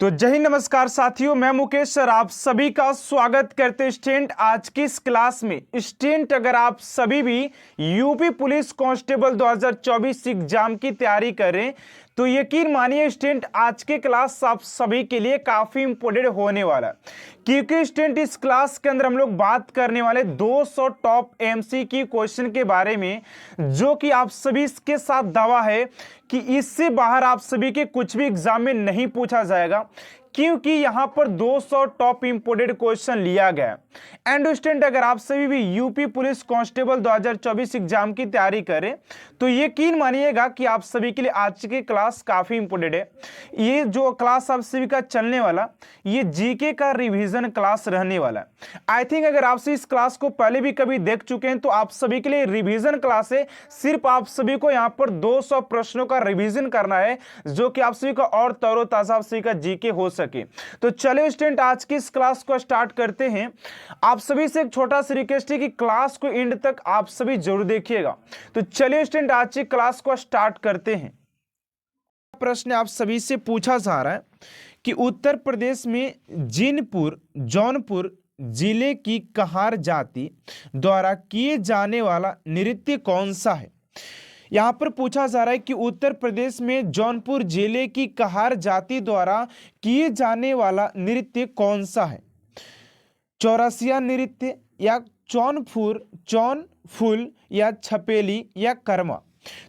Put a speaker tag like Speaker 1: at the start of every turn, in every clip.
Speaker 1: तो जय हिंद, नमस्कार साथियों, मैं मुकेश सर आप सभी का स्वागत करते हैं स्टूडेंट आज की इस क्लास में। स्टूडेंट अगर आप सभी भी यूपी पुलिस कांस्टेबल 2024 एग्जाम की तैयारी करें तो यकीन मानिए स्टूडेंट आज के क्लास आप सभी के लिए काफी इंपॉर्टेंट होने वाला है, क्योंकि स्टूडेंट इस क्लास के अंदर हम लोग बात करने वाले 200 टॉप एमसीक्यू क्वेश्चन के बारे में, जो कि आप सभी के साथ दावा है कि इससे बाहर आप सभी के कुछ भी एग्जाम में नहीं पूछा जाएगा, क्योंकि यहां पर 200 टॉप इंपोर्टेड क्वेश्चन लिया गया। एंड स्टूडेंट अगर आप सभी भी यूपी पुलिस कांस्टेबल 2024 एग्जाम की तैयारी करें तो यकीन मानिएगा कि आप सभी के लिए आज की क्लास काफी इंपोर्टेंट है। ये जो क्लास आप सभी का चलने वाला ये जीके का रिवीजन क्लास रहने वाला है। आई थिंक अगर आप इस क्लास को पहले भी कभी देख चुके हैं तो आप सभी के लिए रिवीजन क्लास है। सिर्फ आप सभी को यहाँ पर 200 प्रश्नों का रिवीजन करना है, जो कि आप सभी का और तरोताजा आप सभी का जीके हो सके। तो चलिए स्टूडेंट आज की इस क्लास को स्टार्ट करते हैं। आप सभी से एक छोटा सा रिक्वेस्ट है कि क्लास को एंड तक आप सभी जरूर देखिएगा। तो चलिए स्टूडेंट आज की क्लास को स्टार्ट करते हैं। प्रश्न आप सभी से पूछा जा रहा है कि उत्तर प्रदेश में जौनपुर जिले की कहार जाति द्वारा किए जाने वाला नृत्य कौन सा है। यहां पर पूछा जा रहा है कि उत्तर प्रदेश में जौनपुर जिले की कहार जाति द्वारा किए जाने वाला नृत्य कौन सा है। चौरसिया नृत्य या चौनफुल या छपेली या कर्मा।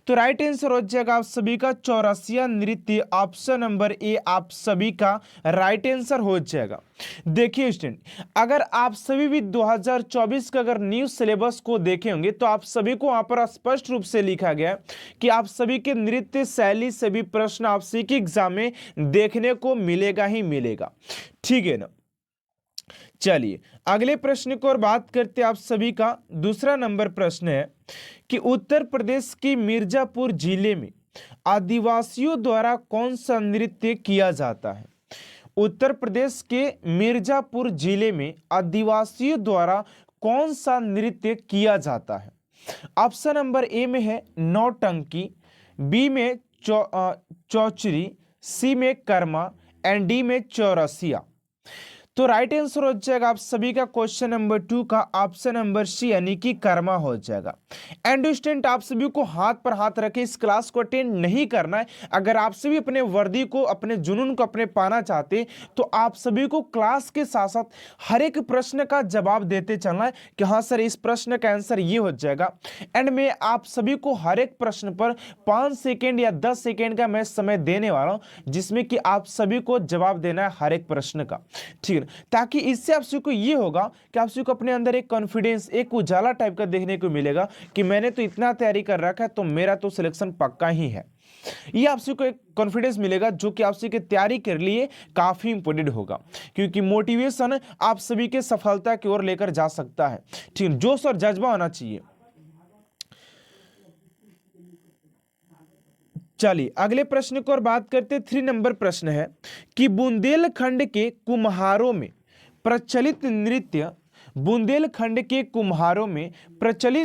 Speaker 1: तो राइट आंसर हो जाएगा आप सभी का चौरसिया नृत्य। ऑप्शन नंबर ए आप सभी का राइट आंसर हो जाएगा। देखिए स्टूडेंट अगर आप सभी भी 2024 का अगर न्यू सिलेबस को देखे होंगे तो आप सभी को वहां पर स्पष्ट रूप से लिखा गया कि आप सभी के नृत्य शैली से भी प्रश्न आप सभी के एग्जाम में देखने को मिलेगा ही मिलेगा, ठीक है ना। चलिए अगले प्रश्न को और बात करते हैं। आप सभी का दूसरा नंबर प्रश्न है कि उत्तर प्रदेश के मिर्जापुर जिले में आदिवासियों द्वारा कौन सा नृत्य किया जाता है। उत्तर प्रदेश के मिर्जापुर जिले में आदिवासियों द्वारा कौन सा नृत्य किया जाता है। ऑप्शन नंबर ए में है नौटंकी, बी में चौचरी, सी में कर्मा एंड डी में चौरसिया। तो राइट आंसर हो जाएगा आप सभी का क्वेश्चन नंबर 2 का ऑप्शन नंबर सी यानी कि कर्मा हो जाएगा। एंड स्टूडेंट आप सभी को हाथ पर हाथ रखे इस क्लास को अटेंड नहीं करना है। अगर आप सभी अपने वर्दी को अपने जुनून को अपने पाना चाहते तो आप सभी को क्लास के साथ साथ हर एक प्रश्न का जवाब देते चलना है कि हाँ सर इस प्रश्न का आंसर ये हो जाएगा। एंड मैं आप सभी को हर एक प्रश्न पर 5 सेकेंड या 10 सेकेंड का मैं समय देने वाला हूं, जिसमें कि आप सभी को जवाब देना है हर एक प्रश्न का, ठीक है, ताकि इससे आप सभी को ये होगा कि आप सभी को अपने अंदर एक कॉन्फिडेंस, एक उजाला टाइप का देखने को मिलेगा कि मैंने तो इतना तैयारी कर रखा है तो मेरा तो सिलेक्शन पक्का ही है। ये आप सभी को एक कॉन्फिडेंस मिलेगा जो कि आप सभी की तैयारी के लिए काफी इंपॉर्टेंट होगा, क्योंकि मोटिवेशन आप सभी के सफलता की ओर लेकर जा सकता है, ठीक है। जोश और जज्बा होना चाहिए। चलिए अगले प्रश्न को और बात करते 3 नंबर प्रश्न है कि बुंदेलखंड के कुम्हारों में प्रचलित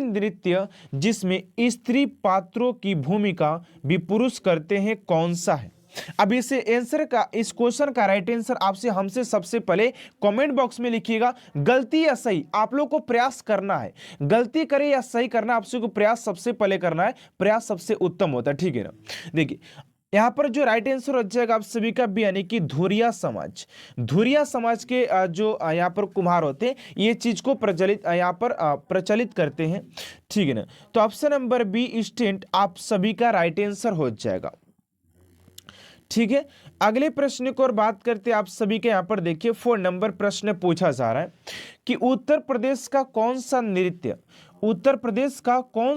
Speaker 1: नृत्य जिसमें स्त्री पात्रों की भूमिका भी पुरुष करते हैं कौन सा है। अब इस आंसर का, इस क्वेश्चन का राइट आंसर आपसे हमसे सबसे पहले कमेंट बॉक्स में लिखिएगा। गलती या सही आप लोग को प्रयास करना है, गलती करे या सही करना आपसे को प्रयास सबसे पहले करना है, प्रयास सबसे उत्तम होता है, ठीक है ना। देखिए यहाँ पर जो राइट आंसर हो जाएगा आप सभी का बी यानी कि धुरिया समाज के जो यहाँ पर कुम्हार होते हैं ये चीज को प्रचलित करते हैं, ठीक है ना। तो ऑप्शन नंबर बी स्टूडेंट आप सभी का राइट आंसर हो जाएगा, ठीक है। अगले प्रश्न को और बात करते हैं। आप सभी के यहाँ पर देखिए 4 नंबर प्रश्न पूछा जा रहा है कि उत्तर प्रदेश का कौन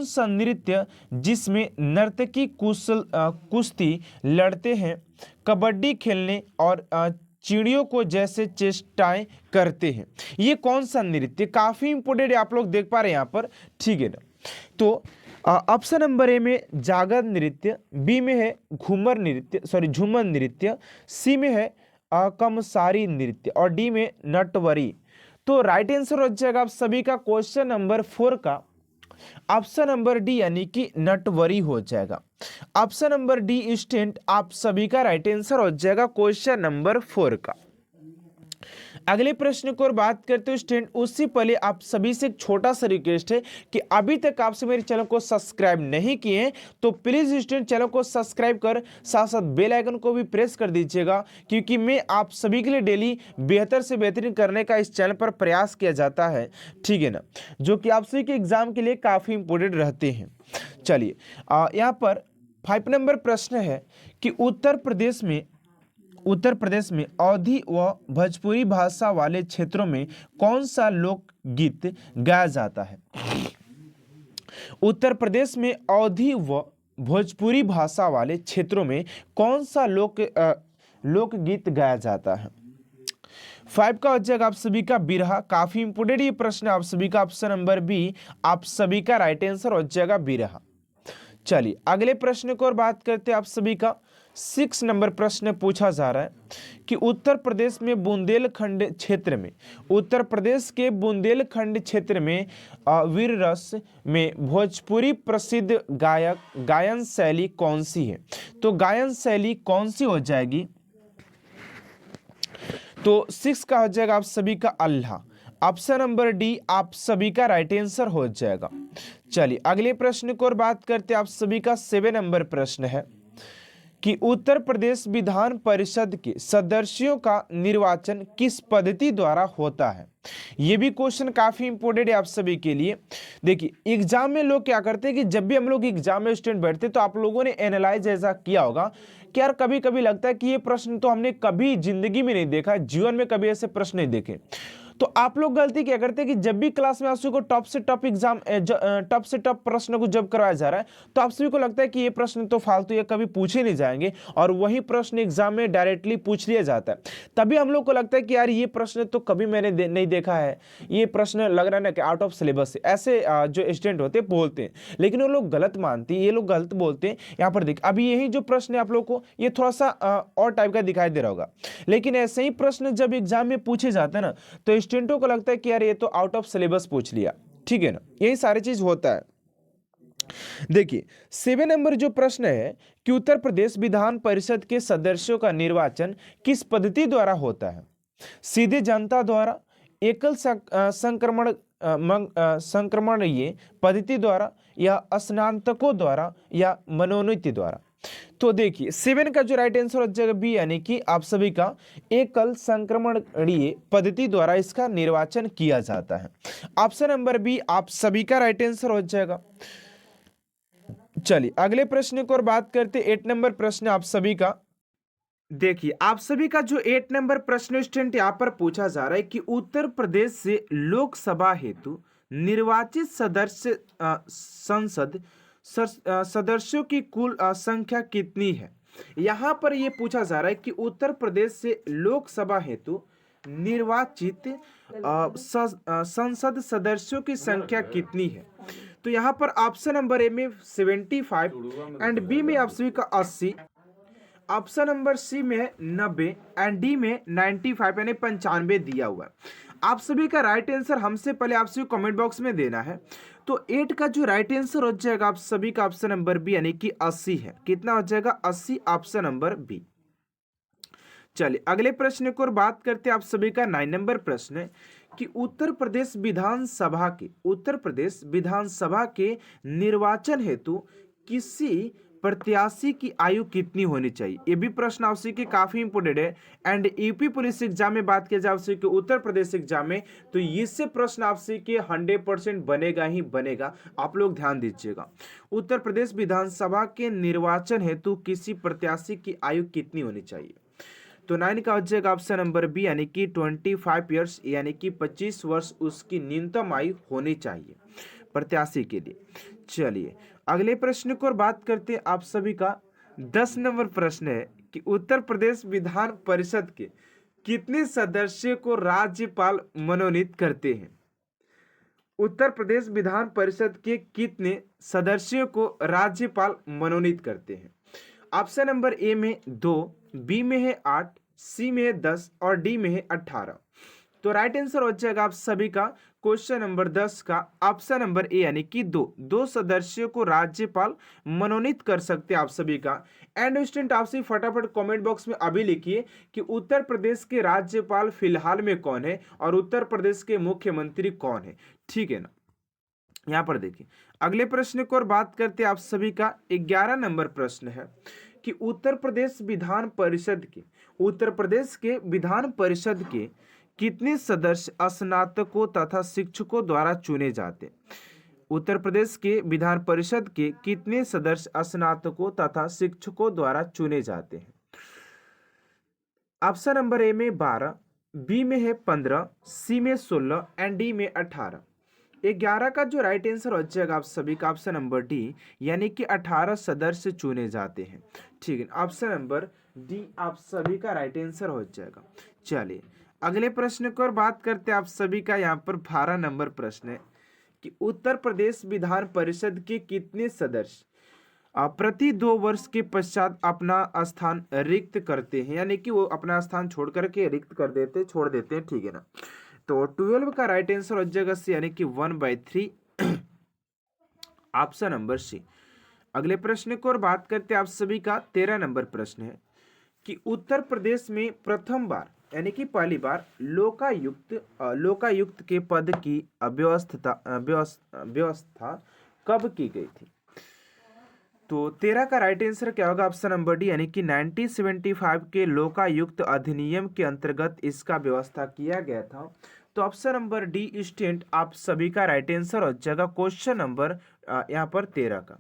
Speaker 1: सा नृत्य जिसमें नर्तकी कुश्ती लड़ते हैं, कबड्डी खेलने और चिड़ियों को जैसे चेष्टाएं करते हैं, ये कौन सा नृत्य। काफी इंपोर्टेंट है, आप लोग देख पा रहे हैं यहाँ पर, ठीक है ना। तो ऑप्शन नंबर ए में जागर नृत्य, बी में है झूमर नृत्य, सी में है कमसारी नृत्य और डी में नटवरी। तो राइट आंसर हो जाएगा आप सभी का क्वेश्चन नंबर 4 का ऑप्शन नंबर डी यानी कि नटवरी हो जाएगा। ऑप्शन नंबर डी स्टूडेंट आप सभी का राइट आंसर हो जाएगा क्वेश्चन नंबर 4 का। अगले प्रश्न को और बात करते हो स्टूडेंट, उससे पहले आप सभी से एक छोटा सा रिक्वेस्ट है कि अभी तक आपसे मेरे चैनल को सब्सक्राइब नहीं किए हैं तो प्लीज स्टूडेंट चैनल को सब्सक्राइब कर साथ साथ बेल आइकन को भी प्रेस कर दीजिएगा, क्योंकि मैं आप सभी के लिए डेली बेहतर से बेहतरीन करने का इस चैनल पर प्रयास किया जाता है, ठीक है ना, जो कि आप सभी के एग्जाम के लिए काफी इंपोर्टेंट रहते हैं। चलिए यहाँ पर 5 नंबर प्रश्न है कि उत्तर प्रदेश में अवधी व भोजपुरी भाषा वाले क्षेत्रों में कौन सा लोकगीत गाया जाता है। उत्तर प्रदेश में अवधी व भोजपुरी भाषा वाले क्षेत्रों में कौन सा लोकगीत गाया जाता है। 5 का हो जाएगा आप सभी का बिरहा। काफी इंपोर्टेंट ये प्रश्न आप सभी का, ऑप्शन नंबर बी आप सभी का राइट आंसर हो जाएगा बिरहा। चलिए अगले प्रश्न को और बात करते हैं आप सभी का। 6 नंबर प्रश्न पूछा जा रहा है कि उत्तर प्रदेश में बुंदेलखंड क्षेत्र में, उत्तर प्रदेश के बुंदेलखंड क्षेत्र में वीर रस में भोजपुरी प्रसिद्ध गायन शैली कौन सी है। तो गायन शैली कौन सी हो जाएगी। तो 6 का हो जाएगा आप सभी का अल्लाह। ऑप्शन नंबर डी आप सभी का राइट आंसर हो जाएगा। चलिए अगले प्रश्न को और बात करते हैं आप सभी का। 7 नंबर प्रश्न है कि उत्तर प्रदेश विधान परिषद के सदस्यों का निर्वाचन किस पद्धति द्वारा होता है। ये भी क्वेश्चन काफी इंपॉर्टेंट है आप सभी के लिए। देखिए एग्जाम में लोग क्या करते हैं कि जब भी हम लोग एग्जाम में स्टूडेंट बैठते तो आप लोगों ने एनालाइज ऐसा किया होगा कि यार कभी कभी लगता है कि ये प्रश्न तो हमने कभी जिंदगी में नहीं देखा, जीवन में कभी ऐसे प्रश्न नहीं देखे। तो आप लोग गलती क्या करते हैं कि जब भी क्लास में आप सभी को टॉप से टॉप एग्जाम टॉप से टॉप प्रश्न को जब करवाया जा रहा है तो आप सभी को लगता है कि ये प्रश्न तो फालतू ये कभी पूछे नहीं जाएंगे, और वही प्रश्न एग्जाम में डायरेक्टली पूछ लिया जाता है। तभी हम लोग को लगता है कि यार ये प्रश्न तो कभी मैंने नहीं देखा है, ये प्रश्न लग रहा है ना कि आउट ऑफ सिलेबस है, ऐसे जो स्टूडेंट होते हैं बोलते हैं। लेकिन वो लोग गलत मानते हैं, ये लोग गलत बोलते हैं। यहाँ पर देखिए अभी यही जो प्रश्न है आप लोग को ये थोड़ा सा और टाइप का दिखाई दे रहा होगा, लेकिन ऐसे ही प्रश्न जब एग्जाम में पूछे जाते हैं ना तो स्टूडेंटों को लगता है कि यार ये तो आउट ऑफ सिलेबस पूछ लिया, ठीक है ना, यही सारी चीज होता है। देखिए 7 नंबर जो प्रश्न है कि उत्तर प्रदेश विधान परिषद के सदस्यों का निर्वाचन किस पद्धति द्वारा होता है। सीधे जनता द्वारा, एकल संक्रमण ये पद्धति द्वारा, या स्नातकों द्वारा, या मनोनीत द्वारा। तो देखिए 7 का जो राइट आंसर हो जाएगा बी यानी कि आप सभी का एकल संक्रमणीय पद्धति द्वारा इसका निर्वाचन किया जाता है। ऑप्शन नंबर बी आप सभी का राइट आंसर हो जाएगा। चलिए अगले प्रश्न को और बात करते 8 नंबर प्रश्न आप सभी का। देखिए आप सभी का जो 8 नंबर प्रश्न स्टूडेंट यहाँ पर पूछा जा रहा है कि उत्तर प्रदेश से लोकसभा हेतु निर्वाचित संसद सदस्यों की कुल संख्या कितनी है। यहाँ पर यह पूछा जा रहा है कि उत्तर प्रदेश से लोकसभा हेतु निर्वाचित संसद सदस्यों की संख्या कितनी है। तो यहाँ पर ऑप्शन नंबर ए में 75 एंड बी में आप सभी का 80, ऑप्शन नंबर सी में है 90 एंड डी में 95 यानी 95 दिया हुआ है। आप सभी का राइट आंसर हमसे पहले आप सभी कमेंट बॉक्स में देना है। तो 8 का जो राइट आंसर हो जाएगा आप सभी का ऑप्शन नंबर बी यानी कि 80 है। कितना हो जाएगा 80, ऑप्शन नंबर बी। चलिए अगले प्रश्न को और बात करते हैं आप सभी का 9 नंबर प्रश्न है कि उत्तर प्रदेश विधानसभा के निर्वाचन हेतु किसी प्रत्याशी की आयु कितनी होनी चाहिए। ये भी प्रश्न आप सभी के काफी इंपोर्टेंट है एंड यूपी पुलिस एग्जाम में बात किया जाए आप सभी के उत्तर प्रदेश एग्जाम में तो इससे प्रश्न आप सभी के 100% बनेगा ही बनेगा। आप लोग ध्यान दीजिएगा, उत्तर प्रदेश विधानसभा के निर्वाचन हेतु किसी प्रत्याशी की आयु कितनी होनी चाहिए। तो 9 का हो जाएगा ऑप्शन नंबर बी यानी कि 25 ईयर्स यानी कि 25 वर्ष उसकी न्यूनतम आयु होनी चाहिए प्रत्याशी के लिए। चलिए अगले प्रश्न को और बात करते हैं आप सभी का 10 नंबर प्रश्न है कि उत्तर प्रदेश विधान परिषद के कितने सदस्यों को राज्यपाल मनोनीत करते हैं। उत्तर प्रदेश विधान परिषद के कितने सदस्यों को राज्यपाल मनोनीत करते हैं। ऑप्शन नंबर ए में 2, बी में है 8, सी में है 10 और डी में है 18। तो राइट आंसर हो जाएगा आप सभी का क्वेश्चन नंबर 10 का ऑप्शन नंबर ए, यानी कि दो सदस्यों को राज्यपाल मनोनीत कर सकते हैं आप सभी का। एंड स्टूडेंट आपसे फटाफट कमेंट बॉक्स में अभी लिखिए कि उत्तर प्रदेश के राज्यपाल फिलहाल में कौन है और उत्तर प्रदेश के मुख्यमंत्री कौन है, ठीक है ना। यहाँ पर देखिए अगले प्रश्न को और बात करते हैं आप सभी का 11 नंबर प्रश्न है कि उत्तर प्रदेश के विधान परिषद के कितने सदस्य स्नातकों तथा शिक्षकों द्वारा चुने जाते हैं। उत्तर प्रदेश के विधान परिषद के कितने सदस्य स्नातकों तथा शिक्षकों द्वारा चुने जाते हैं। ऑप्शन नंबर ए में 12, बी में है 15, सी में 16 एंड डी में 18। 11 का जो राइट आंसर हो जाएगा आप सभी का ऑप्शन नंबर डी, यानी कि 18 सदस्य चुने जाते हैं, ठीक है। ऑप्शन नंबर डी आप सभी का राइट आंसर हो जाएगा। चलिए अगले प्रश्न को और बात करते हैं आप सभी का। यहाँ पर 12 नंबर प्रश्न है कि उत्तर प्रदेश विधान परिषद के कितने सदस्य प्रति 2 वर्ष के पश्चात अपना स्थान रिक्त करते हैं, यानी कि वो अपना स्थान छोड़ करके रिक्त कर देते छोड़ देते हैं, ठीक है ना। तो 12 का राइट आंसर हो जाएगा सी, यानी कि 1/3 ऑप्शन नंबर सी। अगले प्रश्न को और बात करते हैं आप सभी का 13 नंबर प्रश्न है कि उत्तर प्रदेश में प्रथम बार यानी कि पहली बार लोकायुक्त के पद की व्यवस्था कब की गई थी। तो 13 का राइट आंसर क्या होगा, ऑप्शन नंबर डी, यानी कि 1975 के लोकायुक्त अधिनियम के अंतर्गत इसका व्यवस्था किया गया था। तो ऑप्शन नंबर डी स्टूडेंट आप सभी का राइट आंसर हो जाएगा क्वेश्चन नंबर यहाँ पर 13 का,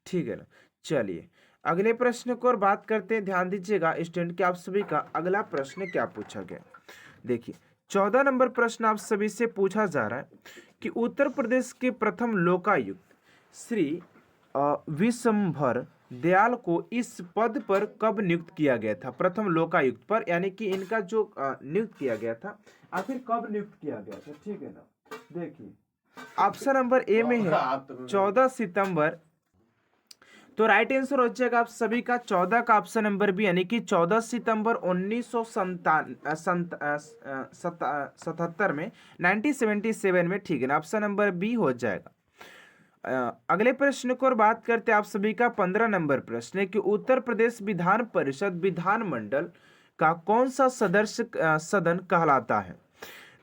Speaker 1: ठीक है ना। चलिए अगले प्रश्न को और बात करते हैं। ध्यान दीजिएगा स्टूडेंट कि आप सभी का अगला प्रश्न क्या पूछा गया। देखिए 14 नंबर प्रश्न आप सभी से पूछा जा रहा है कि उत्तर प्रदेश के प्रथम लोकायुक्त श्री विशंभर दयाल को इस पद पर कब नियुक्त किया गया था। प्रथम लोकायुक्त पर, यानी कि इनका जो नियुक्त किया गया था आखिर कब नियुक्त किया गया था, ठीक है ना। देखिए ऑप्शन नंबर ए में है 14 सितंबर। तो राइट आंसर हो जाएगा आप सभी का 14 का ऑप्शन नंबर बी, यानी कि 14 सितंबर 1977 में 1977 में, ठीक है ना। ऑप्शन नंबर बी हो जाएगा। अगले प्रश्न को और बात करते हैं आप सभी का 15 नंबर प्रश्न है कि उत्तर प्रदेश विधान परिषद विधानमंडल का कौन सा सदन कहलाता है।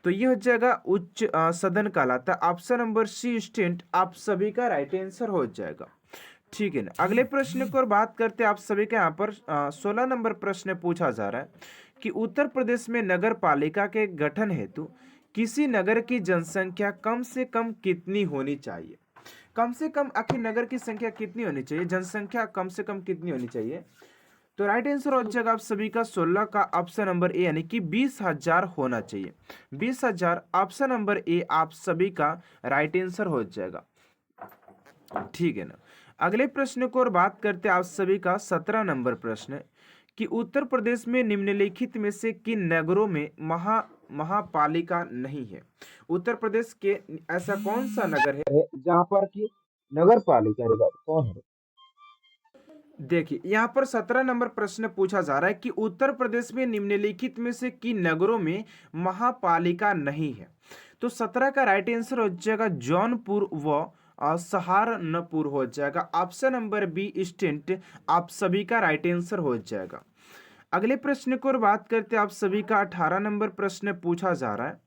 Speaker 1: तो ये हो जाएगा उच्च सदन कहलाता है। ऑप्शन नंबर सी स्टूडेंट आप सभी का राइट आंसर हो जाएगा, ठीक है ना। अगले प्रश्न को और बात करते हैं आप सभी के यहाँ पर 16 नंबर प्रश्न पूछा जा रहा है कि उत्तर प्रदेश में नगर पालिका के गठन हेतु किसी नगर की जनसंख्या कम से कम कितनी होनी चाहिए। कम से कम आखिर नगर की संख्या कितनी होनी चाहिए, जनसंख्या कम से कम कितनी होनी चाहिए। तो राइट आंसर हो जाएगा आप सभी का 16 का ऑप्शन नंबर ए, यानी कि 20,000 होना चाहिए। 20,000 ऑप्शन नंबर ए आप सभी का राइट आंसर हो जाएगा, ठीक है ना। अगले प्रश्न को और बात करते हैं आप सभी का 17 नंबर प्रश्न है कि उत्तर प्रदेश में निम्नलिखित में से किन नगरों में महापालिका नहीं है। उत्तर प्रदेश के ऐसा कौन सा नगर है जहां पर कि नगर पालिका कौन है। देखिए यहाँ पर 17 नंबर प्रश्न पूछा जा रहा है कि उत्तर प्रदेश में निम्नलिखित में से किन नगरों में महापालिका नहीं है। तो 17 का राइट आंसर हो जाएगा जौनपुर व सहारनपुर हो जाएगा। ऑप्शन नंबर बी स्टूडेंट आप सभी का राइट आंसर हो जाएगा। अगले प्रश्न को और बात करते हैं आप सभी का 18 नंबर प्रश्न पूछा जा रहा है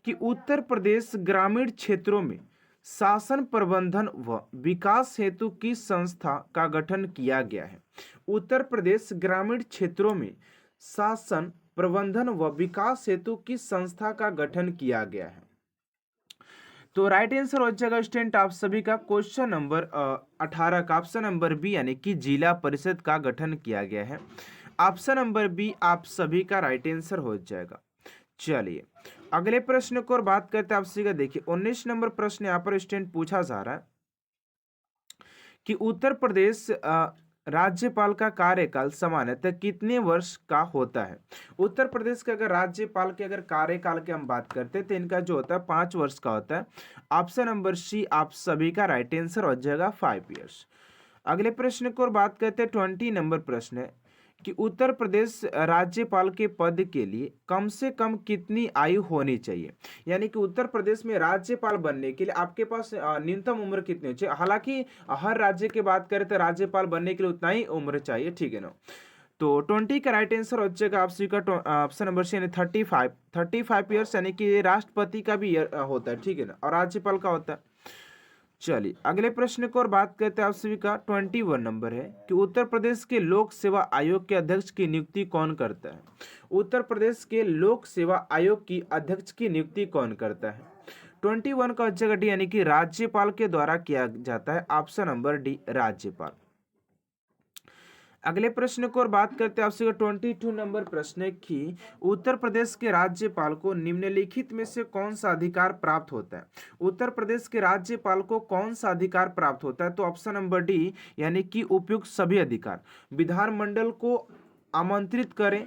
Speaker 1: कि उत्तर प्रदेश ग्रामीण क्षेत्रों में शासन प्रबंधन व विकास हेतु किस संस्था का गठन किया गया है। उत्तर प्रदेश ग्रामीण क्षेत्रों में शासन प्रबंधन व विकास हेतु किस संस्था का गठन किया गया है। तो राइट आंसर हो जाएगा स्टूडेंट आप सभी का क्वेश्चन नंबर 18 का ऑप्शन नंबर बी, यानी कि जिला परिषद का गठन किया गया है। ऑप्शन नंबर बी आप सभी का राइट आंसर हो जाएगा। चलिए अगले प्रश्न को और बात करते हैं आप सभी का। देखिए 19 नंबर प्रश्न यहाँ पर स्टूडेंट पूछा जा रहा है कि उत्तर प्रदेश राज्यपाल का कार्यकाल सामान्यतः कितने वर्ष का होता है। उत्तर प्रदेश के अगर राज्यपाल के अगर कार्यकाल की हम बात करते हैं तो इनका जो होता है 5 वर्ष का होता है। ऑप्शन नंबर सी आप सभी का राइट आंसर हो जाएगा 5 ईयर्स। अगले प्रश्न को और बात करते हैं 20 नंबर प्रश्न है कि उत्तर प्रदेश राज्यपाल के पद के लिए कम से कम कितनी आयु होनी चाहिए, यानी कि उत्तर प्रदेश में राज्यपाल बनने के लिए आपके पास न्यूनतम उम्र कितनी होनी चाहिए। हालांकि हर राज्य की बात करें तो राज्यपाल बनने के लिए उतना ही उम्र चाहिए, ठीक है ना। तो 20 का राइट आंसर हो जाएगा आप सभी का ऑप्शन नंबर सी, यानी 35 ईयर्स, यानी कि राष्ट्रपति का भी होता है, ठीक है ना, और राज्यपाल का होता है। चलिए अगले प्रश्न को और बात करते हैं आप सभी का 21 नंबर है कि उत्तर प्रदेश के लोक सेवा आयोग के अध्यक्ष की नियुक्ति कौन करता है। उत्तर प्रदेश के लोक सेवा आयोग की अध्यक्ष की नियुक्ति कौन करता है। 21 का जगह डी, यानी कि राज्यपाल के द्वारा किया जाता है, ऑप्शन नंबर डी राज्यपाल। अगले प्रश्न को और बात करते हैं आपसे 22 नंबर प्रश्न है कि उत्तर प्रदेश के राज्यपाल को निम्नलिखित में से कौन सा अधिकार प्राप्त होता है। उत्तर प्रदेश के राज्यपाल को कौन सा अधिकार प्राप्त होता है, तो ऑप्शन नंबर डी, यानी कि उपयुक्त सभी अधिकार। विधानमंडल को आमंत्रित करें,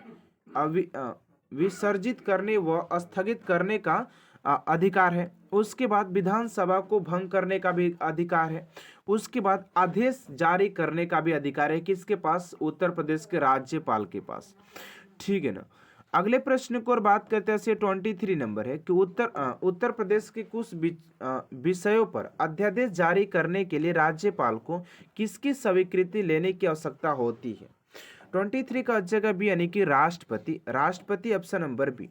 Speaker 1: विसर्जित करने व स्थगित करने का अधिकार है। उसके बाद विधानसभा को भंग करने का भी अधिकार है। उसके बाद आदेश जारी करने का भी अधिकार है किसके पास, उत्तर प्रदेश के राज्यपाल के पास, ठीक है ना। अगले प्रश्न को और बात करते हैं 23 नंबर है कि उत्तर प्रदेश के कुछ विषयों पर अध्यादेश जारी करने के लिए राज्यपाल को किसकी स्वीकृति लेने की आवश्यकता होती है। 23 का जगह बी, यानी कि राष्ट्रपति ऑप्शन नंबर बी।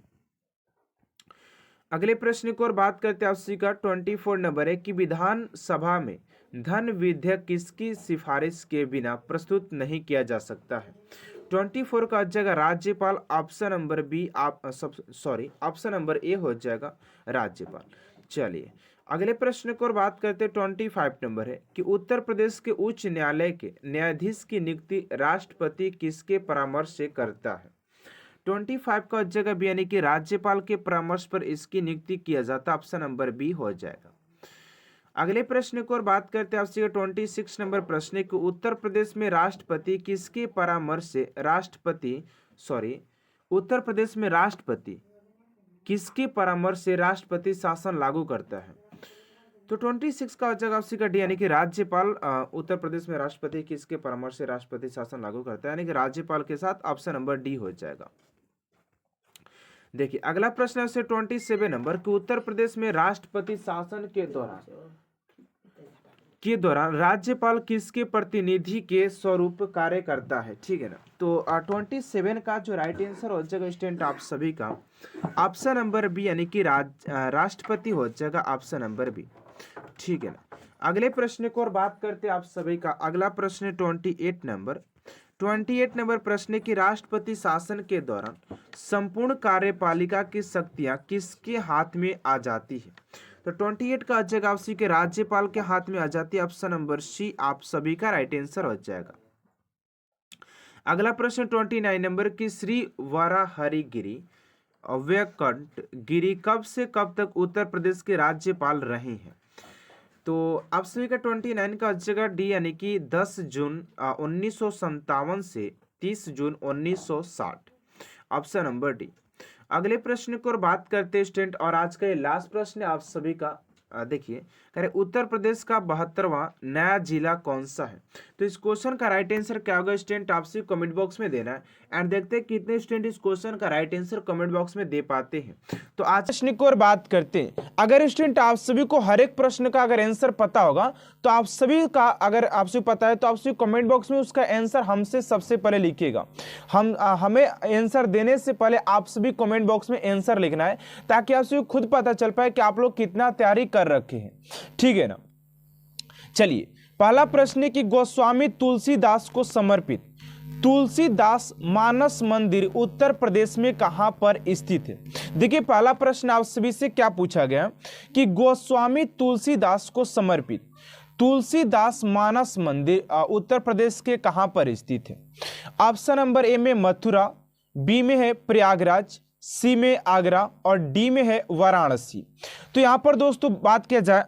Speaker 1: अगले प्रश्न को और बात करते हैं आपसी का 24 नंबर है कि विधानसभा में धन विधेयक किसकी सिफारिश के बिना प्रस्तुत नहीं किया जा सकता है। 24 का जगह राज्यपाल, option number B, option number A हो जाएगा राज्यपाल। चलिए अगले प्रश्न को और बात करते हैं 25 नंबर है कि उत्तर प्रदेश के उच्च न्यायालय के न्यायाधीश की नियुक्ति राष्ट्रपति किसके परामर्श से करता है। 25 का जगह बी, यानी कि राज्यपाल के परामर्श पर इसकी नियुक्ति किया जाता है, ऑप्शन नंबर बी हो जाएगा। अगले प्रश्न को और बात करते हैं आपसे 26 नंबर प्रश्न को उत्तर प्रदेश में राष्ट्रपति किसके परामर्श से उत्तर प्रदेश में राष्ट्रपति किसके परामर्श से राष्ट्रपति शासन लागू करता है। तो 26 का जगह आपसी का डी, यानी कि राज्यपाल। उत्तर प्रदेश में राष्ट्रपति किसके परामर्श से राष्ट्रपति शासन लागू करता है, यानी कि राज्यपाल के साथ, ऑप्शन नंबर डी हो जाएगा। देखिए अगला प्रश्न है 27 नंबर कि उत्तर प्रदेश में राष्ट्रपति शासन के दौरान राज्यपाल किसके प्रतिनिधि के स्वरूप कार्य करता है, ठीक है ना। तो 27 का जो राइट आंसर हो जाएगा स्टूडेंट आप सभी का, ऑप्शन नंबर बी, यानी कि राष्ट्रपति हो जाएगा, ऑप्शन नंबर बी, ठीक है ना। अगले प्रश्न को और बात करते हैं आप सभी का। अगला प्रश्न 28 नंबर प्रश्न की राष्ट्रपति शासन के दौरान संपूर्ण कार्यपालिका की शक्तियां किसके हाथ में आ जाती है। तो 28 का जगह आप सभी के राज्यपाल के हाथ में आ जाती है, ऑप्शन नंबर सी आप सभी का राइट आंसर हो जाएगा। अगला प्रश्न 29 नंबर की श्री वराहगिरि वेंकट गिरी कब से कब तक उत्तर प्रदेश के राज्यपाल रहे हैं। तो आप सभी का 29 का जगह डी, यानी कि 10 जून 1957 से 30 जून 1960, ऑप्शन नंबर डी। अगले प्रश्न को और बात करते हैं स्टूडेंट, और आज का ये लास्ट प्रश्न है आप सभी का। देखिए कह रहे उत्तर प्रदेश का 72वां नया जिला कौन सा है। तो इस क्वेश्चन का राइट आंसर क्या होगा स्टूडेंट, आपसे कमेंट बॉक्स में देना है एंड देखते हैं कितने स्टूडेंट इस क्वेश्चन का राइट आंसर कमेंट बॉक्स में दे पाते हैं। तो आज प्रश्न को और बात करते हैं। अगर स्टूडेंट आप सभी को हर एक प्रश्न का अगर आंसर पता होगा तो आप सभी का, अगर आपसे पता है तो आप सभी कमेंट बॉक्स में उसका आंसर हमसे सबसे पहले लिखिएगा। हमें आंसर देने से पहले आप सभी कमेंट बॉक्स में आंसर लिखना है ताकि आप सभी खुद पता चल पाए कि आप लोग कितना तैयारी कर रखे हैं, ठीक है ना। चलिए पहला प्रश्न है कि गोस्वामी तुलसीदास को समर्पित तुलसीदास मानस मंदिर उत्तर प्रदेश में कहां पर स्थित है। देखिए पहला प्रश्न आप सभी से क्या पूछा गया कि गोस्वामी तुलसीदास को समर्पित तुलसीदास मानस मंदिर उत्तर प्रदेश के कहां पर स्थित है। ऑप्शन नंबर ए में मथुरा, बी में है प्रयागराज, सी में आगरा और डी में है वाराणसी। तो यहां पर दोस्तों बात किया जाए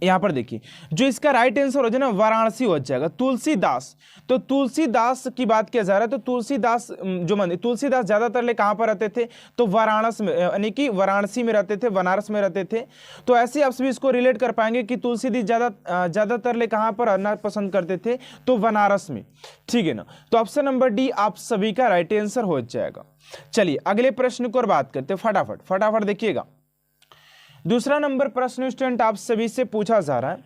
Speaker 1: यहाँ पर देखिए जो इसका राइट आंसर हो जाए ना वाराणसी हो जाएगा। तुलसीदास, तो तुलसीदास की बात किया जा रहा है तो तुलसीदास जो मंदिर, तुलसीदास ज्यादातर ले कहाँ पर रहते थे, तो वाराणसी में, यानी कि वाराणसी में रहते थे, बनारस में रहते थे। तो ऐसे आप सभी इसको रिलेट कर पाएंगे कि तुलसीदास ज्यादातर ले कहाँ पर रहना पसंद करते थे, तो बनारस में। ठीक है ना, तो ऑप्शन नंबर डी आप सभी का राइट आंसर हो जाएगा। चलिए अगले प्रश्न को और बात करते फटाफट फटाफट देखिएगा। दूसरा नंबर प्रश्न स्टूडेंट आप सभी से पूछा जा रहा है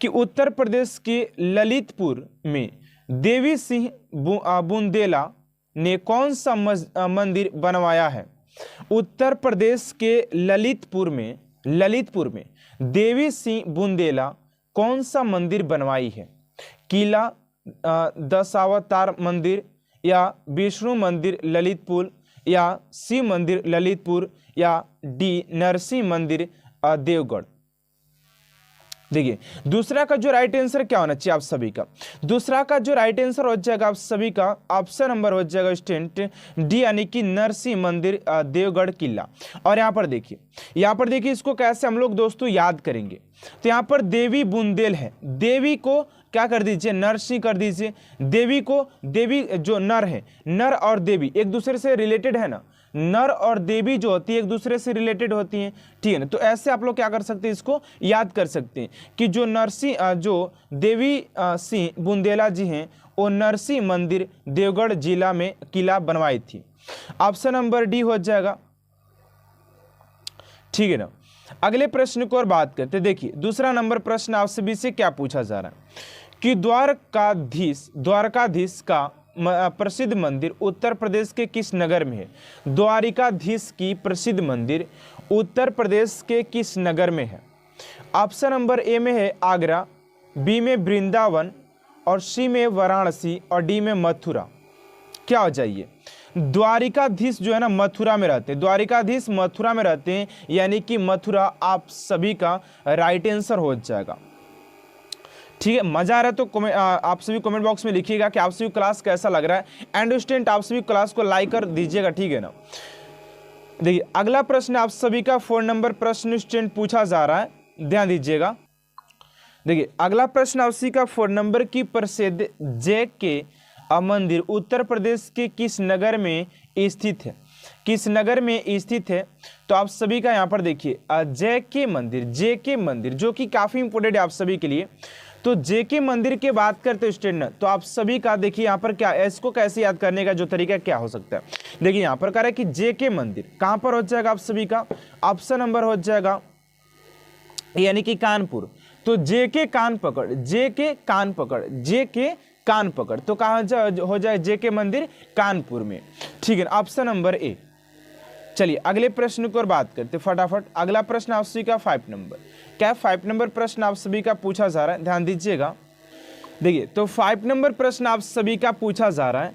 Speaker 1: कि उत्तर प्रदेश के ललितपुर में देवी सिंह बुंदेला ने कौन सा मंदिर बनवाया है। उत्तर प्रदेश के ललितपुर में देवी सिंह बुंदेला कौन सा मंदिर बनवाई है। किला, दशावतार मंदिर, या विष्णु मंदिर ललितपुर, या शिव मंदिर ललितपुर, या डी नरसिंह मंदिर देवगढ़। देखिए दूसरा का जो राइट आंसर क्या होना चाहिए आप सभी का, दूसरा का जो राइट आंसर हो जाएगा आप सभी का ऑप्शन नंबर हो जाएगा स्टूडेंट डी, यानी कि नरसिंह मंदिर देवगढ़ किला। और यहाँ पर देखिए इसको कैसे हम लोग दोस्तों याद करेंगे। तो यहाँ पर देवी बुंदेल है, देवी को क्या कर दीजिए नरसिंह कर दीजिए, देवी को, देवी जो नर है, नर और देवी एक दूसरे से रिलेटेड है ना, नर और देवी जो होती है एक दूसरे से रिलेटेड होती हैं। ठीक है ना, तो ऐसे आप लोग क्या कर सकते हैं, इसको याद कर सकते हैं कि जो नरसिंह जो देवी सिंह बुंदेला जी हैं वो नरसिंह मंदिर देवगढ़ जिला में किला बनवाई थी। ऑप्शन नंबर डी हो जाएगा। ठीक है ना, अगले प्रश्न को और बात करते। देखिए दूसरा नंबर प्रश्न आप सभी से क्या पूछा जा रहा है कि द्वारकाधीश का प्रसिद्ध मंदिर उत्तर प्रदेश के किस नगर में है। द्वारिकाधीश की प्रसिद्ध मंदिर उत्तर प्रदेश के किस नगर में है। ऑप्शन नंबर ए में है आगरा, बी में वृंदावन, और सी में वाराणसी, और डी में मथुरा। क्या हो जाइए, द्वारिकाधीश जो है ना मथुरा में रहते हैं, द्वारिकाधीश मथुरा में रहते हैं, यानी कि मथुरा आप सभी का राइट आंसर हो जाएगा। ठीक है, मजा आ रहा है तो आप सभी कमेंट बॉक्स में लिखिएगा कि आप सभी क्लास कैसा लग रहा है, एंड स्टूडेंट आप सभी क्लास को लाइक कर दीजिएगा। ठीक है ना, देखिए अगला प्रश्न आप सभी का 4 नंबर प्रश्न स्टूडेंट पूछा जा रहा है, ध्यान दीजिएगा। देखिए अगला प्रश्न आप सभी का 4 नंबर की प्रसिद्ध JK मंदिर उत्तर प्रदेश के किस नगर में स्थित है, किस नगर में स्थित है। तो आप सभी का यहाँ पर देखिए JK मंदिर जो कि काफी इंपोर्टेंट है आप सभी के लिए। तो JK मंदिर की बात करते स्टूडेंट, तो आप सभी का देखिए यहाँ पर क्या, इसको कैसे याद करने का जो तरीका क्या हो सकता है। देखिए यहाँ पर कह रहा है कि JK मंदिर कहाँ पर हो जाएगा आप सभी का, ऑप्शन नंबर हो जाएगा यानी कि कानपुर। तो JK कान पकड़ तो कहाँ हो जाए JK मंदिर, कानपुर में। ठीक है, ऑप्शन नंबर ए। चलिए अगले प्रश्न को और बात करते फटाफट। अगला प्रश्न आप सभी का 5 नंबर, क्या 5 नंबर प्रश्न आप सभी का पूछा जा रहा है, ध्यान दीजिएगा। देखिए तो 5 नंबर प्रश्न आप सभी का पूछा जा रहा है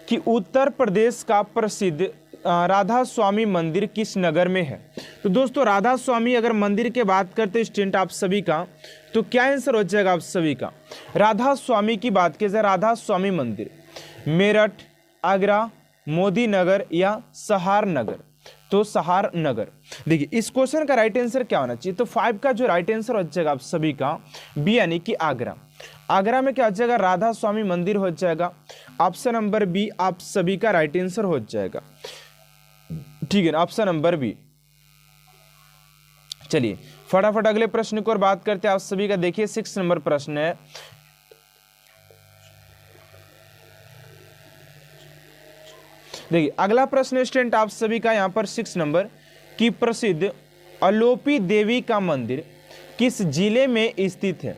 Speaker 1: कि उत्तर प्रदेश का प्रसिद्ध राधा स्वामी मंदिर किस नगर में है। तो दोस्तों राधा स्वामी अगर मंदिर के बात करते स्टूडेंट आप सभी का, तो क्या आंसर हो जाएगा आप सभी का। राधा स्वामी की बात की जाए, राधा स्वामी मंदिर मेरठ, आगरा, मोदी नगर, या सहारनगर। तो सहारनगर। देखिए इस क्वेश्चन का राइट आंसर क्या होना चाहिए, तो 5 का जो राइट आंसर हो जाएगा आप सभी का बी, यानी कि आगरा। आगरा में क्या हो जाएगा, राधा स्वामी मंदिर हो जाएगा। ऑप्शन नंबर बी आप सभी का राइट आंसर हो जाएगा। ठीक है, ऑप्शन नंबर बी। चलिए फटाफट अगले प्रश्न को और बात करते हैं आप सभी का। देखिए 6 नंबर प्रश्न है, देखिए अगला प्रश्न स्टूडेंट आप सभी का यहाँ पर 6 नंबर की प्रसिद्ध अलोपी देवी का मंदिर किस जिले में स्थित है।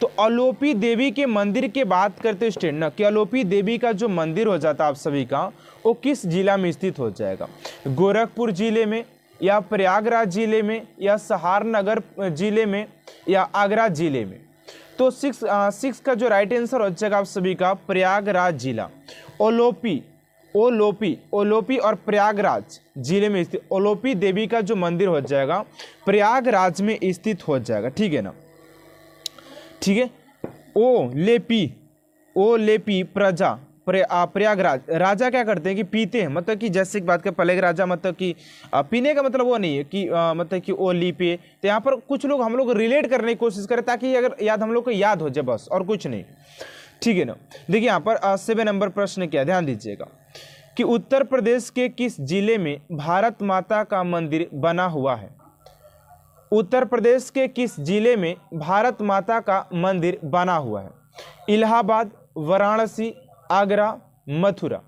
Speaker 1: तो अलोपी देवी के मंदिर के बात करते स्टूडेंट ना, कि अलोपी देवी का जो मंदिर हो जाता है आप सभी का, वो किस जिला में स्थित हो जाएगा, गोरखपुर जिले में, या प्रयागराज जिले में, या सहारनगर जिले में, या आगरा जिले में। तो 6 का जो राइट आंसर हो जाएगा आप सभी का प्रयागराज जिला। ओलोपी और प्रयागराज जिले में स्थित ओलोपी देवी का जो मंदिर हो जाएगा प्रयागराज में स्थित हो जाएगा। ठीक है ना, ठीक है। ओलेपी प्रजा प्रयागराज, राजा क्या करते हैं कि पीते हैं, मतलब कि जैसे की बात करें पहले के राजा, मतलब कि पीने का मतलब वो नहीं है कि मतलब कि ओली पे, तो यहाँ पर कुछ लोग हम लोग रिलेट करने की कोशिश करें ताकि अगर याद हम लोग को याद हो जाए बस, और कुछ नहीं, ठीक है ना। देखिए यहाँ पर 7 नंबर प्रश्न क्या, ध्यान दीजिएगा कि उत्तर प्रदेश के किस जिले में भारत माता का मंदिर बना हुआ है। उत्तर प्रदेश के किस जिले में भारत माता का मंदिर बना हुआ है। इलाहाबाद, वाराणसी, आगरा, मथुरा।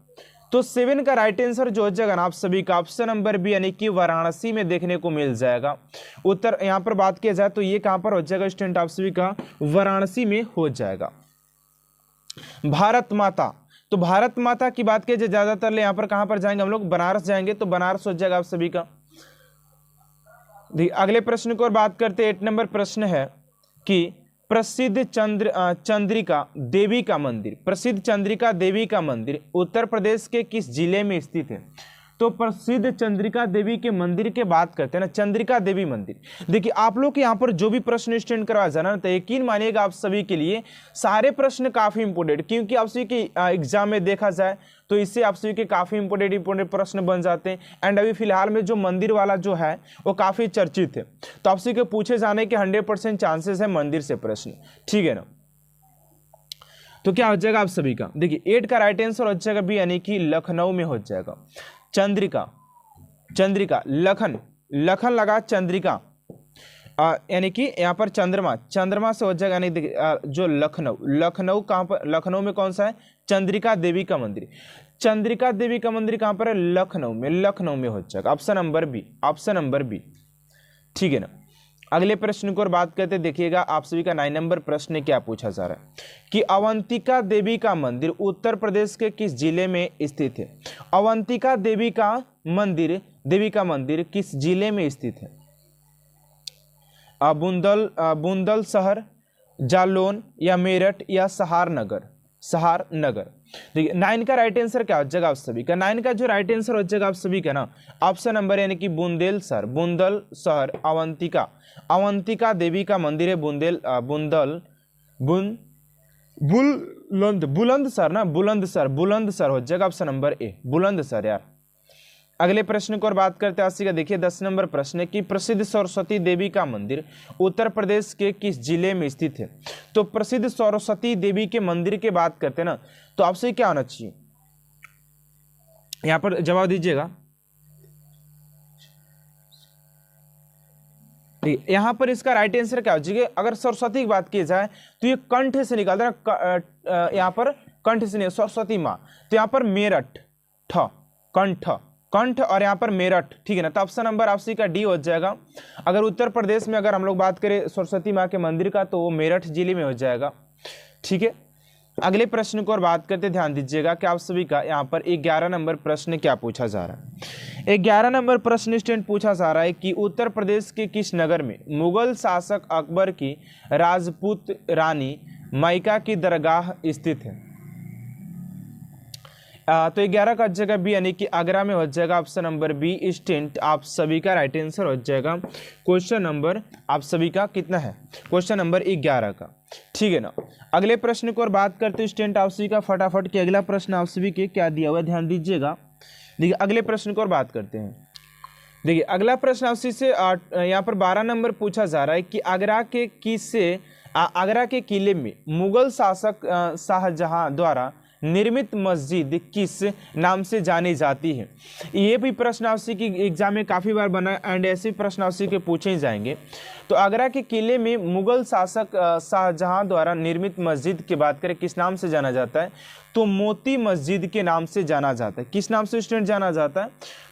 Speaker 1: तो 7 का राइट आंसर जो हो जाएगा ना आप सभी का ऑप्शन नंबर बी, यानी कि वाराणसी में देखने को मिल जाएगा। उत्तर यहाँ पर बात किया जाए तो ये कहां पर हो जाएगा स्टूडेंट आप सभी का, वाराणसी में हो जाएगा। भारत माता, तो भारत माता की बात की जाए ज्यादातर यहाँ पर कहां पर जाएंगे हम लोग, बनारस जाएंगे, तो बनारस हो जाएगा आप सभी का। अगले प्रश्न को और बात करते हैं, 8 नंबर प्रश्न है कि प्रसिद्ध चंद्रिका देवी का मंदिर, प्रसिद्ध चंद्रिका देवी का मंदिर उत्तर प्रदेश के किस जिले में स्थित है। तो प्रसिद्ध चंद्रिका देवी के मंदिर के बात करते हैं ना, चंद्रिका देवी मंदिर। देखिए आप लोग के यहाँ पर जो भी प्रश्न स्टैंड करवाया जाना तो यकीन मानिएगा आप सभी के लिए सारे प्रश्न काफी इंपोर्टेंट, क्योंकि आप सभी के एग्जाम में देखा जाए तो इससे आप सभी के काफी इंपोर्टेंट प्रश्न बन जाते हैं। एंड अभी फिलहाल में जो मंदिर वाला जो है वो काफी चर्चित है, तो आप सभी के पूछे जाने के 100% चांसेस है मंदिर से प्रश्न, ठीक है ना। तो क्या हो जाएगा आप सभी का, देखिए 8 का राइट आंसर हो जाएगा बी, यानी कि लखनऊ में हो जाएगा। चंद्रिका, चंद्रिका, लखन, लखन लगा चंद्रिका, यानी कि यहाँ पर चंद्रमा, चंद्रमा से हो जाएगा, यानी जो लखनऊ, लखनऊ कहाँ पर, लखनऊ में कौन सा है, चंद्रिका देवी का मंदिर। चंद्रिका देवी का मंदिर कहाँ पर है, लखनऊ में, लखनऊ में हो जाएगा option number B, option number B, ठीक है ना। अगले प्रश्न को और बात करते देखिएगा आप सभी का 9 नंबर प्रश्न क्या पूछा जा रहा है कि अवंतिका देवी का मंदिर उत्तर प्रदेश के किस जिले में स्थित है। अवंतिका देवी का मंदिर किस जिले में स्थित है। बुंदल शहर, जालौन या मेरठ या सहारनगर, सहारनगर। देखिए 9 का राइट आंसर क्या हो जाएगा आप सभी का, 9 का जो राइट आंसर हो जाएगा आप सभी का ना ऑप्शन नंबर, यानी कि बुंदेल शहर अवंतिका, अवंतिका देवी का मंदिर है बुलंदशहर हो जाएगा ऑप्शन नंबर ए, बुलंदशहर यार। अगले प्रश्न को और बात करते हैं 80 का, देखिए 10 नंबर प्रश्न है कि प्रसिद्ध सरस्वती देवी का मंदिर उत्तर प्रदेश के किस जिले में स्थित है। तो प्रसिद्ध सरस्वती देवी के मंदिर की बात करते हैं ना, तो आपसे क्या होना चाहिए, यहां पर जवाब दीजिएगा। यहां पर इसका राइट आंसर क्या हो जाएगा, अगर सरस्वती की बात की जाए तो ये कंठ से निकलता है, यहां पर कंठ से नहीं, सरस्वती माँ, तो यहां पर मेरठ, कंठ और यहाँ पर मेरठ, ठीक है ना। तो ऑप्शन नंबर आपसी का डी हो जाएगा। अगर उत्तर प्रदेश में अगर हम लोग बात करें सरस्वती माँ के मंदिर का तो वो मेरठ जिले में हो जाएगा, ठीक है। अगले प्रश्न को और बात करते ध्यान दीजिएगा कि आप सभी का यहाँ पर 11 नंबर प्रश्न क्या पूछा जा रहा है। 11 नंबर प्रश्न स्टूडेंट पूछा जा रहा है कि उत्तर प्रदेश के किस नगर में मुगल शासक अकबर की राजपूत रानी माइका की दरगाह स्थित है। तो 11 का जगह बी, यानी कि आगरा में हो जाएगा ऑप्शन नंबर बी स्टूडेंट आप सभी का राइट आंसर हो जाएगा। क्वेश्चन नंबर आप सभी का कितना है, क्वेश्चन नंबर 11 का, ठीक है ना। अगले प्रश्न को और बात करते हैं स्टूडेंट आप सभी का फटाफट कि अगला प्रश्न आप सभी के क्या दिया हुआ है, ध्यान दीजिएगा। देखिए अगले प्रश्न को और बात करते हैं। देखिए अगला प्रश्न आप सभी से यहाँ पर 12 नंबर पूछा जा रहा है कि आगरा के किले में मुगल शासक शाहजहां द्वारा निर्मित मस्जिद किस नाम से जानी जाती है। ये भी प्रश्न आपसे की एग्जाम में काफ़ी बार बना एंड ऐसे प्रश्न आपसे के पूछे ही जाएंगे। तो आगरा के किले में मुगल शासक शाहजहां द्वारा निर्मित मस्जिद की बात करें किस नाम से जाना जाता है, तो मोती मस्जिद के नाम से जाना जाता है। किस नाम से स्टूडेंट जाना जाता है,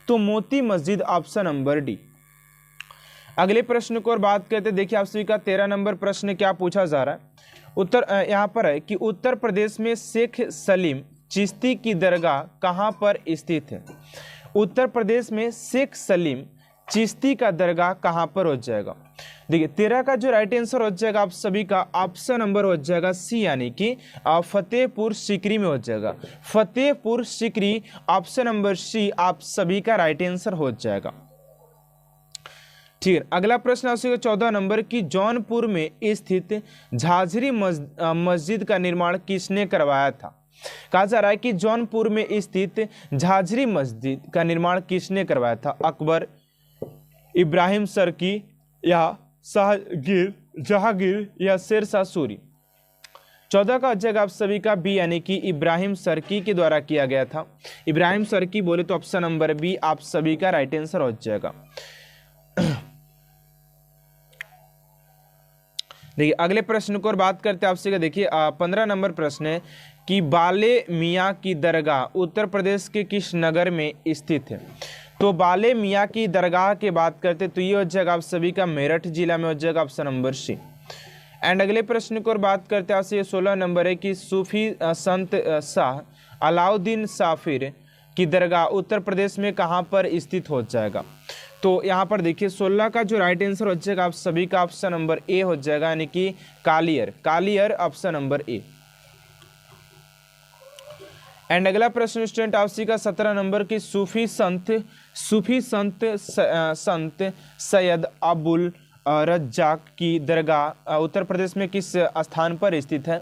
Speaker 1: तो Moti Masjid, option number D. अगले प्रश्न को और बात करते देखिए आप सभी का 13 नंबर प्रश्न क्या पूछा जा रहा है। उत्तर यहाँ पर है कि उत्तर प्रदेश में शेख सलीम चिश्ती की दरगाह कहाँ पर स्थित है। उत्तर प्रदेश में शेख सलीम चिश्ती का दरगाह कहाँ पर हो जाएगा। देखिए 13 का जो राइट आंसर हो जाएगा आप सभी का ऑप्शन नंबर हो जाएगा सी, यानी कि फतेहपुर सीकरी में हो जाएगा। Fatehpur Sikri option number C आप सभी का राइट आंसर हो जाएगा, ठीक है। अगला प्रश्न आपसे 14 नंबर की जौनपुर में स्थित झाझरी मस्जिद का निर्माण किसने करवाया था। कहा जा रहा है कि जौनपुर में स्थित झाझरी मस्जिद का निर्माण किसने करवाया था? अकबर, इब्राहिम सरकी या जहांगीर या शेरशाह सूरी? 14 का जग आप सभी का बी यानी कि इब्राहिम सरकी के द्वारा किया गया था। इब्राहिम सरकी बोले तो ऑप्शन नंबर बी आप सभी का राइट आंसर हो जाएगा। देखिए अगले प्रश्न को और बात करते हैं आपसे। देखिए 15 नंबर प्रश्न है कि बाले मियाँ की दरगाह उत्तर प्रदेश के किस नगर में स्थित है? तो बाले मियाँ की दरगाह की बात करते तो ये हो जाएगा आप सभी का मेरठ जिला में हो जाएगा ऑप्शन नंबर सी। एंड अगले प्रश्न को और बात करते हैं आपसे। 16 नंबर है कि सूफी संत शाह अलाउद्दीन साफिर की दरगाह उत्तर प्रदेश में कहाँ पर स्थित हो जाएगा? तो यहाँ पर देखिए 16 का जो राइट आंसर हो जाएगा आप सभी का ऑप्शन नंबर ए हो जाएगा यानी कि कालियर ऑप्शन नंबर ए। एंड अगला प्रश्न स्टूडेंट आपसी का 17 नंबर की सूफी संत सैयद अबुल रज्जाक की दरगाह उत्तर प्रदेश में किस स्थान पर स्थित है?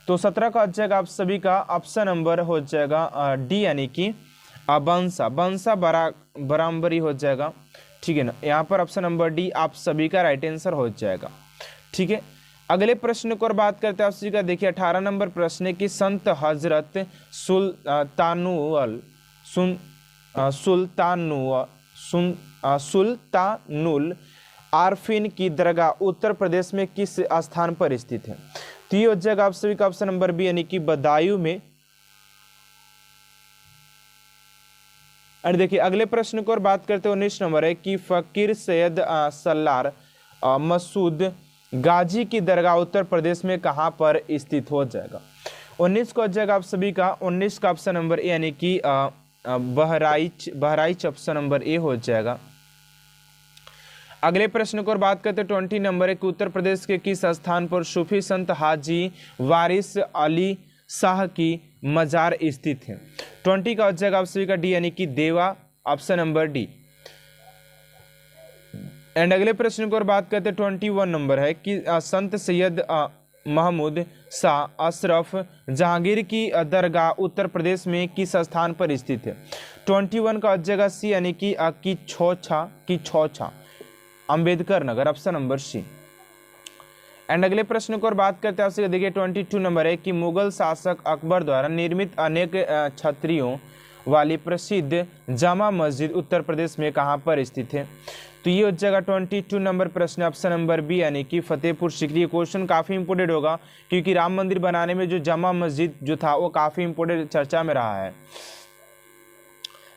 Speaker 1: तो 17 का हो जाएगा आप सभी का ऑप्शन नंबर हो जाएगा डी यानी कि बंसा बराबरी हो जाएगा। ठीक है ना, यहाँ पर ऑप्शन नंबर डी आप सभी का राइट आंसर हो जाएगा। ठीक है, अगले प्रश्न को और बात करते हैं आप सभी का। देखिए 18 नंबर प्रश्न है कि संत हजरत सुल्तानुल आरफीन की दरगाह उत्तर प्रदेश में किस स्थान पर स्थित है? तो ये हो जाएगा आप सभी का ऑप्शन नंबर बी यानी कि बदायूं में। और देखिए अगले प्रश्न को और बात करते हैं 19 नंबर है कि फकीर सैयद सल्लार मसूद गाजी की दरगाह उत्तर प्रदेश में कहां पर स्थित हो जाएगा? 19 को हो जाएगा आप सभी का 19 का ऑप्शन नंबर ए यानी कि बहराइच ऑप्शन नंबर ए हो जाएगा। अगले प्रश्न को और बात करते हैं 20 नंबर है कि उत्तर प्रदेश के किस स्थान पर सूफी संत हाजी वारिस अली शाह की मजार स्थित है? 20 का हो जाएगा आप सभी का डी यानी कि देवा ऑप्शन नंबर डी। एंड अगले प्रश्न को और बात करते हैं 21 नंबर है कि संत सैयद महमूद शाह अशरफ जहांगीर की दरगाह उत्तर प्रदेश में किस स्थान पर स्थित है? 21 का हो जाएगा सी यानी कि छौछा Ambedkar Nagar option number C. And अगले प्रश्न को और बात करते हैं आपसे। देखिए 22 नंबर है कि मुगल शासक अकबर द्वारा निर्मित अनेक छतरियों वाली प्रसिद्ध जामा मस्जिद उत्तर प्रदेश में कहां पर स्थित है? तो ये हो जाएगा 22 नंबर प्रश्न ऑप्शन नंबर बी यानी कि फतेहपुर सीकरी। क्वेश्चन काफ़ी इंपोर्टेंट होगा क्योंकि राम मंदिर बनाने में जो जामा मस्जिद जो था वो काफ़ी इंपोर्टेंट चर्चा में रहा है।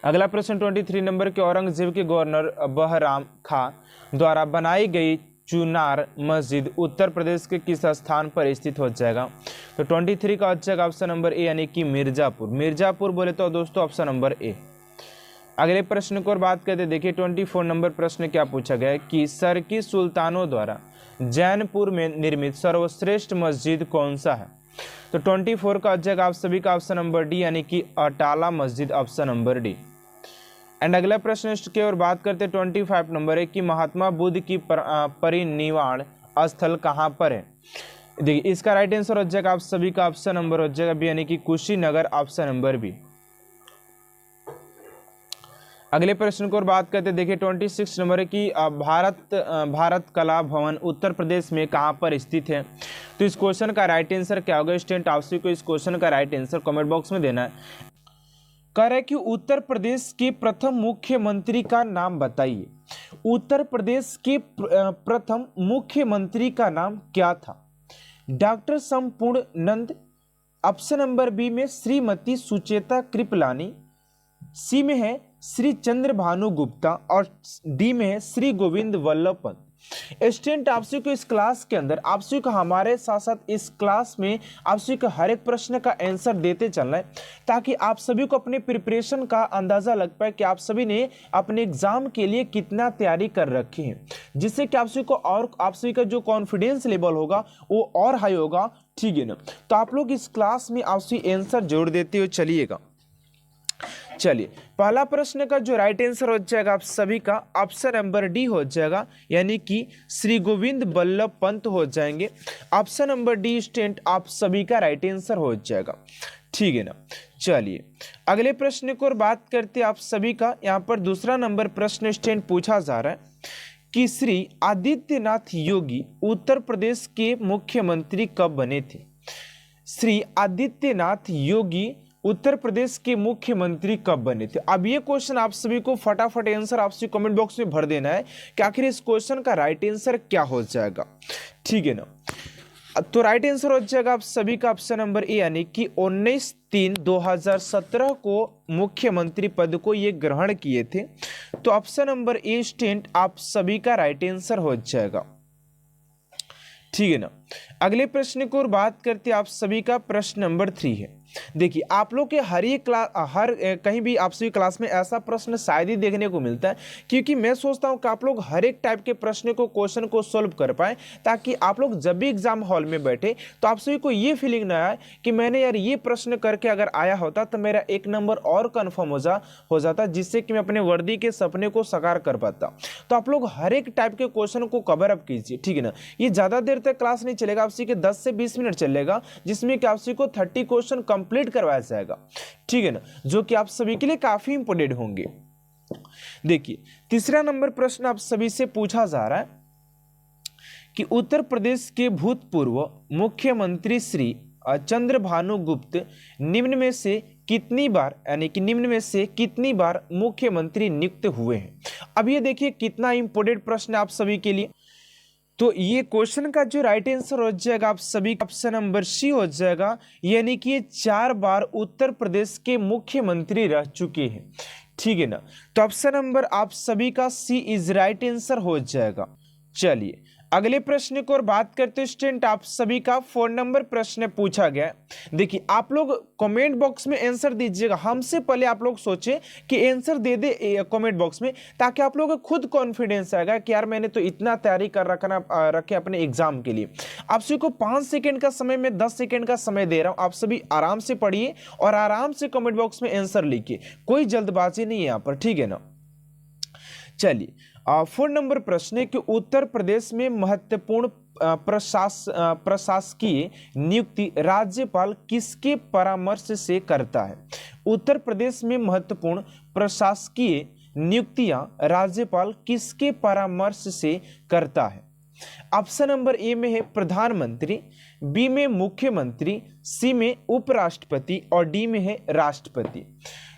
Speaker 1: अगला प्रश्न 23 नंबर के औरंगजेब के गवर्नर बहराम खां द्वारा बनाई गई चुनार मस्जिद उत्तर प्रदेश के किस स्थान पर स्थित हो जाएगा? तो 23 का हो जाएगा ऑप्शन नंबर ए यानी कि मिर्जापुर बोले तो दोस्तों ऑप्शन नंबर ए। अगले प्रश्न को और बात करते देखिए 24 नंबर प्रश्न क्या पूछा गया है कि सरकी सुल्तानों द्वारा जैनपुर में निर्मित सर्वश्रेष्ठ मस्जिद कौन सा है? तो 24 का हो जाएगा आप सभी का ऑप्शन नंबर डी यानी कि अटाला मस्जिद ऑप्शन नंबर डी। एंड अगला प्रश्न की ओर बात करते 25 नंबर है कि महात्मा बुद्ध की परिनिर्वाण स्थल कहाँ पर है? देखिए इसका राइट आंसर हो जाएगा आप सभी का ऑप्शन नंबर हो जाएगा बी यानी कि कुशीनगर ऑप्शन नंबर बी। अगले प्रश्न को और बात करते देखिए 26 नंबर है कि भारत कला भवन उत्तर प्रदेश में कहाँ पर स्थित है? तो इस क्वेश्चन का राइट आंसर क्या होगा स्टूडेंट? आप सभी को इस क्वेश्चन का राइट आंसर कमेंट बॉक्स में देना है। कह रहे कि उत्तर प्रदेश के प्रथम मुख्यमंत्री का नाम बताइए। उत्तर प्रदेश के प्रथम मुख्यमंत्री का नाम क्या था? डॉक्टर संपूर्ण नंद ऑप्शन नंबर बी में श्रीमती सुचेता कृपलानी, सी में है श्री चंद्र भानु गुप्ता और डी में है श्री गोविंद वल्लभ पंत। स्टूडेंट आपसे को इस क्लास के अंदर आपसे को हमारे साथ साथ इस क्लास में आपसे को हर एक प्रश्न का आंसर देते चलना है ताकि आप सभी को अपने प्रिपरेशन का अंदाजा लग पाए कि आप सभी ने अपने एग्जाम के लिए कितना तैयारी कर रखी है, जिससे कि आप सभी को और आप सभी का जो कॉन्फिडेंस लेवल होगा वो और हाई होगा। ठीक है ना, तो आप लोग इस क्लास में आप सभी आंसर जोड़ देते हुए चलिएगा। चलिए पहला प्रश्न का जो राइट आंसर हो जाएगा आप सभी का ऑप्शन नंबर डी हो जाएगा यानी कि श्री गोविंद वल्लभ पंत हो जाएंगे। ऑप्शन नंबर डी स्टूडेंट आप सभी का राइट आंसर हो जाएगा। ठीक है ना। चलिए अगले प्रश्न को और बात करते हैं आप सभी का। यहाँ पर दूसरा नंबर प्रश्न स्टैंड पूछा जा रहा है कि श्री आदित्यनाथ योगी उत्तर प्रदेश के मुख्यमंत्री कब बने थे। श्री आदित्यनाथ योगी उत्तर प्रदेश के मुख्यमंत्री कब बने थे। अब ये क्वेश्चन आप सभी को फटाफट आंसर आपसे कमेंट बॉक्स में भर देना है कि आखिर इस क्वेश्चन का राइट आंसर क्या हो जाएगा। ठीक है ना। तो राइट आंसर हो जाएगा आप सभी का ऑप्शन नंबर ए, यानी कि 19/3/2017 को मुख्यमंत्री पद को ये ग्रहण किए थे। तो ऑप्शन नंबर ए स्टूडेंट आप सभी का राइट आंसर हो जाएगा। ठीक है ना। अगले प्रश्न को और बात करते हैं आप सभी का। प्रश्न नंबर 3 है। देखिए आप लोग के हर एक क्लास कहीं भी आप सभी क्लास में ऐसा प्रश्न शायद ही देखने को मिलता है, क्योंकि मैं सोचता हूं कि आप लोग हर एक टाइप के प्रश्न को क्वेश्चन को सोल्व कर पाए, ताकि आप लोग जब भी एग्जाम हॉल में बैठे तो आप सभी को ये फीलिंग ना आए कि मैंने यार ये प्रश्न करके अगर आया होता तो मेरा एक नंबर और कन्फर्म हो जाता, जिससे कि मैं अपने वर्दी के सपने को साकार कर पाता। तो आप लोग हर एक टाइप के क्वेश्चन को कवर अप कीजिए। ठीक है ना। ये ज़्यादा देर तक क्लास नहीं चलेगा, आपसे के 10 से 20 मिनट चलेगा, जिसमें कि आपसे को 30 क्वेश्चन कंप्लीट करवाया जाएगा। ठीक है ना, जो कि आप सभी के लिए काफी इंपोर्टेंट होंगे। देखिए तीसरा नंबर प्रश्न आप सभी से पूछा जा रहा है कि उत्तर प्रदेश के भूतपूर्व मुख्यमंत्री श्री चंद्रभानु गुप्त निम्न में से कितनी बार, यानी कि निम्न में से कितनी बार मुख्यमंत्री नियुक्त हुए हैं। अब ये देखिए कितना इंपोर्टेंट प्रश्न है आप सभी के लिए। तो ये क्वेश्चन का जो राइट आंसर हो जाएगा आप सभी का ऑप्शन नंबर सी हो जाएगा, यानी कि ये 4 बार उत्तर प्रदेश के मुख्यमंत्री रह चुके हैं। ठीक है ना। तो ऑप्शन नंबर आप सभी का सी इज राइट आंसर हो जाएगा। चलिए अगले प्रश्न को और बात करते हैं स्टूडेंट। आप सभी का 4 नंबर प्रश्न पूछा गया। देखिए आप लोग कमेंट बॉक्स में आंसर दीजिएगा। हमसे पहले आप लोग सोचें कि आंसर दे दे कमेंट बॉक्स में, ताकि आप लोगों को खुद कॉन्फिडेंस आएगा कि यार मैंने तो इतना तैयारी कर रखे अपने एग्जाम के लिए। आप सभी को 5 सेकेंड का समय में 10 सेकेंड का समय दे रहा हूं। आप सभी आराम से पढ़िए और आराम से कमेंट बॉक्स में आंसर लिखिए, कोई जल्दबाजी नहीं है यहाँ पर। ठीक है ना। चलिए 4 नंबर प्रश्न है कि उत्तर प्रदेश में महत्वपूर्ण प्रशासकीय नियुक्ति राज्यपाल किसके परामर्श से करता है। उत्तर प्रदेश में महत्वपूर्ण प्रशासकीय नियुक्तियां राज्यपाल किसके परामर्श से करता है। ऑप्शन नंबर ए में है प्रधानमंत्री, बी में मुख्यमंत्री, सी में उपराष्ट्रपति और डी में है राष्ट्रपति।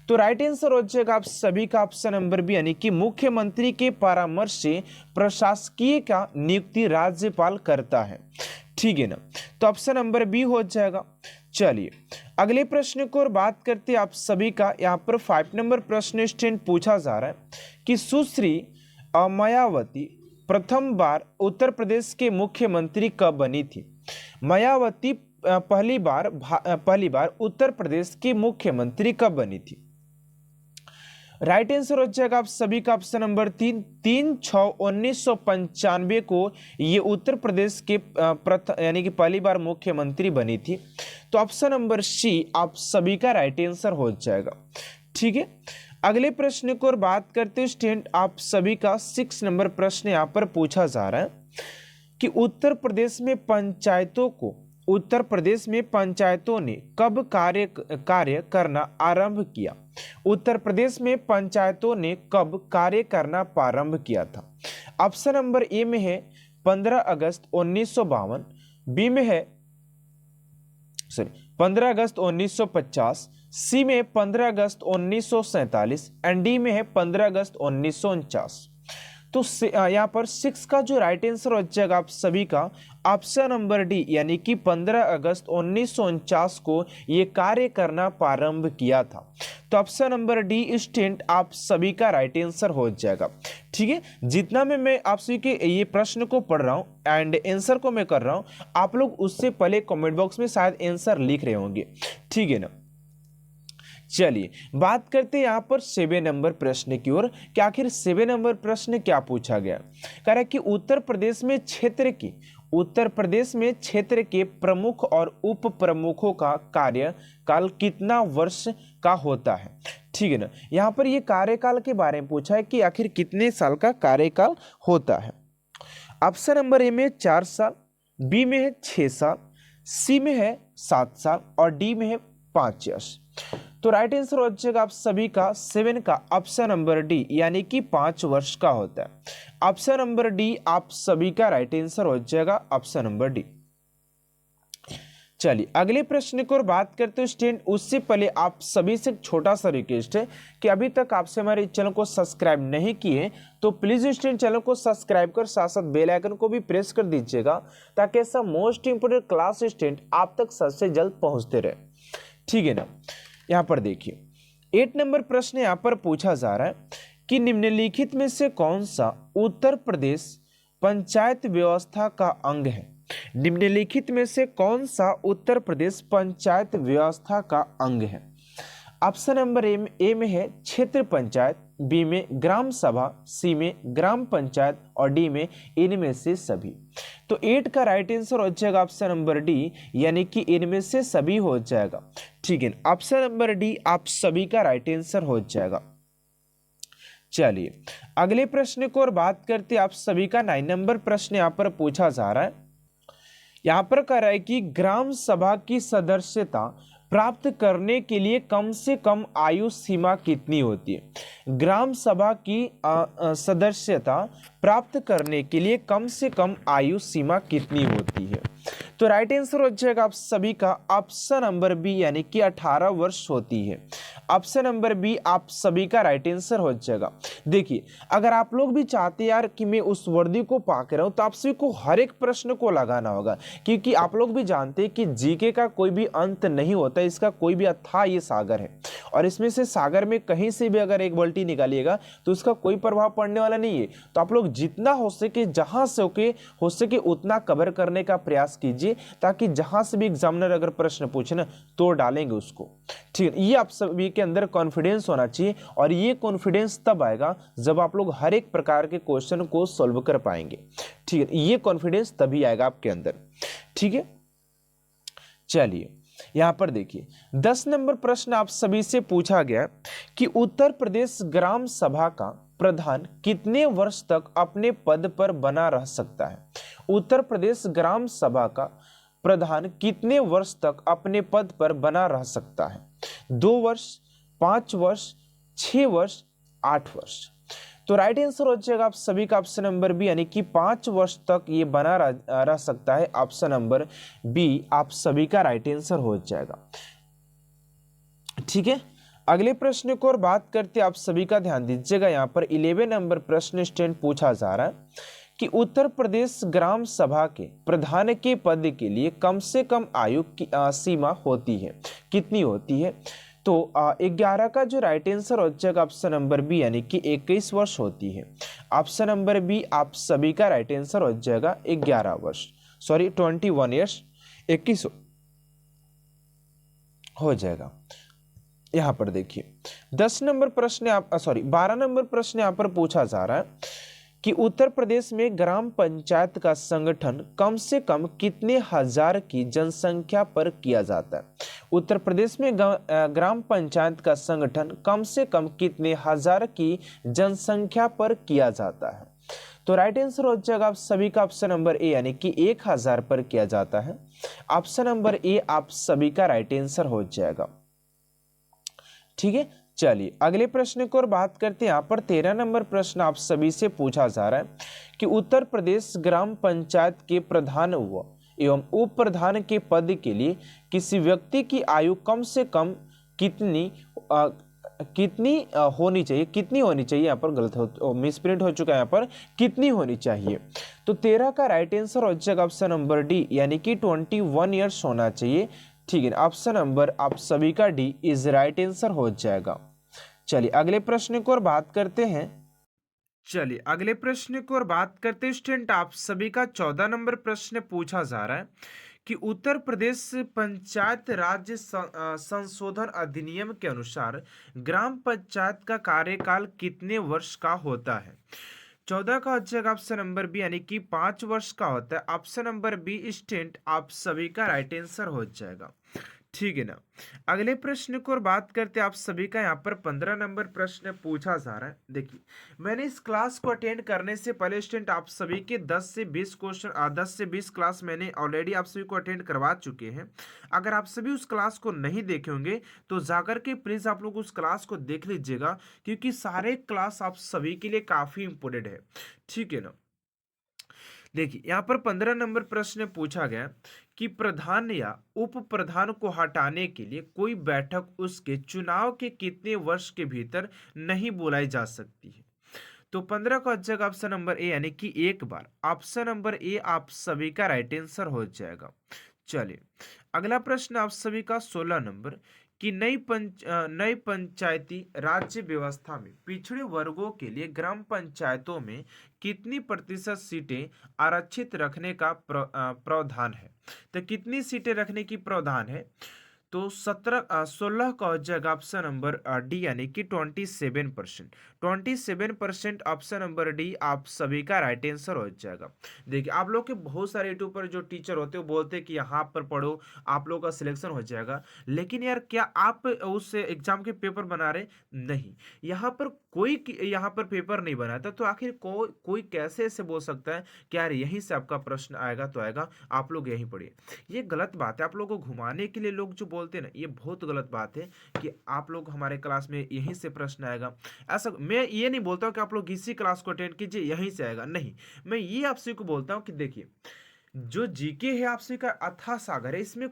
Speaker 1: तो राइट आंसर हो जाएगा आप सभी का ऑप्शन नंबर बी, यानी कि मुख्यमंत्री के परामर्श से प्रशासकीय का नियुक्ति राज्यपाल करता है। ठीक है ना। तो ऑप्शन नंबर बी हो जाएगा। चलिए अगले प्रश्न को और बात करते हैं आप सभी का। यहाँ पर 5 नंबर प्रश्न स्टूडेंट पूछा जा रहा है कि सुश्री मायावती प्रथम बार उत्तर प्रदेश के मुख्यमंत्री कब बनी थी। मायावती पहली बार उत्तर प्रदेश के मुख्यमंत्री कब बनी थी। राइट आंसर हो जाएगा आप सभी का ऑप्शन नंबर 3/6/1995 को ये उत्तर प्रदेश के यानी कि पहली बार मुख्यमंत्री बनी थी। तो ऑप्शन नंबर सी आप सभी का राइट आंसर हो जाएगा। ठीक है। अगले प्रश्न को और बात करते हैं स्टूडेंट। आप सभी का 6 नंबर प्रश्न यहाँ पर पूछा जा रहा है कि उत्तर प्रदेश में पंचायतों ने कब कार्य करना आरंभ किया। उत्तर प्रदेश में पंचायतों ने कब कार्य करना प्रारंभ किया था। ऑप्शन नंबर ए में है 15 अगस्त 1952, बी में है 15 अगस्त 1950, सी में 15 अगस्त 1947 एंड डी में है 15 अगस्त 1949। तो यहाँ पर 6 का जो राइट आंसर हो जाएगा आप सभी का ऑप्शन नंबर डी, यानी कि 15 अगस्त 1949 को ये कार्य करना प्रारंभ किया था। तो ऑप्शन नंबर डी स्टूडेंट आप सभी का राइट आंसर हो जाएगा। ठीक है। जितना मैं आप सभी के ये प्रश्न को पढ़ रहा हूँ एंड आंसर को मैं कर रहा हूँ, आप लोग उससे पहले कमेंट बॉक्स में शायद आंसर लिख रहे होंगे। ठीक है ना। चलिए बात करते हैं यहाँ पर 7 नंबर प्रश्न की ओर कि आखिर 7 नंबर प्रश्न क्या पूछा गया। कह रहा है कि उत्तर प्रदेश में क्षेत्र के प्रमुख और उप प्रमुखों का कार्यकाल कितना वर्ष का होता है। ठीक है ना। यहाँ पर ये कार्यकाल के बारे में पूछा है कि आखिर कितने साल का कार्यकाल होता है। ऑप्शन नंबर ए में 4 साल, बी में है 6 साल, सी में है 7 साल और डी में है 5 ईयर्स। तो राइट आंसर हो जाएगा आप सभी का 7 का ऑप्शन नंबर डी, यानी कि 5 वर्ष का होता है। ऑप्शन नंबर डी आप सभी का राइट आंसर हो जाएगा, ऑप्शन नंबर डी। चलिए अगले प्रश्न की ओर बात करते हैं स्टूडेंट। उससे पहले आप सभी से एक छोटा सा रिक्वेस्ट है कि अभी तक आपसे हमारे चैनल को सब्सक्राइब नहीं किए तो प्लीज स्टूडेंट चैनल को सब्सक्राइब कर साथ साथ बेल आइकन को भी प्रेस कर दीजिएगा, ताकि ऐसा मोस्ट इंपोर्टेंट क्लास स्टूडेंट आप तक सबसे जल्द पहुंचते रहे, ठीक है ना। यहाँ पर देखिए 8 नंबर प्रश्न यहाँ पर पूछा जा रहा है कि निम्नलिखित में से कौन सा उत्तर प्रदेश पंचायत व्यवस्था का अंग है। निम्नलिखित में से कौन सा उत्तर प्रदेश पंचायत व्यवस्था का अंग है। ऑप्शन नंबर ए में है क्षेत्र पंचायत, बी में ग्राम सभा, सी में ग्राम पंचायत और डी में इनमें से सभी। तो 8 का राइट आंसर हो जाएगा ऑप्शन नंबर डी, यानी कि इनमें से सभी हो जाएगा, ठीक है। ऑप्शन नंबर डी आप सभी का राइट आंसर हो जाएगा। चलिए अगले प्रश्न को और बात करते आप सभी का 9 नंबर प्रश्न यहाँ पर पूछा जा रहा है। यहाँ पर कह रहा है कि ग्राम सभा की सदस्यता प्राप्त करने के लिए कम से कम आयु सीमा कितनी होती है। ग्राम सभा की सदस्यता प्राप्त करने के लिए कम से कम आयु सीमा कितनी होती है। तो राइट आंसर हो जाएगा आप सभी का ऑप्शन नंबर बी, यानी कि 18 वर्ष होती है। ऑप्शन नंबर बी आप सभी का राइट आंसर हो जाएगा। देखिए अगर आप लोग भी चाहते यार कि मैं उस वर्दी को पा के रहूं, तो आप सभी को हर एक प्रश्न को लगाना होगा, क्योंकि आप लोग भी जानते हैं कि जीके का कोई भी अंत नहीं होता, इसका कोई भी अथाह ये सागर है, और इसमें से सागर में कहीं से भी अगर एक बाल्टी निकालिएगा तो उसका कोई प्रभाव पड़ने वाला नहीं है। तो आप लोग जितना हो सके, जहां से हो सके उतना कवर करने का प्रयास कीजिए, ताकि जहां से भी एग्जामिनर अगर प्रश्न पूछे ना तो डालेंगे उसको, ठीक है। ये आप सभी के अंदर कॉन्फिडेंस होना चाहिए, और ये कॉन्फिडेंस तब आएगा जब आप लोग हर एक प्रकार के क्वेश्चन को सॉल्व कर पाएंगे, ठीक है। ये कॉन्फिडेंस तभी आएगा आपके अंदर, ठीक है। चलिए यहां पर देखिए 10 नंबर प्रश्न आप सभी से पूछा गया कि उत्तर प्रदेश ग्राम सभा का प्रधान कितने वर्ष तक अपने पद पर बना रह सकता है। उत्तर प्रदेश ग्राम सभा का प्रधान कितने वर्ष तक अपने पद पर बना रह सकता है। 2 वर्ष, 5 वर्ष, 6 वर्ष, 8 वर्ष। तो राइट आंसर हो जाएगा आप सभी का ऑप्शन नंबर बी, यानी कि 5 वर्ष तक ये बना रह सकता है। ऑप्शन नंबर बी आप सभी का राइट आंसर हो जाएगा, ठीक है। अगले प्रश्न को और बात करते आप सभी का ध्यान दीजिएगा। यहाँ पर 11 नंबर प्रश्न स्टूडेंट पूछा जा रहा है कि उत्तर प्रदेश ग्राम सभा के प्रधान के पद के लिए कम से कम आयु की सीमा होती है, कितनी होती है। तो 11 का जो राइट आंसर हो जाएगा ऑप्शन नंबर बी, यानी कि 21 वर्ष होती है। ऑप्शन नंबर बी आप सभी का राइट आंसर हो जाएगा 11 वर्ष, सॉरी 21 ईयर्स, 21 हो जाएगा। यहाँ पर देखिए 10 नंबर प्रश्न 12 नंबर प्रश्न यहाँ पर पूछा जा रहा है कि उत्तर प्रदेश में ग्राम पंचायत का संगठन कम से कम कितने हजार की जनसंख्या पर किया जाता है। उत्तर प्रदेश में ग्राम पंचायत का संगठन कम से कम कितने हजार की जनसंख्या पर किया जाता है। तो राइट आंसर हो जाएगा आप सभी का ऑप्शन नंबर ए, यानी कि 1000 पर किया जाता है। ऑप्शन नंबर ए आप सभी का राइट आंसर हो जाएगा, ठीक है। चलिए अगले प्रश्न को और बात करते हैं। यहाँ पर 13 नंबर प्रश्न आप सभी से पूछा जा रहा है कि उत्तर प्रदेश ग्राम पंचायत के प्रधान एवं उप प्रधान के पद के लिए किसी व्यक्ति की आयु कम से कम कितनी होनी चाहिए, यहाँ पर गलत मिसप्रिंट हो चुका है, यहाँ पर कितनी होनी चाहिए। तो 13 का राइट आंसर हो जाएगा ऑप्शन नंबर डी, यानी कि 21 ईयर्स होना चाहिए, ठीक है। ऑप्शन नंबर आप सभी का डी इज राइट आंसर हो जाएगा। चलिए अगले प्रश्न को और बात करते हैं। स्टूडेंट आप सभी का 14 नंबर प्रश्न पूछा जा रहा है कि उत्तर प्रदेश पंचायत राज्य संशोधन अधिनियम के अनुसार ग्राम पंचायत का कार्यकाल कितने वर्ष का होता है। 14 का हो जाएगा ऑप्शन नंबर बी, यानी कि 5 वर्ष का होता है। ऑप्शन नंबर बी स्टूडेंट आप सभी का राइट आंसर हो जाएगा, ठीक है ना। अगले प्रश्न को और बात करते हैं आप सभी का। यहाँ पर 15 नंबर प्रश्न पूछा जा रहा है। देखिए, मैंने इस क्लास को अटेंड करने से पहले स्टूडेंट आप सभी के 10 से 20 क्वेश्चन 10 से 20 क्लास मैंने ऑलरेडी आप सभी को अटेंड करवा चुके हैं। अगर आप सभी उस क्लास को नहीं देखे होंगे तो जाकर के प्लीज़ आप लोग उस क्लास को देख लीजिएगा, क्योंकि सारे क्लास आप सभी के लिए काफ़ी इंपॉर्टेंट है। ठीक है ना। देखिए, यहाँ पर 15 नंबर प्रश्न पूछा गया कि प्रधान या उप प्रधान को हटाने के लिए कोई बैठक उसके चुनाव के कितने वर्ष के भीतर नहीं बुलाई जा सकती है। तो 15 का जगह ऑप्शन नंबर ए यानी कि एक बार। ऑप्शन नंबर ए आप सभी का राइट आंसर हो जाएगा। चलिए, अगला प्रश्न आप सभी का 16 नंबर कि नई पंचायती राज्य व्यवस्था में पिछड़े वर्गों के लिए ग्राम पंचायतों में कितनी प्रतिशत सीटें आरक्षित रखने का प्रावधान है। तो कितनी सीटें रखने की प्रावधान है। तो 16 का हो जाएगा ऑप्शन नंबर डी यानी कि 27%। 27% ऑप्शन नंबर डी आप सभी का राइट आंसर हो जाएगा। देखिए, आप लोग के बहुत सारे यूट्यूब पर जो टीचर होते हैं वो बोलते हैं कि यहाँ पर पढ़ो, आप लोग का सिलेक्शन हो जाएगा। लेकिन यार, क्या आप उस एग्जाम के पेपर बना रहे? नहीं, यहाँ पर कोई यहाँ पर पेपर नहीं बनाता, तो आखिर कोई कैसे ऐसे बोल सकता है कि यार यहीं से आपका प्रश्न आएगा तो आएगा, आप लोग यहीं पढ़िए। ये गलत बात है। आप लोगों को घुमाने के लिए लोग जो बोलते हैं ना, ये बहुत गलत बात है कि आप लोग हमारे क्लास में यहीं से प्रश्न आएगा। ऐसा मैं ये नहीं बोलता हूँ कि आप लोग इसी क्लास को अटेंड कीजिए यहीं से आएगा, नहीं। मैं ये आपसे को बोलता हूँ कि देखिए, जो जीके है आपसे का अथाह सागर है, इसमें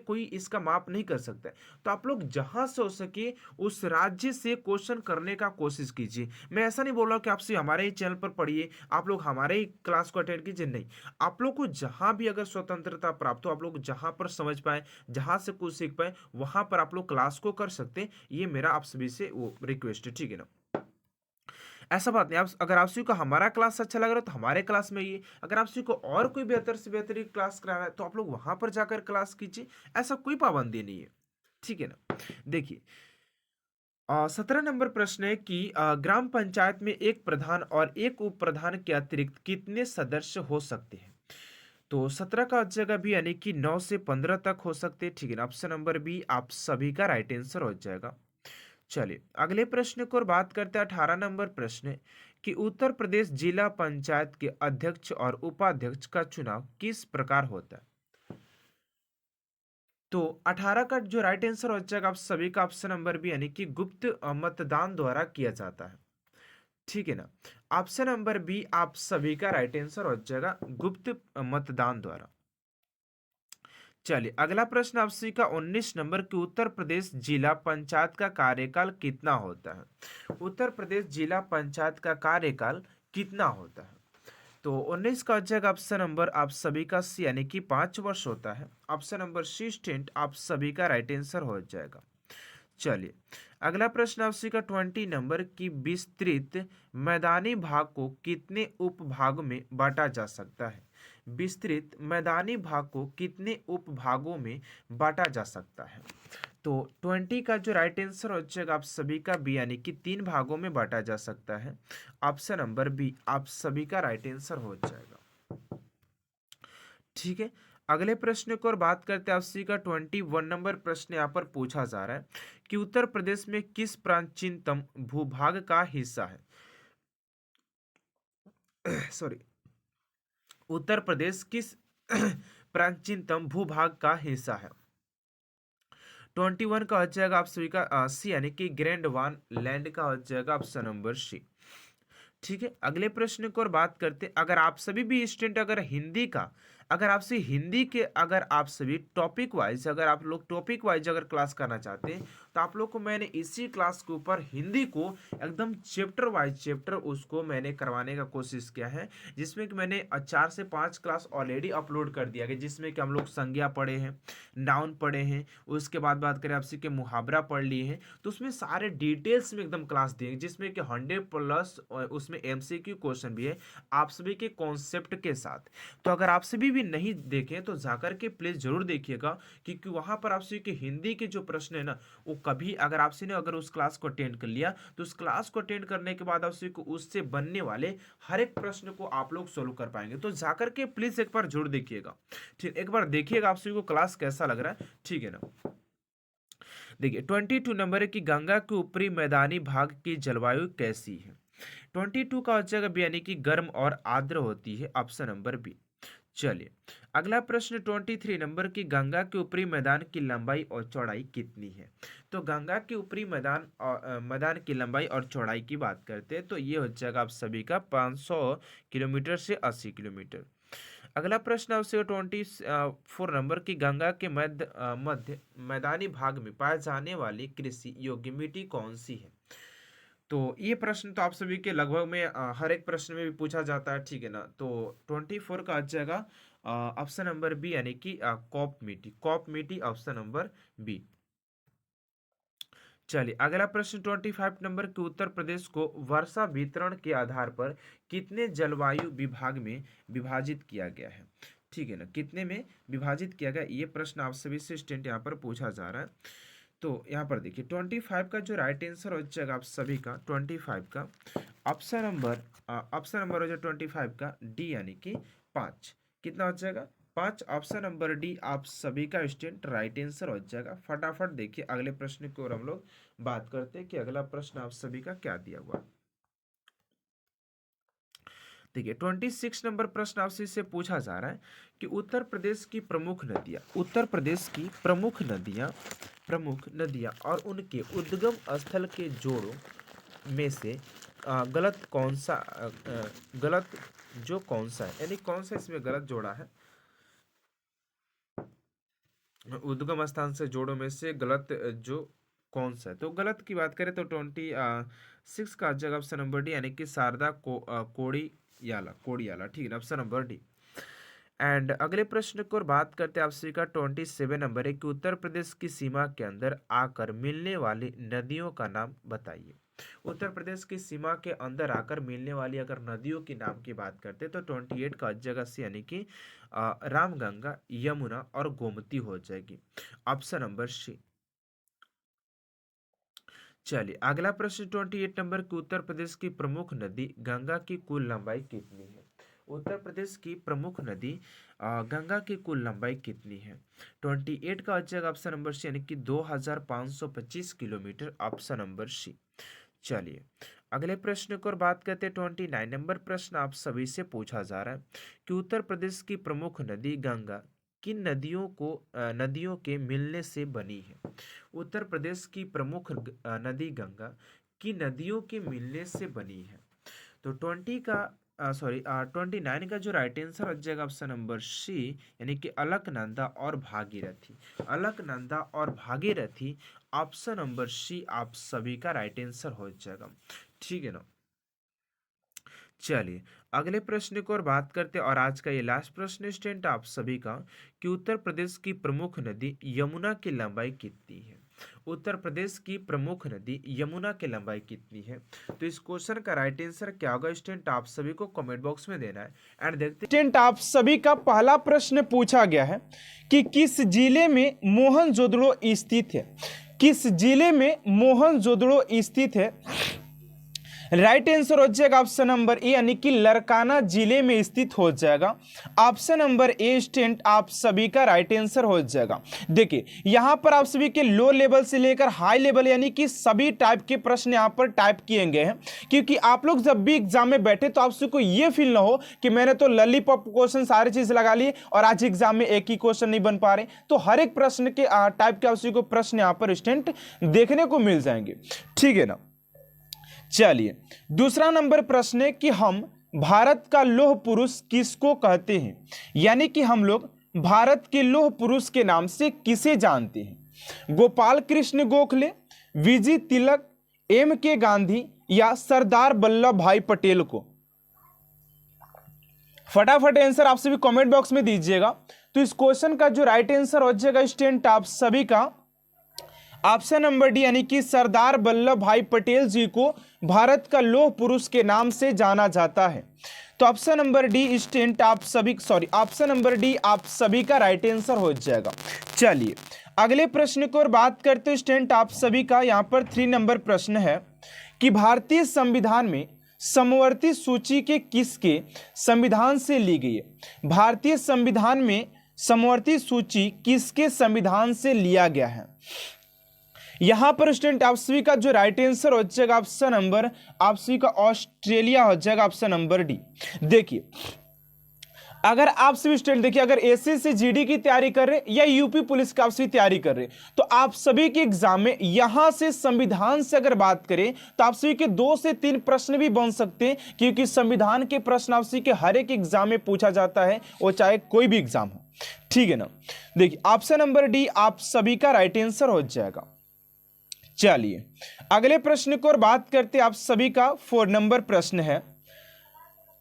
Speaker 1: कोई इसका माप नहीं कर सकता है। तो आप लोग जहां से हो सके उस राज्य से क्वेश्चन करने का कोशिश कीजिए। मैं ऐसा नहीं बोल रहा कि आपसे हमारे ही चैनल पर पढ़िए, आप लोग हमारे ही क्लास को अटेंड कीजिए, नहीं। आप लोग को जहां भी अगर स्वतंत्रता प्राप्त हो, आप लोग जहां पर समझ पाए, जहां से कुछ सीख पाए, वहां पर आप लोग क्लास को कर सकते हैं। ये मेरा आप सभी से वो रिक्वेस्ट है, ठीक है ना। ऐसा बात नहीं, आप अगर आप सभी को हमारा क्लास अच्छा लग रहा है तो हमारे क्लास में ये, अगर आप सभी को और कोई बेहतर से बेहतरीन क्लास करा रहा है तो आप लोग वहां पर जाकर क्लास कीजिए। ऐसा कोई पाबंदी नहीं है, ठीक है ना। देखिए, 17 नंबर प्रश्न है कि ग्राम पंचायत में एक प्रधान और एक उप प्रधान के अतिरिक्त कितने सदस्य हो सकते हैं। तो 17 का जगह भी यानी कि 9 से 15 तक हो सकते हैं, ठीक है ना। ऑप्शन नंबर बी आप सभी का राइट आंसर हो जाएगा। चलिए, अगले प्रश्न को और बात करते हैं। 18 नंबर प्रश्न कि उत्तर प्रदेश जिला पंचायत के अध्यक्ष और उपाध्यक्ष का चुनाव किस प्रकार होता है। तो 18 का जो राइट आंसर हो जाएगा आप सभी का ऑप्शन नंबर बी यानी कि गुप्त मतदान द्वारा किया जाता है, ठीक है ना। ऑप्शन नंबर बी आप सभी का राइट आंसर हो जाएगा, गुप्त मतदान द्वारा। चलिए, अगला प्रश्न आपसे का 19 नंबर की उत्तर प्रदेश जिला पंचायत का कार्यकाल कितना होता है। उत्तर प्रदेश जिला पंचायत का कार्यकाल कितना होता है। तो 19 का जगह ऑप्शन नंबर आप सभी का सी यानी कि 5 वर्ष होता है। ऑप्शन नंबर सी स्टूडेंट आप सभी का राइट आंसर हो जाएगा। चलिए, अगला प्रश्न आपसे का 20 नंबर की विस्तृत मैदानी भाग को कितने उपभाग में बांटा जा सकता है। विस्तृत मैदानी भाग को कितने उपभागों में बांटा जा सकता है। तो 20 का जो राइट आंसर हो जाएगा आप सभी का बी यानी कि 3 भागों में बांटा जा सकता है। ऑप्शन नंबर बी आप सभी का राइट आंसर हो जाएगा, ठीक है। अगले प्रश्न को और बात करते हैं आपसे का 21 नंबर प्रश्न यहाँ पर पूछा जा रहा है कि उत्तर प्रदेश में किस प्राचीनतम भूभाग का हिस्सा है। सॉरी, उत्तर प्रदेश किस प्राचीनतम भूभाग का हिस्सा है। 21 का हो जाएगा आप सभी का सी यानी कि ग्रैंड वान लैंड का हो जाएगा ऑप्शन नंबर सी, ठीक है। अगले प्रश्न को और बात करते, अगर आप सभी भी स्टूडेंट अगर हिंदी का अगर आपसे हिंदी के अगर आप सभी टॉपिक वाइज अगर आप लोग टॉपिक वाइज अगर क्लास करना चाहते हैं तो आप लोग को मैंने इसी क्लास के ऊपर हिंदी को एकदम चैप्टर वाइज चैप्टर उसको मैंने करवाने का कोशिश किया है, जिसमें कि मैंने 4 से 5 क्लास ऑलरेडी अपलोड कर दिया गया, जिसमें कि हम लोग संज्ञा पढ़े हैं, नाउन पढ़े हैं, उसके बाद बात करें आपसे कि मुहावरा पढ़ लिए हैं। तो उसमें सारे डिटेल्स में एकदम क्लास दिए, जिसमें कि 100+ उसमें MCQ क्वेश्चन भी है आप सभी के कॉन्सेप्ट के साथ। तो अगर आप सभी भी नहीं देखें तो जाकर के प्लीज जरूर देखिएगा, क्योंकि वहां पर आपसे कि हिंदी के जो प्रश्न है ना, वो कभी अगर आपसे ने अगर उस क्लास को अटेंड कर लिया तो उस क्लास को अटेंड करने के बाद आपसे उससे बनने वाले हर एक प्रश्न को आप लोग सोल्व कर पाएंगे। तो जाकर के प्लीज एक बार जरूर देखिएगा, ठीक, एक बार देखिएगा आप सभी को क्लास कैसा लग रहा है, ठीक है ना। देखिए 22 नंबर है कि गंगा के ऊपरी मैदानी भाग की जलवायु कैसी है। 22 का हो जाएगा बी, यानी कि गर्म और आर्द्र होती है, ऑप्शन नंबर बी। चलिए अगला प्रश्न 23 नंबर की गंगा के ऊपरी मैदान की लंबाई और चौड़ाई कितनी है। तो गंगा के ऊपरी मैदान की लंबाई और चौड़ाई की बात करते हैं तो ये हो जाएगा आप सभी का 500 किलोमीटर से 80 किलोमीटर। अगला प्रश्न आपसे 24 नंबर की गंगा के मध्य मैदानी भाग में पाए जाने वाली कृषि योग्य मिट्टी कौन सी है। तो ये प्रश्न तो आप सभी के लगभग में हर एक प्रश्न में भी पूछा जाता है, ठीक है ना। तो 24 का आ जाएगा ऑप्शन नंबर बी, यानी कि कॉप मिट्टी ऑप्शन नंबर बी। चलिए अगला प्रश्न 25 नंबर के उत्तर प्रदेश को वर्षा वितरण के आधार पर कितने जलवायु विभाग में विभाजित किया गया है, ठीक है ना, कितने में विभाजित किया गया, ये प्रश्न आप सभी से स्टूडेंट यहाँ पर पूछा जा रहा है। तो यहाँ पर देखिए 25 का जो राइट आंसर हो जाएगा आप सभी का 25 का ऑप्शन नंबर हो जाएगा 25 का डी, यानी कि 5। कितना हो जाएगा 5, ऑप्शन नंबर डी आप सभी का स्टूडेंट राइट आंसर हो जाएगा। फटाफट देखिए अगले प्रश्न की ओर हम लोग बात करते हैं कि अगला प्रश्न आप सभी का क्या दिया हुआ। देखिए 26 नंबर प्रश्न आपसे इससे पूछा जा रहा है कि उत्तर प्रदेश की प्रमुख नदियां और उनके उद्गम स्थल के जोड़ों में से गलत कौन सा है, यानी कौन सा इसमें गलत जोड़ा है, उद्गम स्थान से जोड़ों में से गलत जो कौन सा है। तो गलत की बात करें तो 26 का जगह ऑप्शन नंबर डी, यानी कि शारदा कोड़ियाला, ठीक है, ऑप्शन नंबर डी। एंड अगले प्रश्न को बात करते हैं आपसे का 27 नंबर है कि उत्तर प्रदेश की सीमा के अंदर आकर मिलने वाली नदियों का नाम बताइए। उत्तर प्रदेश की सीमा के अंदर आकर मिलने वाली अगर नदियों के नाम की बात करते हैं तो 28 का जगह से, यानी कि रामगंगा, यमुना और गोमती हो जाएगी, ऑप्शन नंबर सी। चलिए अगला प्रश्न 28 नंबर की उत्तर प्रदेश की प्रमुख नदी गंगा की कुल लंबाई कितनी है। उत्तर प्रदेश की प्रमुख नदी गंगा की कुल लंबाई कितनी है। 28 का अच्छा ऑप्शन नंबर सी, यानी कि 2525 किलोमीटर, ऑप्शन नंबर सी। चलिए अगले प्रश्न को बात करते हैं 29 नंबर प्रश्न आप सभी से पूछा जा रहा है कि उत्तर प्रदेश की प्रमुख नदी गंगा किन नदियों के मिलने से बनी है। उत्तर प्रदेश की प्रमुख नदी गंगा की नदियों के मिलने से बनी है। तो 29 का जो राइट आंसर हो जाएगा ऑप्शन नंबर सी, यानी कि अलकनंदा और भागीरथी, ऑप्शन नंबर सी आप सभी का राइट आंसर हो जाएगा, ठीक है ना। चलिए अगले प्रश्न को और बात करते हैं और आज का ये लास्ट प्रश्न स्टूडेंट आप सभी का कि उत्तर प्रदेश की प्रमुख नदी यमुना की लंबाई कितनी है। उत्तर प्रदेश की प्रमुख नदी यमुना की लंबाई कितनी है। तो इस क्वेश्चन का राइट आंसर क्या होगा स्टूडेंट आप सभी को कमेंट बॉक्स में देना है। एंड देखते स्टूडेंट आप सभी का पहला प्रश्न पूछा गया है कि किस जिले में मोहनजोदड़ो स्थित है। किस जिले में मोहनजोदड़ो स्थित है। राइट आंसर हो जाएगा ऑप्शन नंबर ए, यानी कि लरकाना जिले में स्थित हो जाएगा। ऑप्शन नंबर ए स्टूडेंट आप सभी का राइट आंसर हो जाएगा। देखिए यहां पर आप सभी के लो लेवल से लेकर हाई लेवल यानी कि सभी टाइप के प्रश्न यहां पर टाइप किए गए हैं, क्योंकि आप लोग जब भी एग्जाम में बैठे तो आप सबको यह फील ना हो कि मैंने तो लॉलीपॉप क्वेश्चन सारी चीज लगा लिए और आज एग्जाम में एक ही क्वेश्चन नहीं बन पा रहे। तो हर एक प्रश्न के टाइप के आप सभी को प्रश्न यहां पर स्टूडेंट देखने को मिल जाएंगे, ठीक है ना। चलिए दूसरा नंबर प्रश्न है कि हम भारत का लौह पुरुष किसको कहते हैं, यानी कि हम लोग भारत के लौह पुरुष के नाम से किसे जानते हैं। गोपाल कृष्ण गोखले, वीजी तिलक, एम.के. गांधी या सरदार वल्लभ भाई पटेल को। फटाफट आंसर आप सभी कमेंट बॉक्स में दीजिएगा। तो इस क्वेश्चन का जो राइट आंसर हो जाएगा स्टूडेंट आप सभी का ऑप्शन नंबर डी, यानी कि सरदार वल्लभ भाई पटेल जी को भारत का लौह पुरुष के नाम से जाना जाता है। तो ऑप्शन नंबर डी स्टूडेंट आप सभी, सॉरी ऑप्शन नंबर डी आप सभी का राइट आंसर हो जाएगा। चलिए अगले प्रश्न को और बात करते हैं स्टूडेंट आप सभी का। यहाँ पर 3 नंबर प्रश्न है कि भारतीय संविधान में समवर्ती सूची के किसके संविधान से ली गई है। भारतीय संविधान में समवर्ती सूची किसके संविधान से लिया गया है। यहां पर स्टूडेंट आप सभी का जो राइट आंसर हो जाएगा ऑप्शन नंबर, आप सभी का ऑस्ट्रेलिया हो जाएगा, ऑप्शन नंबर डी। देखिए अगर आप सभी स्टूडेंट देखिए अगर एसएससी जीडी की तैयारी कर रहे हैं या यूपी पुलिस का आप सभी तैयारी कर रहे हैं तो आप सभी के एग्जाम में यहां से संविधान से अगर बात करें तो आप सभी के 2 से 3 प्रश्न भी बन सकते हैं, क्योंकि संविधान के प्रश्न आप सभी के हर एक एग्जाम में पूछा जाता है, वो चाहे कोई भी एग्जाम हो। ठीक है ना। देखिए ऑप्शन नंबर डी आप सभी का राइट आंसर हो जाएगा। चलिए अगले प्रश्न को और बात करते आप सभी का 4 नंबर प्रश्न है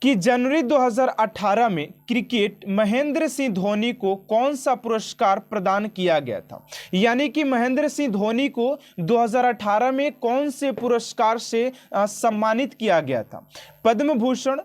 Speaker 1: कि जनवरी 2018 में क्रिकेट महेंद्र सिंह धोनी को कौन सा पुरस्कार प्रदान किया गया था। यानी कि महेंद्र सिंह धोनी को 2018 में कौन से पुरस्कार से सम्मानित किया गया था। पद्म भूषण,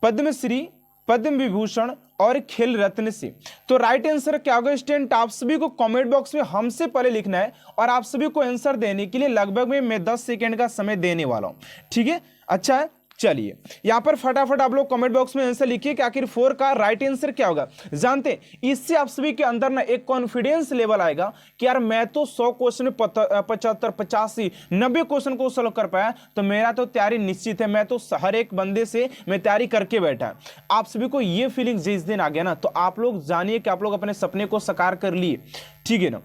Speaker 1: पद्मश्री, पद्म विभूषण और खेल रत्न से। तो राइट आंसर क्या होगा स्टूडेंट, आप सभी को कमेंट बॉक्स में हमसे पहले लिखना है और आप सभी को आंसर देने के लिए लगभग में मैं 10 सेकंड का समय देने वाला हूं। ठीक है, अच्छा है। चलिए यहां पर फटाफट आप लोग कमेंट बॉक्स में आंसर लिखिए कि आखिर 4 का राइट आंसर क्या होगा। जानते हैं इससे आप सभी के अंदर ना एक कॉन्फिडेंस लेवल आएगा कि यार मैं तो 100 क्वेश्चन में 75, 85, 90 क्वेश्चन को सॉल्व कर पाया, तो मेरा तो तैयारी निश्चित है, मैं तो हर एक बंदे से मैं तैयारी करके बैठा है। आप सभी को ये फीलिंग जिस दिन आ गया ना तो आप लोग जानिए कि आप लोग अपने सपने को साकार कर लिए। ठीक है ना।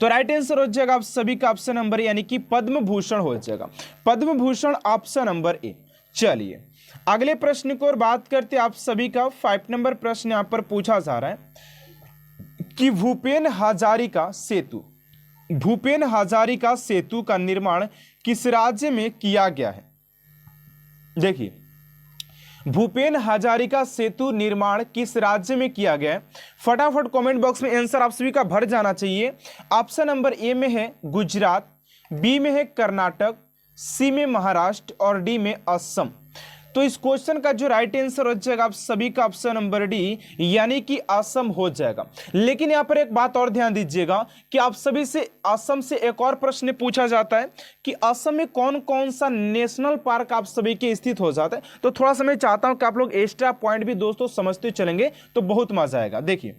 Speaker 1: तो राइट आंसर हो जाएगा आप सभी का ऑप्शन नंबर यानी कि पद्म भूषण हो जाएगा, पद्म भूषण ऑप्शन नंबर ए। चलिए अगले प्रश्न को और बात करते आप सभी का 5 नंबर प्रश्न यहां पर पूछा जा रहा है कि भूपेन हजारिका सेतु, भूपेन हजारिका सेतु का निर्माण किस राज्य में किया गया है। देखिए भूपेन हजारिका सेतु निर्माण किस राज्य में किया गया है। फटाफट कमेंट बॉक्स में आंसर आप सभी का भर जाना चाहिए। ऑप्शन नंबर ए में है गुजरात, बी में है कर्नाटक, सी में महाराष्ट्र और डी में असम। तो इस क्वेश्चन का जो राइट आंसर हो जाएगा आप सभी का ऑप्शन नंबर डी यानी कि असम हो जाएगा। लेकिन यहां पर एक बात और ध्यान दीजिएगा कि आप सभी से असम से एक और प्रश्न पूछा जाता है कि असम में कौन कौन सा नेशनल पार्क आप सभी के स्थित हो जाता है। तो थोड़ा सा मैं चाहता हूं कि आप लोग एक्स्ट्रा पॉइंट भी दोस्तों समझते चलेंगे तो बहुत मजा आएगा। देखिए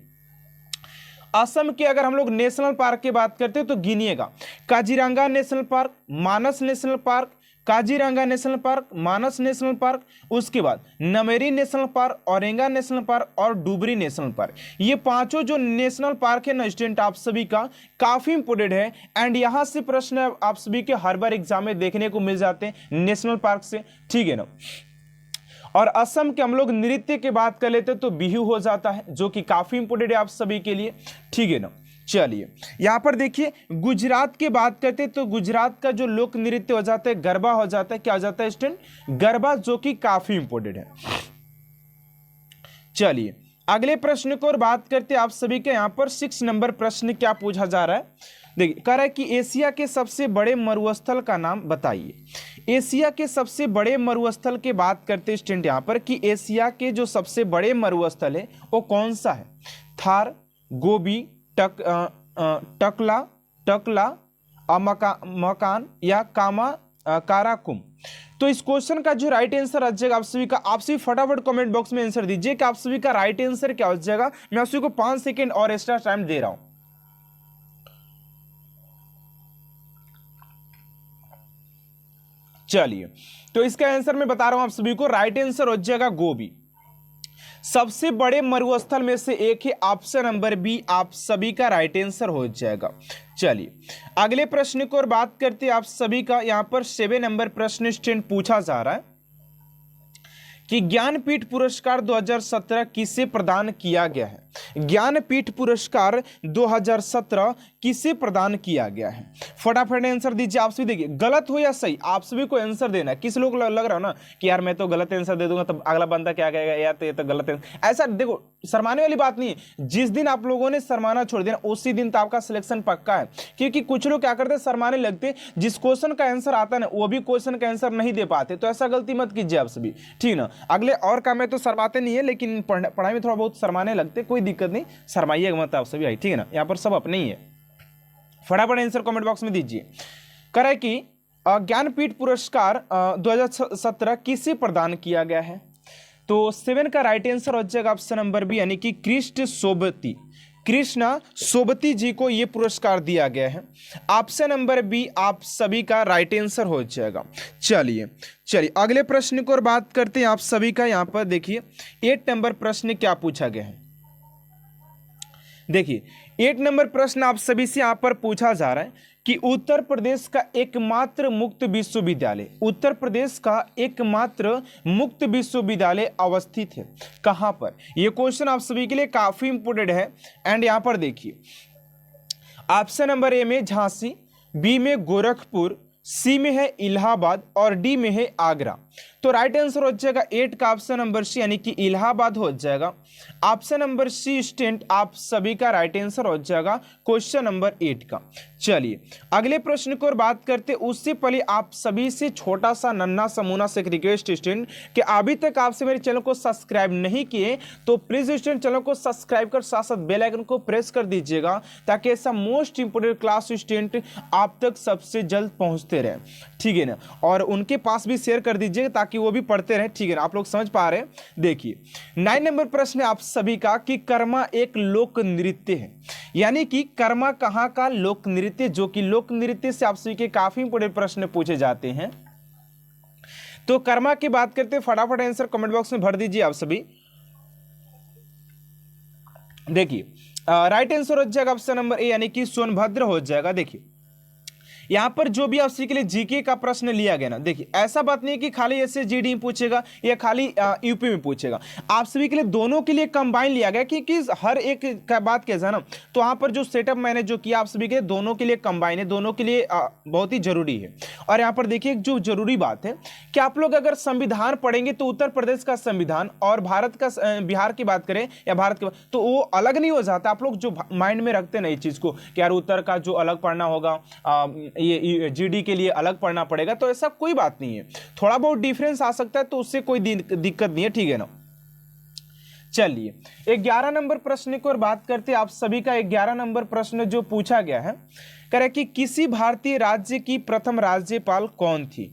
Speaker 1: असम के अगर हम लोग नेशनल पार्क की बात करते हैं तो गिनिएगा Kaziranga national park, Manas national park, Kaziranga national park, Manas national park, उसके बाद Nameri national park, Orang national park और डुबरी नेशनल पार्क। ये पांचों जो नेशनल पार्क है ना स्टूडेंट आप सभी का काफी इंपोर्टेंट है एंड यहां से प्रश्न आप सभी के हर बार एग्जाम में देखने को मिल जाते हैं नेशनल पार्क से। ठीक है ना। और असम के हम लोग नृत्य की बात कर लेते तो बिहू हो जाता है जो कि काफी इंपोर्टेंट है आप सभी के लिए। ठीक है ना। चलिए यहां पर देखिए गुजरात की बात करते तो गुजरात का जो लोक नृत्य हो जाता है गरबा हो जाता है। क्या हो जाता है स्टूडेंट, गरबा, जो कि काफी इंपोर्टेंट है। चलिए अगले प्रश्न को और बात करते आप सभी के यहां पर 6 नंबर प्रश्न क्या पूछा जा रहा है। देखिए कह रहा है कि एशिया के सबसे बड़े मरुस्थल का नाम बताइए। एशिया के सबसे बड़े मरुस्थल की बात करते स्टूडेंट यहां पर कि एशिया के जो सबसे बड़े मरुस्थल है वो कौन सा है। थार, गोबी, टकला, मकान या काराकुम। तो इस क्वेश्चन का जो राइट आंसर आ जाएगा आप सभी का, आप सभी फटाफट कमेंट बॉक्स में आंसर दीजिए कि आप सभी का राइट आंसर क्या हो जाएगा। मैं आप सभी को 5 सेकेंड और एक्स्ट्रा टाइम दे रहा हूं। चलिए तो इसका आंसर मैं बता रहा हूं आप सभी को, राइट आंसर हो जाएगा गोबी। सबसे बड़े मरुस्थल में से एक है ऑप्शन नंबर बी, आप सभी का राइट आंसर हो जाएगा। चलिए अगले प्रश्न को और बात करते हैं आप सभी का। यहां पर 7 नंबर प्रश्न स्टूडेंट पूछा जा रहा है कि ज्ञानपीठ पुरस्कार 2017 किसे प्रदान किया गया है। ज्ञानपीठ पुरस्कार 2017 किसे प्रदान किया गया है? फटाफट आंसर दीजिए आप सभी। देखिए गलत हो या सही आप सभी को आंसर देना है। किस लोग लग रहा हो ना कि यार मैं तो गलत आंसर दे दूंगा तब अगला बंदा क्या कहेगा यार तो ये तो गलत आंसर। ऐसा देखो शर्माने वाली बात नहीं है। जिस दिन आप लोगों ने शर्माना छोड़ दिया उसी दिन तो आपका सिलेक्शन पक्का है। क्योंकि कुछ लोग क्या करते हैं शर्माने लगते, जिस क्वेश्चन का आंसर आता है ना वो भी क्वेश्चन का आंसर नहीं दे पाते। तो ऐसा गलती मत कीजिए आप सभी, ठीक ना। अगले और काम में तो शर्माते नहीं है लेकिन पढ़ाई में थोड़ा बहुत शर्माने लगते, कोई दिक्कत नहीं, शर्माइएगा मत आप सभी भाई, ठीक है ना। यहाँ पर सब अपने ही है। फटाफट आंसर कमेंट बॉक्स में दीजिए। करे कि ज्ञानपीठ पुरस्कार 2017 किसे प्रदान किया गया है? तो 7 का राइट आंसर हो जाएगा ऑप्शन नंबर बी, यानी कि कृष्ण सोबती, कृष्णा सोबती जी को यह पुरस्कार दिया गया है। ऑप्शन नंबर बी आप सभी का राइट आंसर हो जाएगा। चलिए अगले प्रश्न को और बात करते हैं आप सभी का। यहां पर देखिए 8 नंबर प्रश्न क्या पूछा गया है। देखिए 8 नंबर प्रश्न आप सभी से यहां पर पूछा जा रहा है कि उत्तर प्रदेश का एकमात्र मुक्त विश्वविद्यालय, उत्तर प्रदेश का एकमात्र मुक्त विश्वविद्यालय अवस्थित है कहां पर? यह क्वेश्चन आप सभी के लिए काफी इंपोर्टेंट है। एंड यहां पर देखिए ऑप्शन नंबर ए में झांसी, बी में गोरखपुर, सी में है इलाहाबाद और डी में है आगरा। तो राइट आंसर हो जाएगा 8 का ऑप्शन नंबर सी, यानी कि इलाहाबाद हो जाएगा। ऑप्शन नंबर सी स्टूडेंट आप सभी का राइट आंसर हो जाएगा क्वेश्चन नंबर 8 का। चलिए अगले प्रश्न को और बात करते, उससे पहले आप सभी से छोटा सा नन्हा समूना से एक रिक्वेस्ट स्टूडेंट कि अभी तक आपसे मेरे चैनल को सब्सक्राइब नहीं किए तो प्लीज स्टूडेंट चैनल को सब्सक्राइब कर साथ साथ बेल आइकन को प्रेस कर दीजिएगा ताकि ऐसा मोस्ट इंपोर्टेंट क्लास स्टूडेंट आप तक सबसे जल्द पहुंचते रहे, ठीक है ना। और उनके पास भी शेयर कर दीजिएगा ताकि वो भी पढ़ते रहे, ठीक है ना। आप लोग समझ पा रहे हैं। देखिए 9 नंबर प्रश्न है आप सभी का कि कर्मा एक लोक नृत्य है, यानी कि कर्मा कहां का लोक नृत्य, जो कि लोक नृत्य से आप सभी के काफी इंपोर्टेंट प्रश्न पूछे जाते हैं। तो कर्मा की बात करते हैं, फटाफट आंसर कमेंट बॉक्स में भर दीजिए आप सभी। देखिए राइट आंसर हो जाएगा ऑप्शन नंबर ए, यानी कि सोनभद्र हो जाएगा। देखिए यहां पर जो भी आप सभी के लिए जीके का प्रश्न लिया गया ना, देखिए ऐसा बात नहीं है कि खाली ऐसे जीडी में पूछेगा या खाली यूपी में पूछेगा, आप सभी के लिए दोनों के लिए कंबाइन लिया गया क्योंकि हर एक का बात कैसा है ना। तो वहां पर जो सेटअप मैंने जो किया आप सभी के दोनों के लिए कंबाइन है, दोनों के लिए बहुत ही जरूरी है। और यहाँ पर देखिए जो जरूरी बात है कि आप लोग अगर संविधान पढ़ेंगे तो उत्तर प्रदेश का संविधान और भारत का बिहार की बात करें या भारत की तो वो अलग नहीं हो जाता। आप लोग जो माइंड में रखते हैं ना इस चीज को कि यार उत्तर का जो अलग पढ़ना होगा ये जीडी के लिए अलग पढ़ना पड़ेगा, तो ऐसा कोई बात नहीं है। थोड़ा बहुत डिफरेंस आ सकता है तो उससे कोई दिक्कत नहीं है, ठीक है ना। चलिए 11 नंबर प्रश्न की ओर बात करते हैं आप सभी का। 11 नंबर प्रश्न जो पूछा गया है कह कि किसी भारतीय राज्य की प्रथम राज्यपाल कौन थी?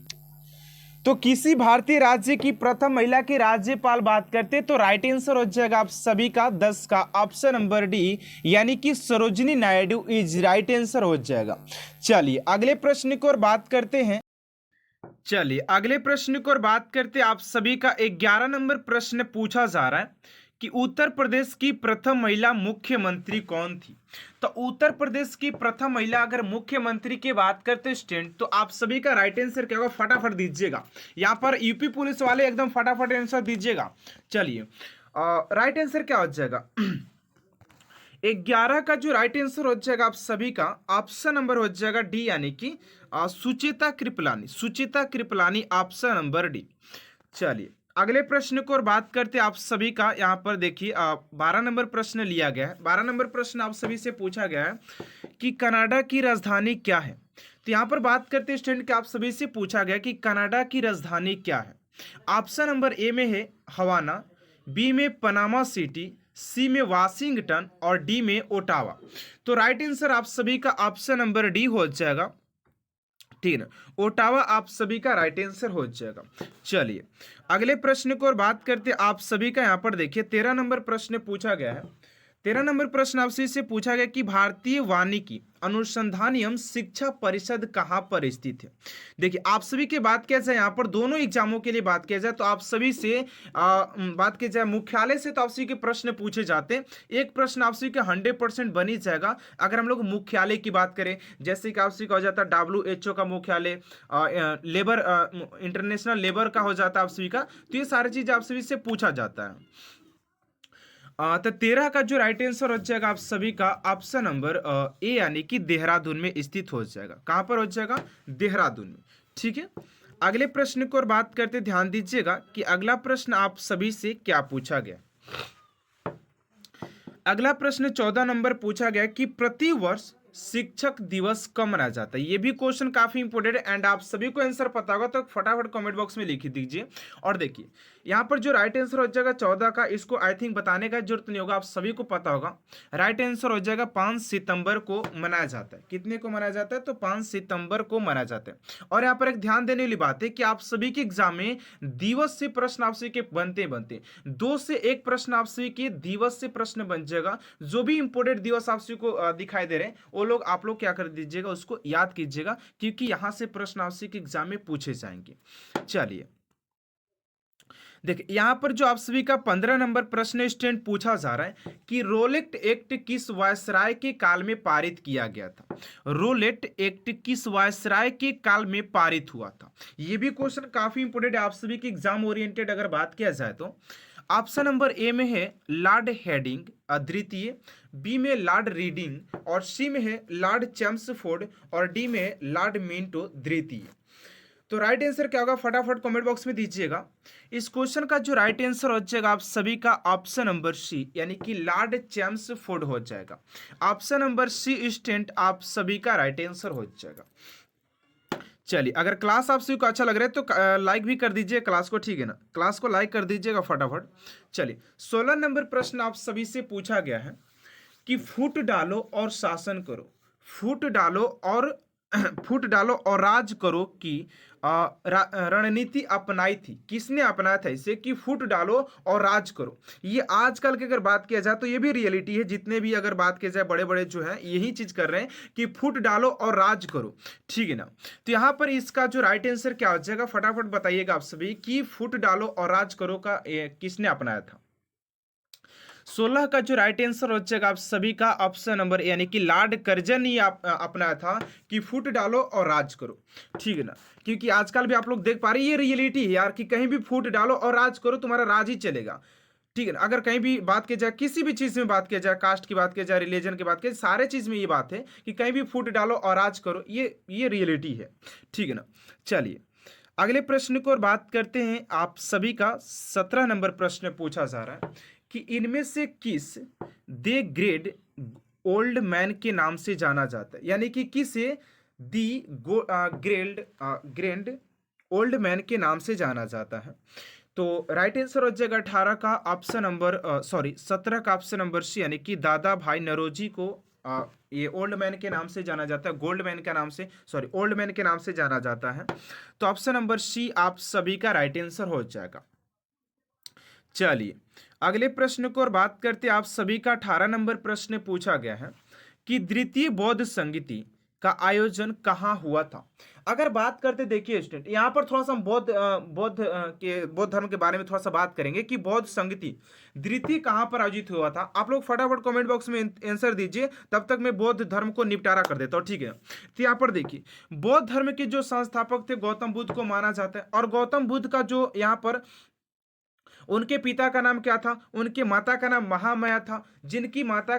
Speaker 1: तो किसी भारतीय राज्य की प्रथम महिला की राज्यपाल बात करते तो राइट आंसर हो जाएगा आप सभी का 10 का ऑप्शन नंबर डी, यानी कि Sarojini Naidu is right answer हो जाएगा। चलिए अगले प्रश्न की ओर बात करते हैं। चलिए अगले प्रश्न की ओर बात करते आप सभी का 11 नंबर प्रश्न पूछा जा रहा है कि उत्तर प्रदेश की प्रथम महिला मुख्यमंत्री कौन थी? तो उत्तर प्रदेश की प्रथम महिला अगर मुख्यमंत्री की बात करते स्टूडेंट तो आप सभी का राइट आंसर क्या होगा, फटाफट दीजिएगा। यहां पर यूपी पुलिस वाले एकदम फटाफट आंसर दीजिएगा। चलिए राइट आंसर क्या हो जाएगा 11 का जो राइट आंसर हो जाएगा आप सभी का ऑप्शन नंबर हो जाएगा डी, यानी कि सुचिता कृपलानी, सुचिता कृपलानी ऑप्शन नंबर डी। चलिए अगले प्रश्न को और बात करते आप सभी का। यहाँ पर देखिए 12 नंबर प्रश्न लिया गया है। 12 नंबर प्रश्न आप सभी से पूछा गया है कि कनाडा की राजधानी क्या है? तो यहाँ पर बात करते स्टूडेंट कि आप सभी से पूछा गया कि कनाडा की राजधानी क्या है। ऑप्शन नंबर ए में है हवाना, बी में पनामा सिटी, सी में वाशिंगटन और डी में ओटावा। तो राइट आंसर आप सभी का ऑप्शन नंबर डी हो जाएगा, ठीक है, ओटावा आप सभी का राइट आंसर हो जाएगा। चलिए अगले प्रश्न को और बात करते आप सभी का। यहाँ पर देखिए 13 नंबर प्रश्न पूछा गया है। 13 नंबर प्रश्न आपसे से पूछा गया कि भारतीय वानिकी अनुसंधान एवं शिक्षा परिषद कहाँ पर स्थित है? देखिए आप सभी की बात किया जाए यहाँ पर दोनों एग्जामों के लिए बात किया जाए तो आप सभी से बात की जाए मुख्यालय से तो आप सभी के प्रश्न पूछे जाते हैं। एक प्रश्न आप सभी का 100% बन ही जाएगा। अगर हम लोग मुख्यालय की बात करें जैसे कि आप सभी का हो जाता है WHO का मुख्यालय, लेबर इंटरनेशनल लेबर का हो जाता है आप सभी का, तो ये सारी चीज आप सभी से पूछा जाता है। तो 13 का जो राइट आंसर हो जाएगा आप सभी का ऑप्शन नंबर ए, यानी कि देहरादून में स्थित हो जाएगा। कहाँ पर हो जाएगा? देहरादून में। ठीक है, अगले प्रश्न को और बात करते, ध्यान दीजिएगा कि अगला प्रश्न आप सभी से क्या पूछा गया। अगला प्रश्न 14 नंबर पूछा गया कि प्रति वर्ष शिक्षक दिवस कब मनाया जाता है। ये भी क्वेश्चन काफी इंपोर्टेंट है एंड आप सभी को आंसर पता होगा, तो फटाफट कमेंट बॉक्स में लिख दीजिए। और देखिए यहाँ पर जो राइट आंसर हो जाएगा 14 का, इसको आई थिंक बताने का जरूरत नहीं होगा, आप सभी को पता होगा। राइट आंसर हो जाएगा 5 सितंबर को मनाया जाता है। कितने को मनाया जाता है? तो 5 सितंबर को मनाया जाता है। और यहाँ पर एक ध्यान देने वाली बात है कि आप सभी के एग्जाम में दिवस से प्रश्न आप सभी के बनते 2 से 1 प्रश्न आप सभी के दिवस से प्रश्न बन जाएगा। जो भी इंपोर्टेंट दिवस आप सभी को दिखाई दे रहे हैं वो लोग आप लोग क्या कर दीजिएगा, उसको याद कीजिएगा, क्योंकि यहां से प्रश्न आप सभी के एग्जाम में पूछे जाएंगे। चलिए देखिए यहां पर जो आप सभी का 15 नंबर प्रश्न स्टूडेंट पूछा जा रहा है कि रोलेट एक्ट किस वायसराय के काल में पारित किया गया था। रोलेट एक्ट किस वायसराय के काल में पारित हुआ था। यह भी क्वेश्चन काफी इंपोर्टेंट है आप सभी के एग्जाम ओरिएंटेड अगर बात किया जाए तो। ऑप्शन नंबर ए में है लॉर्ड हेडिंग द्वितीय, बी में लॉर्ड रीडिंग और सी में है लॉर्ड चैम्सफोर्ड और डी में है लॉर्ड मिंटो द्वितीय। तो राइट आंसर क्या होगा फटाफट कमेंट बॉक्स में दीजिएगा। इस क्वेश्चन का जो राइट आंसर हो जाएगा आप सभी का ऑप्शन नंबर सी, यानी कि लॉर्ड चैम्सफोर्ड हो जाएगा। ऑप्शन नंबर सी स्टूडेंट आप सभी का राइट आंसर हो जाएगा। चलिए अगर क्लास आप सभी को अच्छा लग रहा है तो लाइक भी कर दीजिए क्लास को, ठीक है ना, क्लास को लाइक कर दीजिएगा फटाफट। चलिए 16 नंबर प्रश्न आप सभी से पूछा गया है कि फूट डालो और शासन करो, फूट डालो और फूट डालो और राज करो की रणनीति अपनाई थी। किसने अपनाया था इसे कि फूट डालो और राज करो। ये आजकल की अगर बात किया जाए तो ये भी रियलिटी है, जितने भी अगर बात किया जाए बड़े बड़े जो हैं यही चीज कर रहे हैं कि फूट डालो और राज करो, ठीक है ना। तो यहाँ पर इसका जो राइट आंसर क्या हो जाएगा फटाफट बताइएगा आप सभी कि फूट डालो और राज करो का किसने अपनाया था। 16 का जो राइट आंसर हो जाएगा आप सभी का ऑप्शन नंबर यानी कि लॉर्ड कर्जन ही अपनाया था कि फूट डालो और राज करो, ठीक है ना। क्योंकि आजकल भी आप लोग देख पा रहे हैं ये रियलिटी है यार कि कहीं भी फूट डालो और राज करो तुम्हारा राज ही चलेगा, ठीक है ना। अगर कहीं भी बात की जाए, किसी भी चीज में बात किया जाए, कास्ट की बात किया जाए, रिलीजन की बात किया जाए, सारे चीज में ये बात है कि कहीं भी फूट डालो और राज करो, ये रियलिटी है, ठीक है ना। चलिए अगले प्रश्न को और बात करते हैं। आप सभी का 17 नंबर प्रश्न पूछा जा रहा है कि इनमें से किस दे ग्रेट ओल्ड मैन के नाम से जाना जाता है, यानी कि किसे दी ग्रैंड ओल्ड मैन के नाम से जाना जाता है। तो राइट आंसर हो जाएगा 18 का ऑप्शन नंबर 17 का ऑप्शन नंबर सी, यानी कि दादा भाई नरोजी को ये ओल्ड मैन के नाम से जाना जाता है, गोल्ड मैन के नाम से ओल्ड मैन के नाम से जाना जाता है। तो ऑप्शन नंबर सी आप सभी का राइट आंसर हो जाएगा। चलिए अगले प्रश्न को और बात करते हैं। आप सभी का 18 नंबर प्रश्न पूछा गया है कि द्वितीय बौद्ध संगीति का आयोजन कहाँ हुआ था। अगर बात करते देखिए स्टूडेंट यहाँ पर थोड़ा सा हम बौद्ध धर्म के बारे में थोड़ा सा बात करेंगे कि बौद्ध संगीति द्वितीय कहाँ पर आयोजित हुआ था। आप लोग फटाफट कमेंट बॉक्स में आंसर दीजिए, तब तक मैं बौद्ध धर्म को निपटारा कर देता हूँ, ठीक है। तो यहाँ पर देखिए बौद्ध धर्म के जो संस्थापक थे गौतम बुद्ध को माना जाता है, और गौतम बुद्ध का जो यहाँ पर उनके पिता का नाम क्या था, उनके माता का नाम महामाया था, जिनकी माता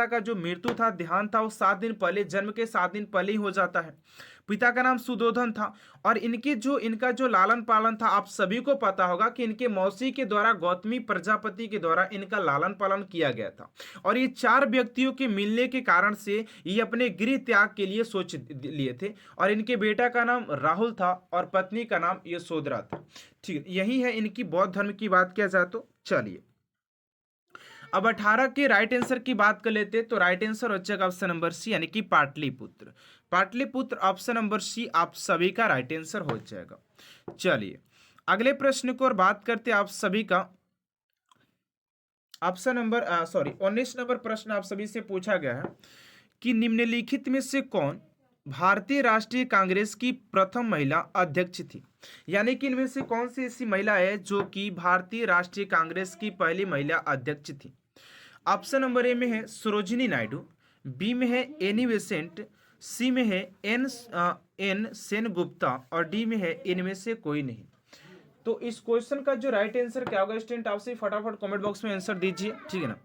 Speaker 1: का जो मृत्यु था देहांत था वो 7 दिन पहले, जन्म के 7 दिन पहले ही हो जाता है। पिता का नाम सुदोधन था, और इनका जो लालन पालन था आप सभी को पता होगा कि इनके मौसी के द्वारा गौतमी प्रजापति के द्वारा इनका लालन पालन किया गया था। और ये 4 व्यक्तियों के मिलने के कारण से ये अपने गृह त्याग के लिए सोच लिए थे, और इनके बेटा का नाम राहुल था और पत्नी का नाम यशोधरा था, ठीक है। यही है इनकी बौद्ध धर्म की बात किया जाए तो। चलिए अब 18 के राइट आंसर की बात कर लेते हैं। तो राइट आंसर हो जाएगा ऑप्शन नंबर सी, यानी कि Pataliputra. Pataliputra option number C आप सभी का राइट आंसर हो जाएगा। चलिए अगले प्रश्न को और बात करते हैं। आप सभी का ऑप्शन नंबर 19 नंबर प्रश्न आप सभी से पूछा गया है कि निम्नलिखित में से कौन भारतीय राष्ट्रीय कांग्रेस की प्रथम महिला अध्यक्ष थी, यानी कि इनमें से कौन सी ऐसी महिला है जो कि भारतीय राष्ट्रीय कांग्रेस की पहली महिला अध्यक्ष थी। ऑप्शन नंबर ए में है सरोजिनी नायडू, बी में है एनी बेसेंट, सी में है एन सेनगुप्ता और डी में है इनमें से कोई नहीं। तो इस क्वेश्चन का जो राइट आंसर क्या होगा स्टूडेंट, आपसे फटाफट कमेंट बॉक्स में आंसर दीजिए, ठीक है ना।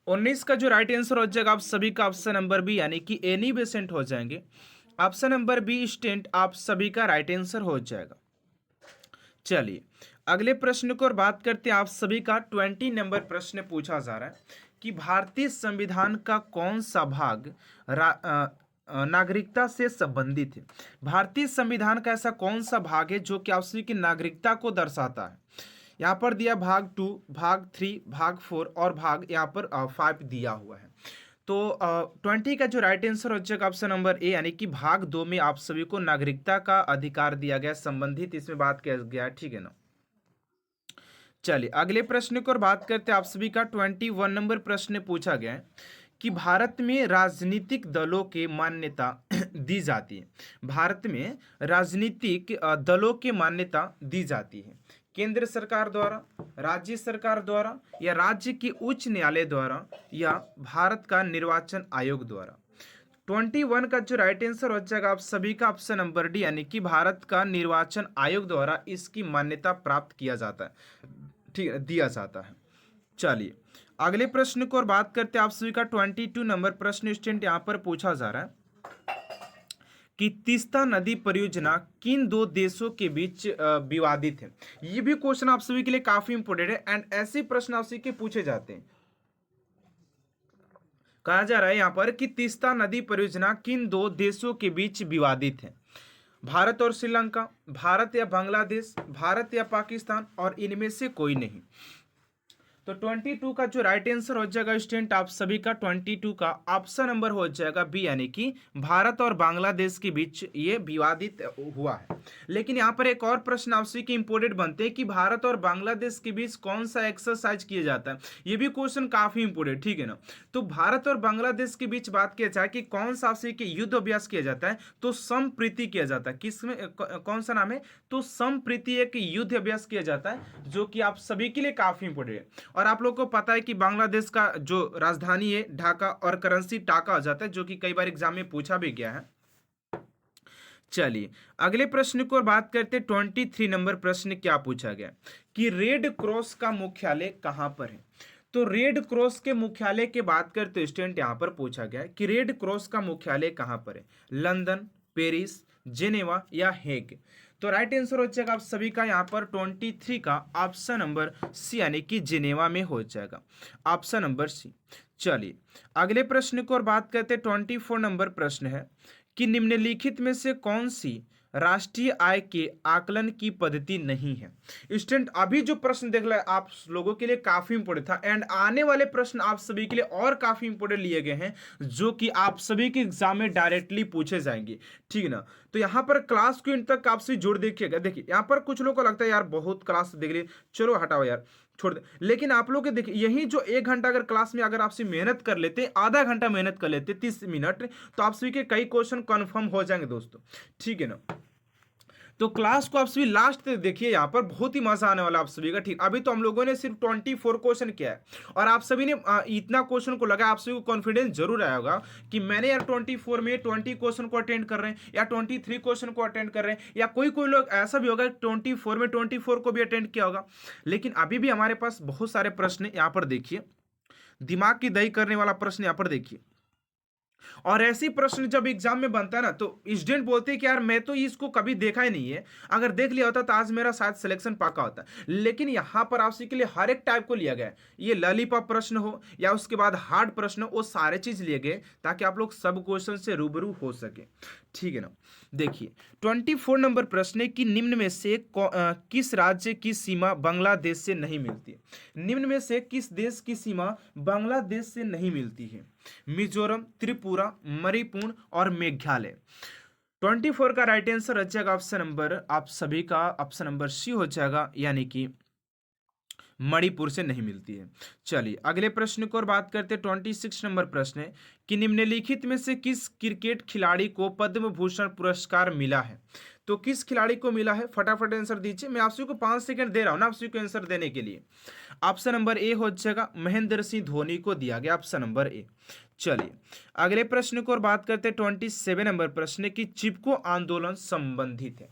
Speaker 1: 19 का जो राइट आंसर हो जाएगा आप सभी का ऑप्शन नंबर बी, यानी कि एनी बेसेंट हो जाएंगे। ऑप्शन नंबर बी स्टूडेंट आप सभी का राइट आंसर हो जाएगा। चलिए अगले प्रश्न को और बात करते हैं। आप सभी का 20 नंबर प्रश्न पूछा जा रहा है कि भारतीय संविधान का कौन सा भाग नागरिकता से संबंधित है। भारतीय संविधान का ऐसा कौन सा भाग है जो कि आप सभी की नागरिकता को दर्शाता है। यहाँ पर दिया भाग 2, भाग 3, भाग 4 और भाग यहाँ पर 5 दिया हुआ है। तो 20 का जो राइट आंसर हो जाएगा ऑप्शन नंबर ए, यानी कि भाग 2 में आप सभी को नागरिकता का अधिकार दिया गया, संबंधित इसमें बात किया गया है, ठीक है ना। चलिए अगले प्रश्न को और बात करते हैं। आप सभी का 21 नंबर प्रश्न पूछा गया है कि भारत में राजनीतिक दलों के मान्यता दी जाती है। भारत में राजनीतिक दलों की मान्यता दी जाती है केंद्र सरकार द्वारा, राज्य सरकार द्वारा, या राज्य के उच्च न्यायालय द्वारा, या भारत का निर्वाचन आयोग द्वारा। 21 का जो राइट आंसर हो जाएगा आप सभी का ऑप्शन नंबर डी, यानी कि भारत का निर्वाचन आयोग द्वारा इसकी मान्यता प्राप्त किया जाता है, ठीक है, दिया जाता है। चलिए अगले प्रश्न को और बात करते हैं। आप सभी का 22 नंबर प्रश्न स्टूडेंट यहाँ पर पूछा जा रहा है कि तीस्ता नदी परियोजना किन दो देशों के बीच विवादित है। ये भी क्वेश्चन आप सभी के लिए काफी इंपोर्टेंट है एंड ऐसे प्रश्न आप सभी के पूछे जाते हैं। कहा जा रहा है यहाँ पर कि तीस्ता नदी परियोजना किन दो देशों के बीच विवादित है। भारत और श्रीलंका, भारत या बांग्लादेश, भारत या पाकिस्तान, और इनमें से कोई नहीं। तो 22 का जो राइट आंसर हो जाएगा स्टूडेंट आप सभी का 22 का ऑप्शन नंबर हो जाएगा बी, यानी कि भारत और बांग्लादेश के बीच ये विवादित हुआ है। लेकिन यहाँ पर एक और प्रश्न आप सभी के इंपोर्टेंट बनते हैं कि भारत और बांग्लादेश के बीच कौन सा एक्सरसाइज किया जाता है। ये भी क्वेश्चन काफी इंपोर्टेंट, ठीक है ना। तो भारत और बांग्लादेश के बीच बात किया जाए कि कौन सा आप सभी के युद्ध अभ्यास किया जाता है, तो संप्रीति किया जाता है। किसमें कौन सा नाम है, तो संप्रीति एक युद्ध अभ्यास किया जाता है, जो कि आप सभी के लिए काफी इंपोर्टेंट है। और आप लोगों को पता है कि बांग्लादेश का जो राजधानी है ढाका और करेंसी टाका हो जाता है, जो कि कई बार एग्जाम में पूछा भी गया है। चलिए अगले प्रश्न को बात करते हैं। 23 नंबर प्रश्न क्या पूछा गया कि रेड क्रॉस का मुख्यालय कहां पर है। तो रेड क्रॉस के मुख्यालय की बात करते स्टूडेंट यहां पर पूछा गया कि रेड क्रॉस का मुख्यालय कहां पर है, लंदन, पेरिस, जेनेवा या हेग। तो राइट आंसर हो जाएगा आप सभी का यहाँ पर 23 का ऑप्शन नंबर सी, यानी कि जेनेवा में हो जाएगा, ऑप्शन नंबर सी। चलिए अगले प्रश्न को और बात करते हैं। 24 नंबर प्रश्न है कि निम्नलिखित में से कौन सी राष्ट्रीय आय के आकलन की पद्धति नहीं है। स्टूडेंट अभी जो प्रश्न देख रहे आप लोगों के लिए काफी इंपोर्टेंट था एंड आने वाले प्रश्न आप सभी के लिए और काफी इंपोर्टेंट लिए गए हैं, जो कि आप सभी के एग्जाम में डायरेक्टली पूछे जाएंगे, ठीक है ना। तो यहाँ पर क्लास को इन तक आपसे जोड़ देखिएगा। देखिए यहाँ पर कुछ लोगों को लगता है यार बहुत क्लास देख ली, चलो हटाओ यार छोड़ दे, लेकिन आप लोग के देखिए यही जो 1 घंटा अगर क्लास में अगर आपसे मेहनत कर लेते, आधा घंटा मेहनत कर लेते 30 मिनट, तो आप सभी के कई क्वेश्चन कंफर्म हो जाएंगे दोस्तों, ठीक है ना। तो क्लास को आप सभी लास्ट तक देखिए, यहाँ पर बहुत ही मजा आने वाला आप सभी का, ठीक। अभी तो हम लोगों ने सिर्फ 24 क्वेश्चन किया है और आप सभी ने इतना क्वेश्चन को लगा, आप सभी को कॉन्फिडेंस जरूर आया होगा कि मैंने यार 24 में 20 क्वेश्चन को अटेंड कर रहे हैं या 23 क्वेश्चन को अटेंड कर रहे हैं, या कोई कोई लोग ऐसा भी होगा 24 में 24 को भी अटेंड किया होगा। लेकिन अभी भी हमारे पास बहुत सारे प्रश्न यहाँ पर देखिए, दिमाग की दही करने वाला प्रश्न यहाँ पर देखिए। और ऐसी प्रश्न जब एग्जाम में बनता है ना, तो स्टूडेंट बोलते हैं कि यार मैं तो इसको कभी देखा ही नहीं है, अगर देख लिया होता तो आज मेरा शायद सिलेक्शन पक्का होता। लेकिन यहाँ पर आपसे के लिए हर एक टाइप को लिया गया है, ये लॉलीपॉप प्रश्न हो या उसके बाद हार्ड प्रश्न हो, वो सारे चीज लिए गए ताकि आप लोग सब क्वेश्चन से रूबरू हो सके, ठीक है ना। देखिए 24 नंबर प्रश्न है कि निम्न में से किस राज्य की सीमा बांग्लादेश से नहीं मिलती है। निम्न में से किस देश की सीमा बांग्लादेश से नहीं मिलती है। मिजोरम, त्रिपुरा, मणिपुर और मेघालय। 24 का राइट आंसर हो जाएगा ऑप्शन नंबर, आप सभी का ऑप्शन नंबर सी हो जाएगा, यानी कि मणिपुर से नहीं मिलती है। चलिए अगले प्रश्न को और बात करते हैं। 26 नंबर प्रश्न है कि निम्नलिखित में से किस क्रिकेट खिलाड़ी को पद्म भूषण पुरस्कार मिला है। तो किस खिलाड़ी को मिला है, फटाफट आंसर दीजिए। मैं आप सभी को 5 सेकंड दे रहा हूं ना आप सभी को आंसर देने के लिए। ऑप्शन नंबर ए हो जाएगा महेंद्र सिंह धोनी को दिया गया, ऑप्शन नंबर ए। चलिए अगले प्रश्न को और बात करते हैं 27 नंबर प्रश्न की चिपको आंदोलन संबंधित है।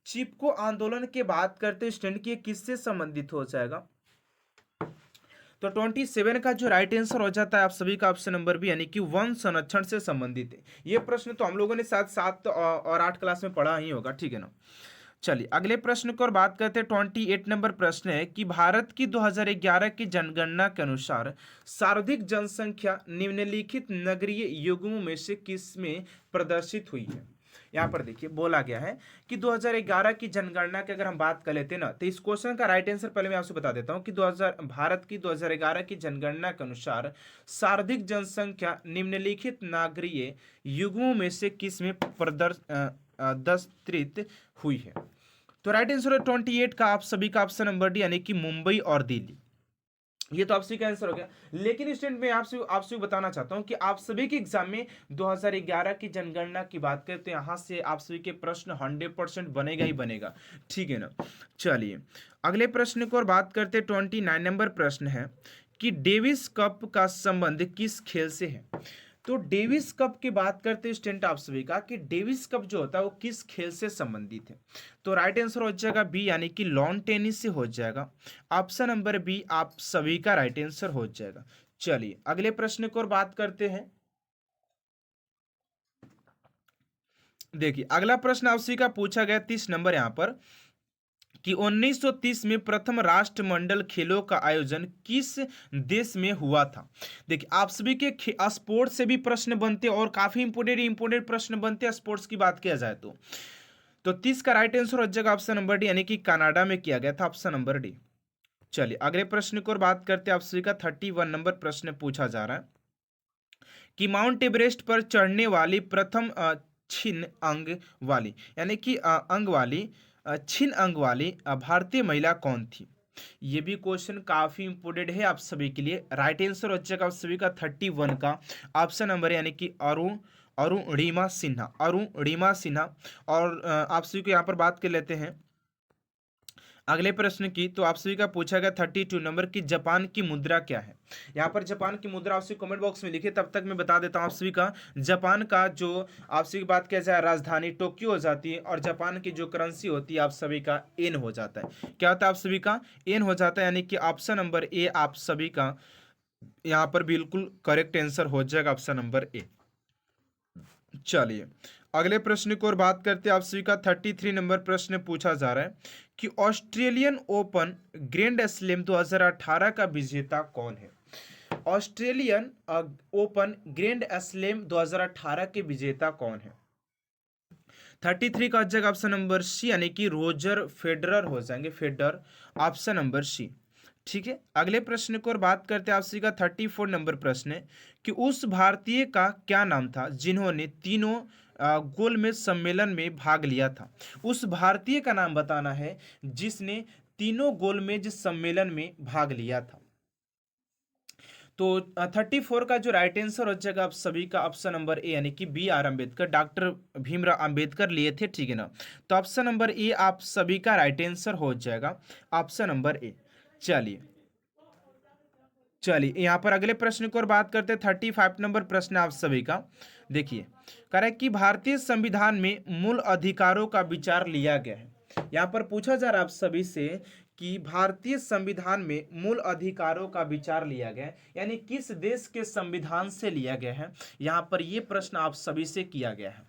Speaker 1: चिपको आंदोलन की बात करते हैं स्टूडेंट की किससे संबंधित हो जाएगा, तो 27 का जो राइट आंसर हो जाता है आप सभी का ऑप्शन नंबर बी, यानी कि वन संरक्षण से संबंधित है। ये प्रश्न तो हम लोगों ने साथ 7 और 8 क्लास में पढ़ा ही होगा, ठीक है ना। चलिए अगले प्रश्न को और बात करते हैं 28 नंबर प्रश्न है कि भारत की 2011 की जनगणना के अनुसार सर्वाधिक जनसंख्या निम्नलिखित नगरीय युग्मों में से किस में प्रदर्शित हुई है। यहाँ पर देखिए बोला गया है कि 2011 की जनगणना की अगर हम बात कर लेते हैं ना, तो इस क्वेश्चन का राइट आंसर पहले मैं आपसे बता देता हूँ कि भारत की 2011 की जनगणना के अनुसार सर्वाधिक जनसंख्या निम्नलिखित नागरीय युग्मों में से किस में प्रदर्शित हुई है। तो राइट आंसर है 28 का आप सभी का ऑप्शन नंबर डी, यानी कि मुंबई और दिल्ली। ये तो आप सभी का आंसर हो गया। लेकिन स्टूडेंट मैं आपसे बताना चाहता हूं कि आप सभी के एग्जाम में 2011 की जनगणना की बात करें तो यहां से आप सभी के प्रश्न 100% बनेगा ही बनेगा, ठीक है ना। चलिए अगले प्रश्न को और बात करते 29 नंबर प्रश्न है कि डेविस कप का संबंध किस खेल से है। तो डेविस कप की बात करते हैं स्टूडेंट आप सभी का कि डेविस कप जो होता है वो किस खेल से संबंधित है। तो राइट आंसर हो जाएगा बी, यानी कि लॉन टेनिस से हो जाएगा। ऑप्शन नंबर बी आप सभी का राइट आंसर हो जाएगा। चलिए अगले प्रश्न को और बात करते हैं। देखिए अगला प्रश्न आप सभी का पूछा गया 30 नंबर यहाँ पर कि 1930 में प्रथम राष्ट्रमंडल खेलों का आयोजन किस देश में हुआ था। देखिए आप सभी के स्पोर्ट्स से भी प्रश्न बनते हैं और काफी इंपोर्टेंट प्रश्न बनते हैं स्पोर्ट्स की बात किया जाए तो 30 का राइट आंसर हो जाएगा ऑप्शन नंबर डी, यानी कि कनाडा में किया गया था, ऑप्शन नंबर डी। चलिए अगले प्रश्न को और बात करते हैं आप सभी का 31 नंबर प्रश्न पूछा जा रहा है कि माउंट एवरेस्ट पर चढ़ने वाली प्रथम छिन्न अंग वाली, यानी कि अंग वाली छिन्न अंग वाली भारतीय महिला कौन थी। ये भी क्वेश्चन काफी इंपोर्टेंट है आप सभी के लिए। राइट आंसर हो जाएगा आप सभी का 31 का ऑप्शन नंबर, यानी कि अरुणिमा सिन्हा। और आप सभी को यहाँ पर बात कर लेते हैं अगले प्रश्न की। तो आप सभी का पूछा गया 32 नंबर की जापान की मुद्रा क्या है। यहाँ पर जापान की मुद्रा आप सभी कमेंट बॉक्स में लिखिए, तब तक मैं बता देता हूँ आप सभी का जापान का जो आप सभी की बात किया जाए राजधानी टोक्यो हो जाती है और जापान की जो करेंसी होती है आप सभी का येन हो जाता है। क्या होता है आप सभी का येन हो जाता है, यानी कि ऑप्शन नंबर ए आप सभी का यहाँ पर बिल्कुल करेक्ट आंसर हो जाएगा, ऑप्शन नंबर ए। चलिए अगले प्रश्न को और बात करते हैं आप सभी का 33 नंबर प्रश्न पूछा जा रहा है कि ऑस्ट्रेलियन ओपन ग्रैंड स्लैम 2018 का विजेता कौन है। ऑस्ट्रेलियन ओपन ग्रैंड स्लैम 2018 के विजेता कौन है। 33 का जगह ऑप्शन नंबर सी, यानी कि रोजर फेडरर हो जाएंगे, फेडरर, ऑप्शन नंबर सी, ठीक है। अगले प्रश्न को और बात करते हैं आपसे का 34 नंबर प्रश्न है कि उस भारतीय का क्या नाम था जिन्होंने तीनों गोलमेज सम्मेलन में भाग लिया था। उस भारतीय का नाम बताना है जिसने तीनों गोलमेज सम्मेलन में भाग लिया था। तो 34 का जो राइट आंसर हो जाएगा आप सभी का ऑप्शन नंबर ए, यानी कि B R Ambedkar, doctor Bhimrao Ambedkar लिए थे, ठीक है ना। तो ऑप्शन नंबर ए आप सभी का राइट आंसर हो जाएगा, ऑप्शन नंबर ए। चलिए यहाँ पर अगले प्रश्न को और बात करते हैं 35 नंबर प्रश्न आप सभी का। देखिए कह रहा है कि भारतीय संविधान में मूल अधिकारों का विचार लिया गया है। यहाँ पर पूछा जा रहा है आप सभी से कि भारतीय संविधान में मूल अधिकारों का विचार लिया गया है, यानी किस देश के संविधान से लिया गया है। यहाँ पर यह प्रश्न आप सभी से किया गया है।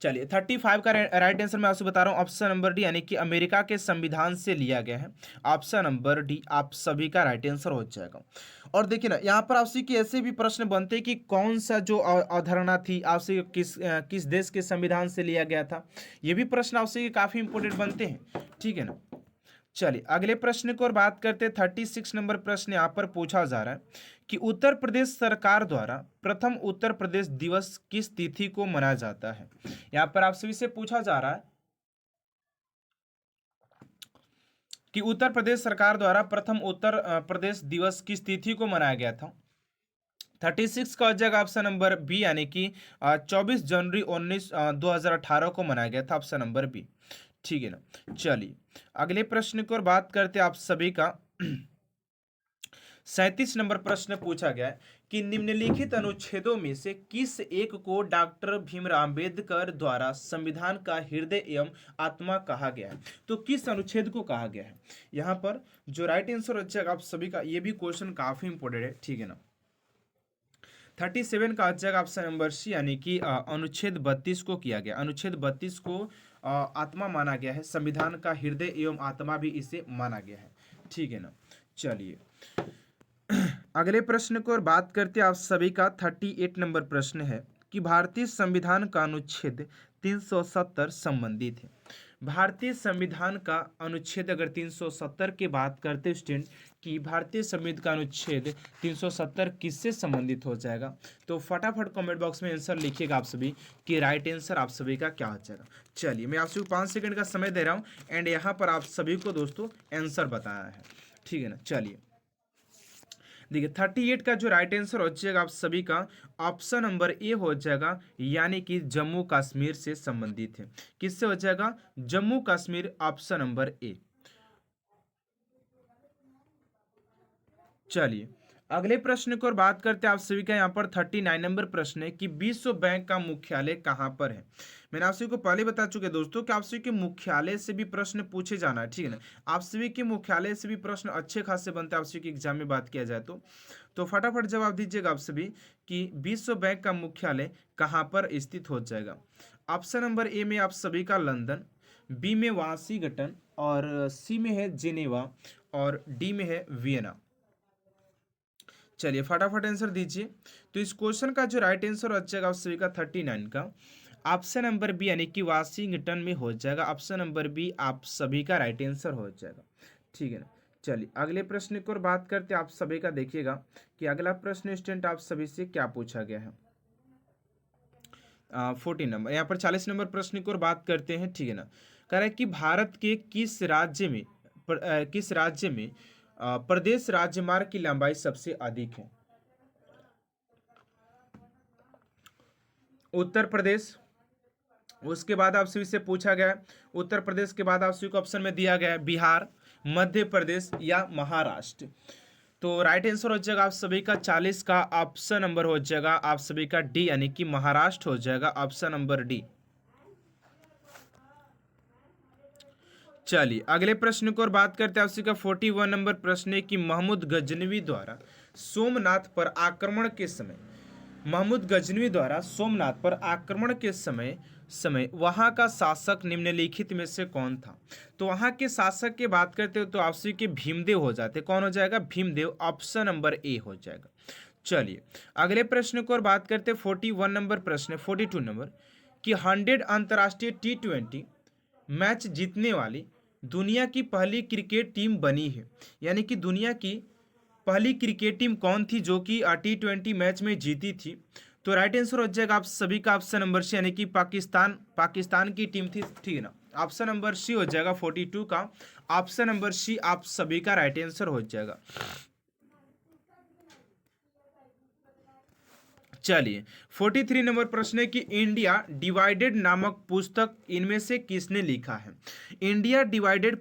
Speaker 1: चलिए 35 का राइट आंसर मैं आपसे बता रहा हूँ, ऑप्शन नंबर डी, यानी कि अमेरिका के संविधान से लिया गया है, ऑप्शन नंबर डी आप सभी का राइट आंसर हो जाएगा। और देखिए ना यहाँ पर आपसे कि ऐसे भी प्रश्न बनते हैं कि कौन सा जो अवधारणा थी आपसे किस देश के संविधान से लिया गया था। ये भी प्रश्न आपसे काफी इंपोर्टेंट बनते हैं, ठीक है ना। चलिए अगले प्रश्न को और बात करते हैं 36 नंबर प्रश्न यहाँ पर पूछा जा रहा है कि उत्तर प्रदेश सरकार द्वारा प्रथम उत्तर प्रदेश दिवस किस तिथि को मनाया जाता है। यहाँ पर आप सभी से पूछा जा रहा है कि उत्तर प्रदेश सरकार द्वारा प्रथम उत्तर प्रदेश दिवस किस तिथि को मनाया गया था। 36 का हो जाएगा ऑप्शन नंबर बी, यानी कि 24 जनवरी 2018 को मनाया गया था, ऑप्शन नंबर बी, ठीक है ना। चलिए अगले प्रश्न को और बात करते हैं आप सभी का 37 नंबर प्रश्न पूछा गया है कि निम्नलिखित अनुच्छेदों में से किस एक को डॉक्टर भीमराव अंबेडकर द्वारा संविधान का हृदय एवं आत्मा कहा गया है। तो किस अनुच्छेद को कहा गया है यहाँ पर जो राइट आंसर हो जाएगा आप सभी का, ये भी क्वेश्चन काफी इंपॉर्टेंट है, ठीक है ना। 37 का हो जाएगा ऑप्शन नंबर सी, यानी कि अनुच्छेद 32 को किया गया, अनुच्छेद 32 को आत्मा माना गया है, संविधान का हृदय एवं आत्मा भी इसे माना गया है, ठीक है ना। चलिए अगले प्रश्न को और बात करते हैं आप सभी का 38 नंबर प्रश्न है कि भारतीय संविधान का अनुच्छेद 370 संबंधित है। भारतीय संविधान का अनुच्छेद अगर 370 की बात करते हैं स्टूडेंट कि भारतीय संविधान का अनुच्छेद 370 किससे संबंधित हो जाएगा, तो फटाफट कमेंट बॉक्स में आंसर लिखिएगा आप सभी कि राइट आंसर आप सभी का क्या हो जाएगा। चलिए मैं आप सभी को 5 सेकंड का समय दे रहा हूँ एंड यहाँ पर आप सभी को दोस्तों आंसर बताया है, ठीक है ना। चलिए देखिए 38 का जो राइट आंसर हो जाएगा आप सभी का ऑप्शन नंबर ए हो जाएगा, यानी कि जम्मू कश्मीर से संबंधित है। किससे हो जाएगा, जम्मू कश्मीर, ऑप्शन नंबर ए। चलिए अगले प्रश्न को और बात करते हैं आप सभी का, यहाँ पर 39 नंबर प्रश्न है कि विश्व बैंक का मुख्यालय कहाँ पर है। मैंने आप सभी को पहले बता चुके दोस्तों कि आप सभी के मुख्यालय से भी प्रश्न पूछे जाना है, ठीक है ना। आप सभी के मुख्यालय से भी प्रश्न अच्छे खासे बनते हैं आप सभी के एग्जाम में बात किया जाए तो फटाफट जवाब दीजिएगा आप सभी कि विश्व बैंक का मुख्यालय कहाँ पर स्थित हो जाएगा। ऑप्शन नंबर ए में आप सभी का लंदन, बी में वाशिंगटन, और सी में है जेनेवा, और डी में है वियना। चलिए फटाफट आंसर दीजिए। तो इस क्वेश्चन का जो राइट आंसर हो जाएगा आप सभी का 39 का ऑप्शन नंबर बी, यानी कि वाशिंगटन में हो जाएगा। ऑप्शन नंबर बी आप सभी का राइट आंसर हो जाएगा, ठीक है ना। चलिए अगले प्रश्न की ओर बात करते हैं आप सभी का, देखिएगा कि अगला प्रश्न स्टूडेंट आप सभी से क्या पूछा गया है। 14 नंबर, यहाँ पर 40 नंबर प्रश्न की ओर बात करते हैं, ठीक है ना। कह रहा है कि भारत के किस राज्य में प्रदेश राजमार्ग की लंबाई सबसे अधिक है। उत्तर प्रदेश, उसके बाद आप सभी से पूछा गया उत्तर प्रदेश के बाद आप सभी को ऑप्शन में दिया गया है बिहार, मध्य प्रदेश या महाराष्ट्र। तो राइट आंसर हो जाएगा आप सभी का 40 का ऑप्शन नंबर हो जाएगा आप सभी का डी, यानी कि महाराष्ट्र हो जाएगा, ऑप्शन नंबर डी। चलिए अगले प्रश्न को और बात करते हैं आपसे का 41 नंबर प्रश्न है कि महमूद गजनवी द्वारा सोमनाथ पर आक्रमण के समय, महमूद गजनवी द्वारा सोमनाथ पर आक्रमण के समय वहां का शासक निम्नलिखित में से कौन था। तो वहां के शासक की बात करते हो तो आपसे के भीमदेव हो जाते, कौन हो जाएगा, भीमदेव, ऑप्शन नंबर ए हो जाएगा। चलिए अगले प्रश्न को और बात करते हैं 41 नंबर प्रश्न, 42 नंबर कि 100 अंतर्राष्ट्रीय T20 मैच जीतने वाली दुनिया की पहली क्रिकेट टीम बनी है, यानी कि दुनिया की पहली क्रिकेट टीम कौन थी जो कि T20 मैच में जीती थी। तो राइट आंसर हो जाएगा आप सभी का ऑप्शन नंबर सी, यानी कि पाकिस्तान की टीम थी, ठीक है ना। ऑप्शन नंबर सी हो जाएगा 42 का ऑप्शन नंबर सी आप सभी का राइट आंसर हो जाएगा। चलिए 43 नंबर प्रश्न है कि इंडिया डिवाइडेड नामक पुस्तक इनमें से किसने लिखा है। इंडिया डिवाइडेड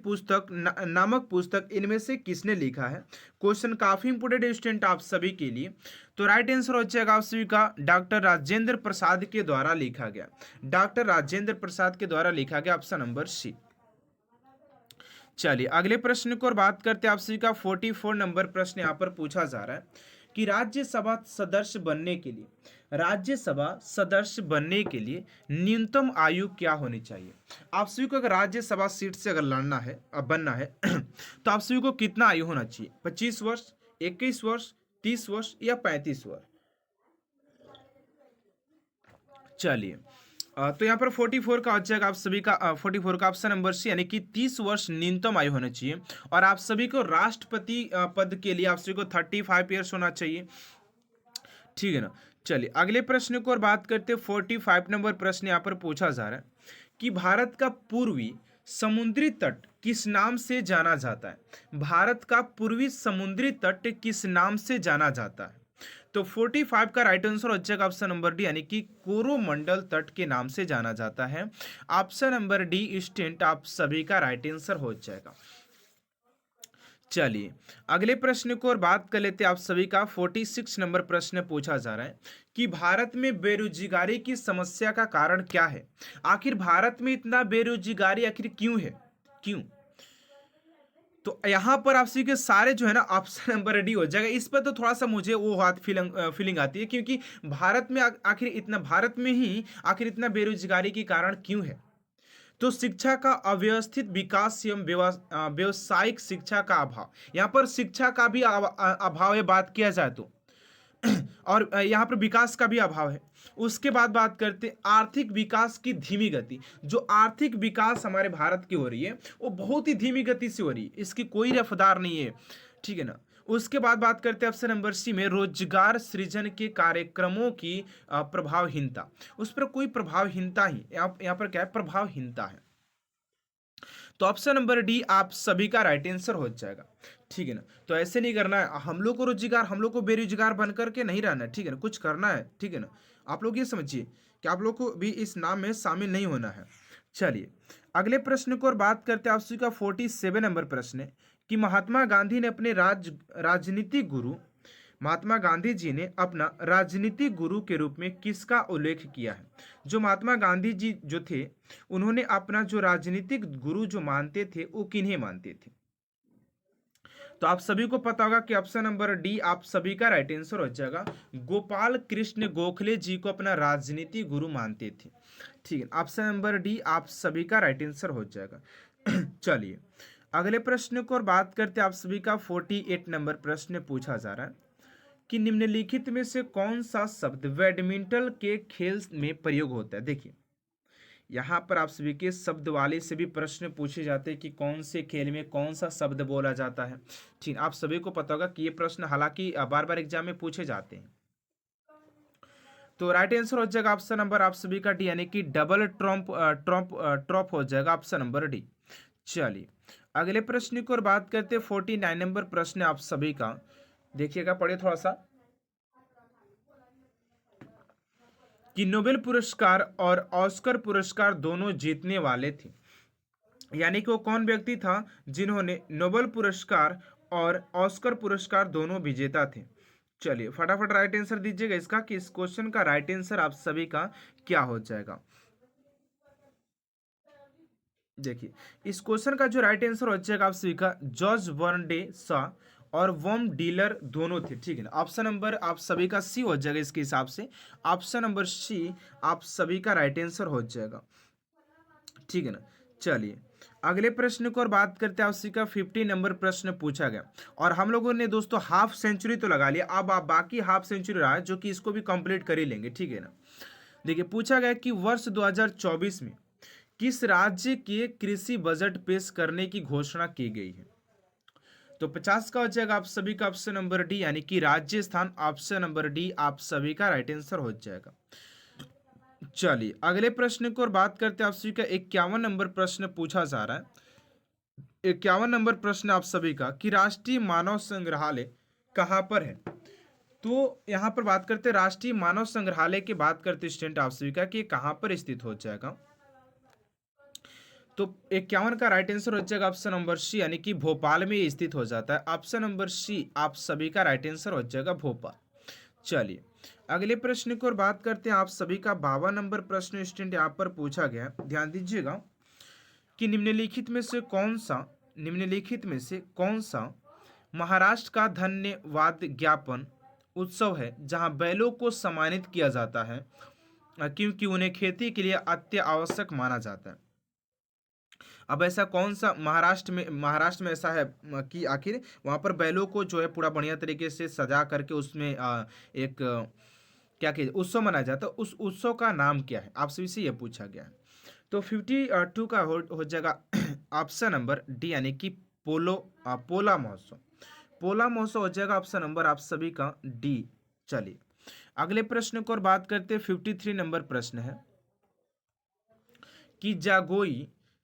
Speaker 1: नामक पुस्तक इनमें से किसने लिखा है। क्वेश्चन काफी इंपोर्टेंट है स्टूडेंट आप सभी के लिए। तो राइट आंसर हो जाएगा आप सभी का डॉक्टर राजेंद्र प्रसाद के द्वारा लिखा गया, डॉक्टर राजेंद्र प्रसाद के द्वारा लिखा गया, ऑप्शन नंबर सी। चलिए अगले प्रश्न को और बात करते हैं आप सभी का 44 नंबर प्रश्न यहाँ पर पूछा जा रहा है कि राज्यसभा सदस्य बनने के लिए न्यूनतम आयु क्या होनी चाहिए। आप सभी को अगर राज्यसभा सीट से अगर लड़ना है, बनना है तो आप सभी को कितना आयु होना चाहिए, 25 वर्ष, 21 वर्ष, 30 वर्ष या 35 वर्ष। चलिए तो यहाँ पर 44 का हो जाएगा आप सभी का 44 का ऑप्शन नंबर सी, यानी कि 30 वर्ष न्यूनतम आयु होना चाहिए। और आप सभी को राष्ट्रपति पद के लिए आप सभी को 35 ईयर्स होना चाहिए, ठीक है ना। चलिए अगले प्रश्न को और बात करते हैं 45 नंबर प्रश्न यहाँ पर पूछा जा रहा है कि भारत का पूर्वी समुद्री तट किस नाम से जाना जाता है। भारत का पूर्वी समुद्री तट किस नाम से जाना जाता है। तो 45 का राइट आंसर हो जाएगा ऑप्शन नंबर डी, यानी कि कोरोमंडल तट के नाम से जाना जाता है, ऑप्शन नंबर डी स्टूडेंट आप सभी का राइट आंसर हो जाएगा। चलिए अगले प्रश्न को और बात कर लेते हैं आप सभी का। 46 नंबर प्रश्न पूछा जा रहा है कि भारत में बेरोजगारी की समस्या का कारण क्या है। आखिर भारत में इतना बेरोजगारी आखिर क्यों है, क्यों? तो यहाँ पर आप सभी के सारे जो है ना ऑप्शन नंबर डी हो जाएगा। इस पर तो थोड़ा सा मुझे वो हाथ फीलिंग आती है, क्योंकि भारत में आखिर इतना, भारत में ही आखिर इतना बेरोजगारी के कारण क्यों है। तो शिक्षा का अव्यवस्थित विकास एवं व्यवसायिक शिक्षा का अभाव, यहाँ पर शिक्षा का भी अभाव है बात किया जाए तो, और यहाँ पर विकास का भी अभाव है। उसके बाद बात करते हैं आर्थिक विकास की धीमी गति। जो आर्थिक विकास हमारे भारत की हो रही है वो बहुत ही धीमी गति से हो रही है, इसकी कोई रफ्तार नहीं है, ठीक है ना। उसके बाद बात करते हैं ऑप्शन नंबर सी में रोजगार सृजन के कार्यक्रमों की प्रभावहीनता। उस पर कोई प्रभावहीनता ही यहाँ पर क्या है, प्रभावहीनता है। तो ऑप्शन नंबर डी आप सभी का राइट आंसर हो जाएगा, ठीक है ना। तो ऐसे नहीं करना है, हम लोग को रोजगार, हम लोग को बेरोजगार बन करके नहीं रहना है, ठीक है ना, कुछ करना है, ठीक है ना। आप लोग ये समझिए कि आप लोग को भी इस नाम में शामिल नहीं होना है। चलिए अगले प्रश्न को और बात करते हैं। आप सभी का 47 नंबर प्रश्न है कि महात्मा गांधी ने अपने राजनीतिक गुरु, महात्मा गांधी जी ने अपना राजनीतिक गुरु के रूप में किसका उल्लेख किया है। जो महात्मा गांधी जी जो थे, उन्होंने अपना जो राजनीतिक गुरु जो मानते थे वो किन्हें मानते थे। तो आप सभी को पता होगा कि ऑप्शन नंबर डी आप सभी का राइट आंसर हो जाएगा। गोपाल कृष्ण गोखले जी को अपना राजनीतिक गुरु मानते थे, ठीक है। ऑप्शन नंबर डी आप सभी का राइट आंसर हो जाएगा। चलिए अगले प्रश्न को और बात करते हैं। आप सभी का 48 नंबर प्रश्न पूछा जा रहा है कि निम्नलिखित में से कौन सा शब्द बैडमिंटन के खेल में प्रयोग होता है। देखिए यहाँ पर आप सभी के शब्द वाले से भी प्रश्न पूछे जाते हैं कि कौन से खेल में कौन सा शब्द बोला जाता है, ठीक। आप सभी को पता होगा कि ये प्रश्न हालांकि बार बार एग्जाम में पूछे जाते हैं। तो राइट आंसर हो जाएगा ऑप्शन नंबर आप सभी का डी, यानी कि डबल ट्रॉप हो जाएगा ऑप्शन नंबर डी। चलिए अगले प्रश्न की ओर बात करते हैं। 49 नंबर प्रश्न आप सभी का, देखिएगा, पढ़िए थोड़ा सा, कि नोबेल पुरस्कार और ऑस्कर पुरस्कार दोनों जीतने वाले थे। यानी कि वो कौन व्यक्ति था जिन्होंने नोबेल पुरस्कार और ऑस्कर पुरस्कार दोनों विजेता थे। चलिए फटाफट राइट आंसर दीजिएगा इसका, कि इस क्वेश्चन का राइट आंसर आप सभी का क्या हो जाएगा। देखिए इस क्वेश्चन का जो राइट आंसर हो जाएगा आप सभी का जॉर्ज बर्नडे शॉ और वॉम डीलर दोनों थे, ठीक है ना। ऑप्शन नंबर आप सभी का सी हो जाएगा इसके हिसाब से। ऑप्शन नंबर सी आप सभी का राइट आंसर हो जाएगा, ठीक है ना। चलिए अगले प्रश्न को और बात करते हैं। आप सभी का 50 नंबर प्रश्न पूछा गया और हम लोगों ने दोस्तों हाफ सेंचुरी तो लगा लिया, अब आप बाकी हाफ सेंचुरी रहा है जो कि इसको भी कंप्लीट कर ही लेंगे, ठीक है ना। देखिए पूछा गया कि वर्ष 2024 में किस राज्य के कृषि बजट पेश करने की घोषणा की गई है। तो 50 का हो जाएगा आप सभी का ऑप्शन नंबर डी, यानी कि राजस्थान। ऑप्शन नंबर डी आप सभी का राइट आंसर हो जाएगा। चलिए अगले प्रश्न को और बात करते हैं। आप सभी का 51 नंबर प्रश्न पूछा जा रहा है। 51 नंबर प्रश्न आप सभी का कि राष्ट्रीय मानव संग्रहालय कहाँ पर है। तो यहाँ पर बात करते हैं राष्ट्रीय मानव संग्रहालय की बात करते स्टूडेंट आप सभी का कि कहाँ पर स्थित हो जाएगा। तो 51 का राइट आंसर हो जाएगा ऑप्शन नंबर सी, यानी कि भोपाल में स्थित हो जाता है। ऑप्शन नंबर सी आप सभी का राइट आंसर हो जाएगा भोपाल। चलिए अगले प्रश्न की ओर बात करते हैं। आप सभी का 52 नंबर प्रश्न स्टूडेंट यहाँ पर पूछा गया, ध्यान दीजिएगा, कि निम्नलिखित में से कौन सा महाराष्ट्र का धन्यवाद ज्ञापन उत्सव है जहां बैलों को सम्मानित किया जाता है क्योंकि उन्हें खेती के लिए अति आवश्यक माना जाता है। अब ऐसा कौन सा महाराष्ट्र में ऐसा है कि आखिर वहाँ पर बैलों को जो है पूरा बढ़िया तरीके से सजा करके उसमें एक क्या कहते उत्सव मनाया जाता है, उस उत्सव का नाम क्या है, आप सभी से यह पूछा गया है। तो 52 का हो जाएगा ऑप्शन नंबर डी, यानी कि पोला महोत्सव। पोला महोत्सव हो जाएगा ऑप्शन नंबर आप सभी का डी। चलिए अगले प्रश्न को और बात करते हैं। 53 नंबर प्रश्न है कि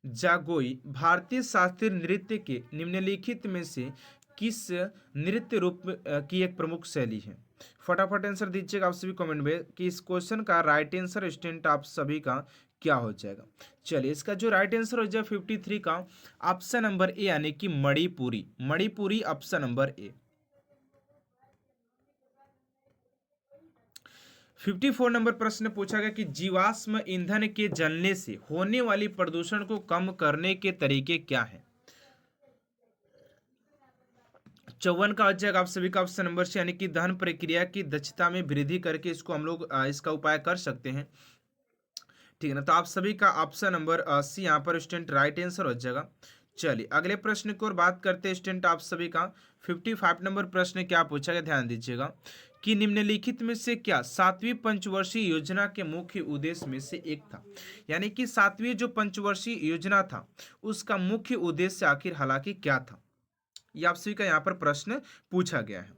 Speaker 1: जागोई भारतीय शास्त्रीय नृत्य के निम्नलिखित में से किस नृत्य रूप की एक प्रमुख शैली है। फटाफट आंसर दीजिएगा आप सभी कमेंट में कि इस क्वेश्चन का राइट आंसर स्टूडेंट आप सभी का क्या हो जाएगा? चलिए इसका जो राइट आंसर हो जाएगा 53 का ऑप्शन नंबर ए यानी कि मणिपुरी। मणिपुरी ऑप्शन नंबर ए। 54 नंबर प्रश्न पूछा गया कि जीवाश्म ईंधन के जलने से होने वाली प्रदूषण को कम करने के तरीके क्या हैं? 54 का हो जाएगा आप सभी का ऑप्शन नंबर सी यानी कि दहन प्रक्रिया की दक्षता में वृद्धि करके इसको हम लोग इसका उपाय कर सकते हैं। ठीक है ना, तो आप सभी का ऑप्शन नंबर सी यहाँ पर स्टूडेंट राइट आंसर हो जाएगा। चलिए अगले प्रश्न की ओर बात करते हैं स्टूडेंट आप सभी का 55 नंबर प्रश्न क्या पूछा गया, ध्यान दीजिएगा कि निम्नलिखित में से क्या सातवीं पंचवर्षीय योजना के मुख्य उद्देश्य में से एक था? यानी कि सातवीं जो पंचवर्षीय योजना था उसका मुख्य उद्देश्य आखिर हालांकि क्या था, ये आप सभी का यहाँ पर प्रश्न पूछा गया है।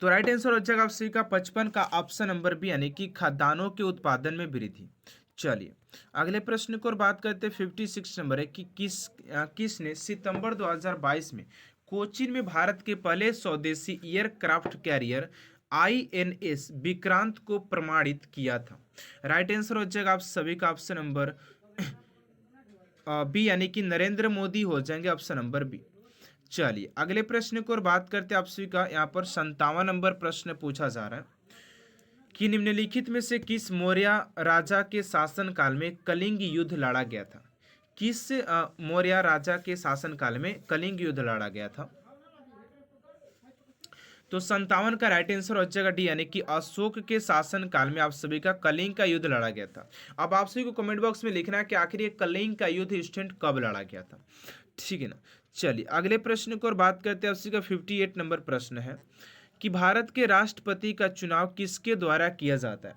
Speaker 1: तो राइट आंसर हो जाएगा आप सभी का 55 का ऑप्शन नंबर बी यानी कि खाद्यान्नों के उत्पादन में वृद्धि। चलिए अगले प्रश्न को और बात करते हैं 56 नंबर है कि किसने सितंबर 2022 में कोचीन में भारत के पहले स्वदेशी एयरक्राफ्ट कैरियर INS विक्रांत को प्रमाणित किया था? राइट आंसर हो जाएगा आप सभी का ऑप्शन नंबर बी यानी कि नरेंद्र मोदी हो जाएंगे ऑप्शन नंबर बी। चलिए अगले प्रश्न को और बात करते हैं आप सभी का यहाँ पर 57 नंबर प्रश्न पूछा जा रहा है कि निम्नलिखित में से किस मौर्य राजा के शासन काल में कलिंग युद्ध लड़ा गया था? किस मौर्य राजा के शासन काल में कलिंग युद्ध लड़ा गया था? तो 57 का राइट आंसर हो जाएगा डी यानी कि अशोक के शासन काल में आप सभी का कलिंग का युद्ध लड़ा गया था। अब आप सभी को कमेंट बॉक्स में लिखना है कि आखिर ये कलिंग का युद्ध स्टूडेंट कब लड़ा गया था, ठीक है ना। चलिए अगले प्रश्न को और बात करते हैं आप सभी का 58 नंबर प्रश्न है कि भारत के राष्ट्रपति का चुनाव किसके द्वारा किया जाता है?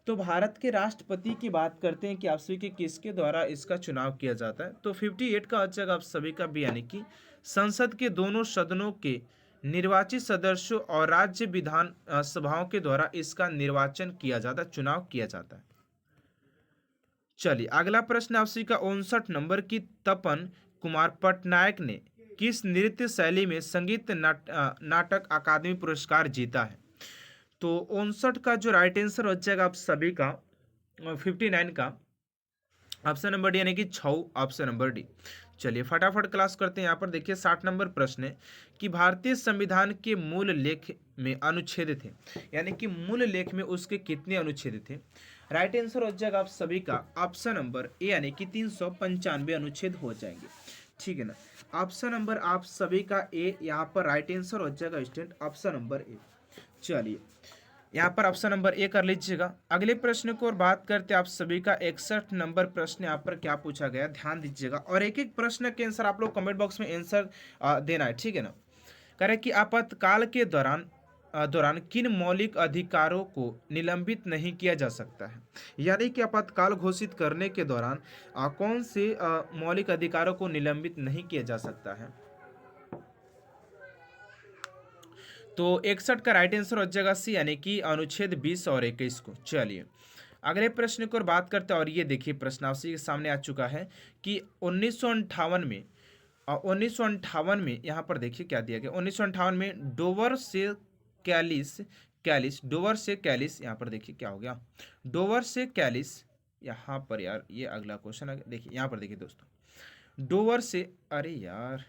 Speaker 1: तो भारत के राष्ट्रपति की बात करते हैं कि आप सभी के किसके द्वारा इसका चुनाव किया जाता है? तो 58 का हो जाएगा आप सभी का बी यानी कि संसद के दोनों सदनों के निर्वाचित सदस्यों और राज्य विधान सभाओं के द्वारा इसका निर्वाचन किया जाता है, चुनाव किया जाता है। चलिए अगला प्रश्न आप सभी का 59 नंबर की तपन कुमार पटनायक ने किस नृत्य शैली में संगीत नाटक अकादमी पुरस्कार जीता है? तो 59 का जो राइट आंसर हो जाएगा आप सभी का 59 का ऑप्शन नंबर डी यानी कि छऊ ऑप्शन नंबर डी। चलिए फटाफट क्लास करते हैं। यहाँ पर देखिए 60 नंबर प्रश्न है कि भारतीय संविधान के मूल लेख में अनुच्छेद थे, यानी कि मूल लेख में उसके कितने अनुच्छेद थे? राइट आंसर हो जाएगा आप सभी का ऑप्शन नंबर ए यानी कि 395 अनुच्छेद हो जाएंगे, ठीक है ना। ऑप्शन नंबर आप सभी का ए यहाँ पर राइट आंसर हो जाएगा स्टूडेंट ऑप्शन नंबर ए। चलिए यहाँ पर ऑप्शन नंबर ए कर लीजिएगा। अगले प्रश्न को और बात करते हैं आप सभी का 61 नंबर प्रश्न यहाँ पर क्या पूछा गया, ध्यान दीजिएगा और एक एक प्रश्न के आंसर आप लोग कमेंट बॉक्स में आंसर देना है, ठीक है ना। कह रहे कि आपातकाल के दौरान किन मौलिक अधिकारों को निलंबित नहीं किया जा सकता है? यानी कि आपातकाल घोषित करने के दौरान कौन से मौलिक अधिकारों को निलंबित नहीं किया जा सकता है? तो 61 का राइट आंसर हो जाएगा सी यानी कि अनुच्छेद 20 और 21 को। चलिए अगले प्रश्न की ओर बात करते हैं और ये देखिए प्रश्न आपके सामने आ चुका है कि 1958 में यहाँ पर देखिए क्या दिया गया। 1958 में डोवर से कैलिस यहाँ पर देखिए क्या हो गया, डोवर से कैलिस। यहाँ पर यार ये अगला क्वेश्चन है, देखिए यहाँ पर देखिए दोस्तों डोवर से, अरे यार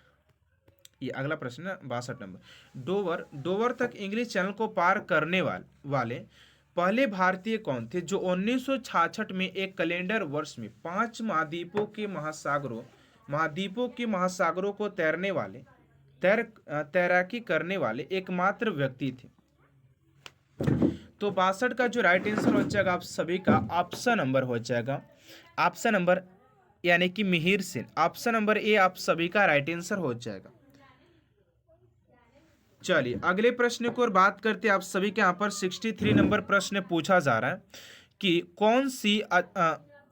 Speaker 1: ये अगला प्रश्न है 62 नंबर। डोवर तक इंग्लिश चैनल को पार करने वाले पहले भारतीय कौन थे जो 1966 में एक कैलेंडर वर्ष में 5 महाद्वीपों के महासागरों को तैराकी करने वाले एकमात्र व्यक्ति थे? तो 62 का जो राइट आंसर हो जाएगा आप सभी का ऑप्शन नंबर हो जाएगा ऑप्शन नंबर यानी कि मिहिर सेन, ऑप्शन नंबर ए आप सभी का राइट आंसर हो जाएगा। चलिए अगले प्रश्न को और बात करते हैं आप सभी के यहाँ पर 63 नंबर प्रश्न पूछा जा रहा है कि कौन सी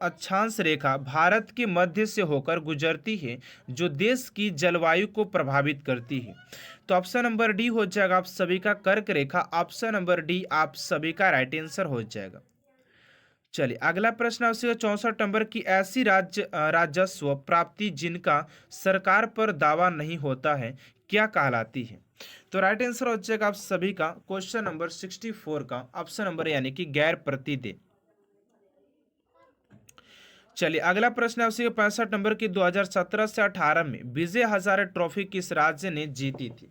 Speaker 1: अक्षांश रेखा भारत के मध्य से होकर गुजरती है जो देश की जलवायु को प्रभावित करती है? तो ऑप्शन नंबर डी हो जाएगा आप सभी का कर्क रेखा, ऑप्शन नंबर डी आप सभी का राइट आंसर हो जाएगा। चलिए अगला प्रश्न आपसे 64 नंबर की ऐसी राजस्व प्राप्ति जिनका सरकार पर दावा नहीं होता है क्या कहलाती है? तो राइट आंसर हो जाएगा आप सभी का क्वेश्चन नंबर 64 का ऑप्शन नंबर यानी कि गैर प्रतिदेय। चलिए अगला प्रश्न आपसे 65 नंबर की 2017 से 18 में विजय हजारे ट्रॉफी किस राज्य ने जीती थी।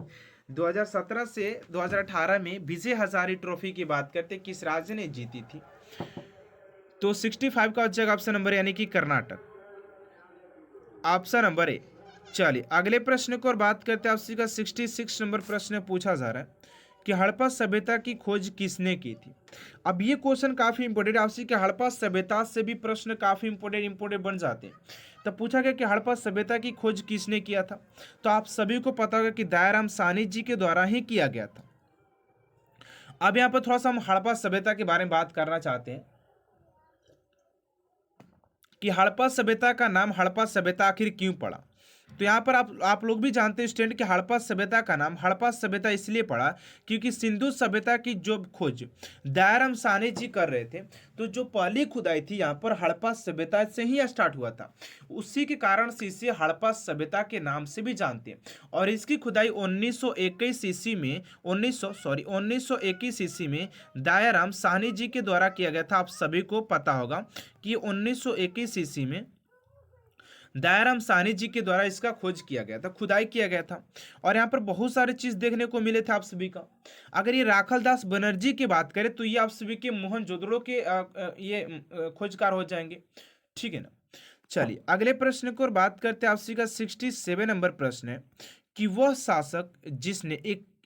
Speaker 1: 2017 से 2018 में विजय हजारे ट्रॉफी की बात करते किस राज्य ने जीती थी। तो 65 का हो जाएगा ऑप्शन नंबर यानी कि कर्नाटक, ऑप्शन नंबर ए। चलिए अगले प्रश्न को और बात करते हैं आपसे का 66 नंबर प्रश्न पूछा जा रहा है कि हड़प्पा सभ्यता की खोज किसने की थी। अब ये क्वेश्चन काफी इंपॉर्टेंट है आपसे कि हड़प्पा सभ्यता से भी प्रश्न काफी इंपॉर्टेंट बन जाते हैं। तब पूछा गया कि हड़प्पा सभ्यता की खोज किसने किया था। तो आप सभी को पता होगा कि दयाराम साहनी जी के द्वारा ही किया गया था। अब यहाँ पर थोड़ा सा हम हड़प्पा सभ्यता के बारे में बात करना चाहते हैं कि हड़प्पा सभ्यता का नाम हड़प्पा सभ्यता आखिर क्यों पड़ा। तो यहाँ पर आप लोग भी जानते हैं स्टूडेंट कि हड़प्पा सभ्यता का नाम हड़प्पा सभ्यता इसलिए पड़ा क्योंकि सिंधु सभ्यता की जो खोज दयाराम साहनी जी कर रहे थे, तो जो पहली खुदाई थी यहाँ पर हड़प्पा सभ्यता से ही स्टार्ट हुआ था। उसी के कारण से इसे हड़प्पा सभ्यता के नाम से भी जानते हैं। और इसकी खुदाई 1921 ईस्वी में 1921 ईस्वी में दयाराम साहनी जी के द्वारा किया गया था। आप सभी को पता होगा कि 1921 ईस्वी में दयाराम साहनी जी के द्वारा इसका खोज किया गया था, खुदाई किया गया था। और यहाँ पर बहुत सारे चीज देखने को मिले थे आप सभी का। अगर ये राखलदास बनर्जी की बात करें तो ये आप सभी के मोहनजोदड़ो के ये खोजकार हो जाएंगे, ठीक है ना। चलिए अगले प्रश्न को और बात करते हैं आपसे का 67 नंबर प्रश्न है कि वह शासक जिसने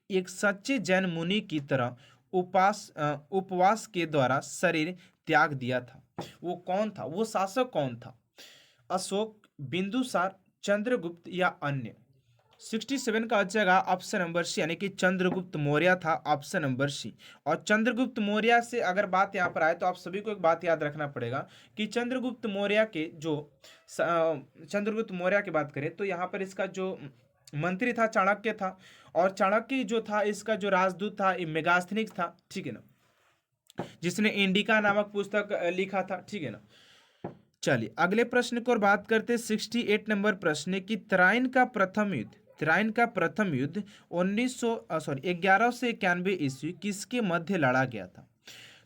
Speaker 1: एक सच्चे जैन मुनि की तरह उपवास के द्वारा शरीर त्याग दिया था, वो कौन था, वो शासक कौन था। अशोक, बिंदुसार, चंद्रगुप्त या अन्य। 67 का आ जाएगा ऑप्शन नंबर सी यानी कि चंद्रगुप्त मौर्य था, ऑप्शन नंबर सी। और चंद्रगुप्त मौर्य से अगर बात यहाँ पर आए तो आप सभी को एक बात याद रखना पड़ेगा कि चंद्रगुप्त मौर्य की बात करें तो यहाँ पर इसका जो मंत्री था चाणक्य था। और चाणक्य जो था इसका जो राजदूत था मेगास्थनीज था, ठीक है ना, जिसने इंडिका नामक पुस्तक लिखा था, ठीक है ना। चलिए अगले प्रश्न को और बात करते हैं 68 नंबर प्रश्न की तराइन का प्रथम युद्ध 1100 से 91 ईस्वी किसके मध्य लड़ा गया था।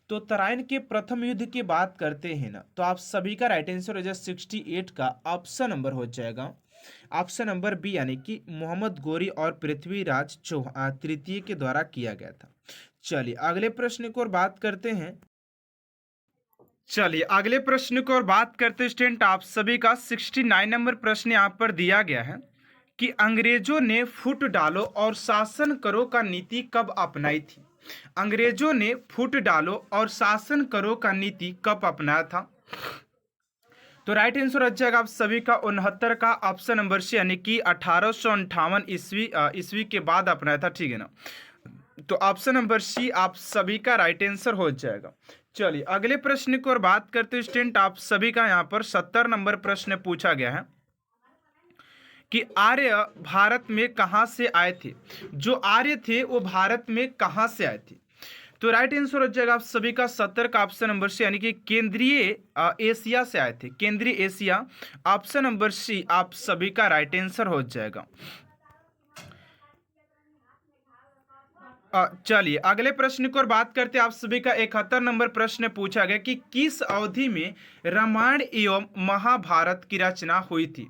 Speaker 1: तो तराइन के प्रथम युद्ध की बात करते हैं ना, तो आप सभी का राइट आंसर हो जाए 68 का ऑप्शन नंबर हो जाएगा ऑप्शन नंबर बी यानी कि मोहम्मद गोरी और पृथ्वीराज चौहान तृतीय के द्वारा किया गया था। चलिए अगले प्रश्न को और बात करते हैं स्टूडेंट आप सभी का 69 नंबर प्रश्न यहाँ पर दिया गया है कि अंग्रेजों ने फूट डालो और शासन करो का नीति कब अपनाई थी। अंग्रेजों ने फूट डालो और शासन करो का नीति कब अपनाया था। तो राइट आंसर हो जाएगा आप सभी का 69 का ऑप्शन नंबर सी यानी कि 1858 ईस्वी के बाद अपनाया था, ठीक है ना। तो ऑप्शन नंबर सी आप सभी का राइट आंसर हो जाएगा। चलिए अगले प्रश्न को और बात करते हैं स्टूडेंट आप सभी का यहाँ पर 70 नंबर प्रश्न पूछा गया है कि आर्य भारत में कहाँ से आए थे। जो आर्य थे वो भारत में कहाँ से आए थे। तो राइट आंसर हो जाएगा आप सभी का 70 का ऑप्शन नंबर सी यानी कि केंद्रीय एशिया से आए थे, केंद्रीय एशिया, ऑप्शन नंबर सी आप सभी का राइट आंसर हो जाएगा। चलिए अगले प्रश्न को और बात करते हैं आप सभी का 71 नंबर प्रश्न पूछा गया कि किस अवधि में रामायण एवं महाभारत की रचना हुई थी।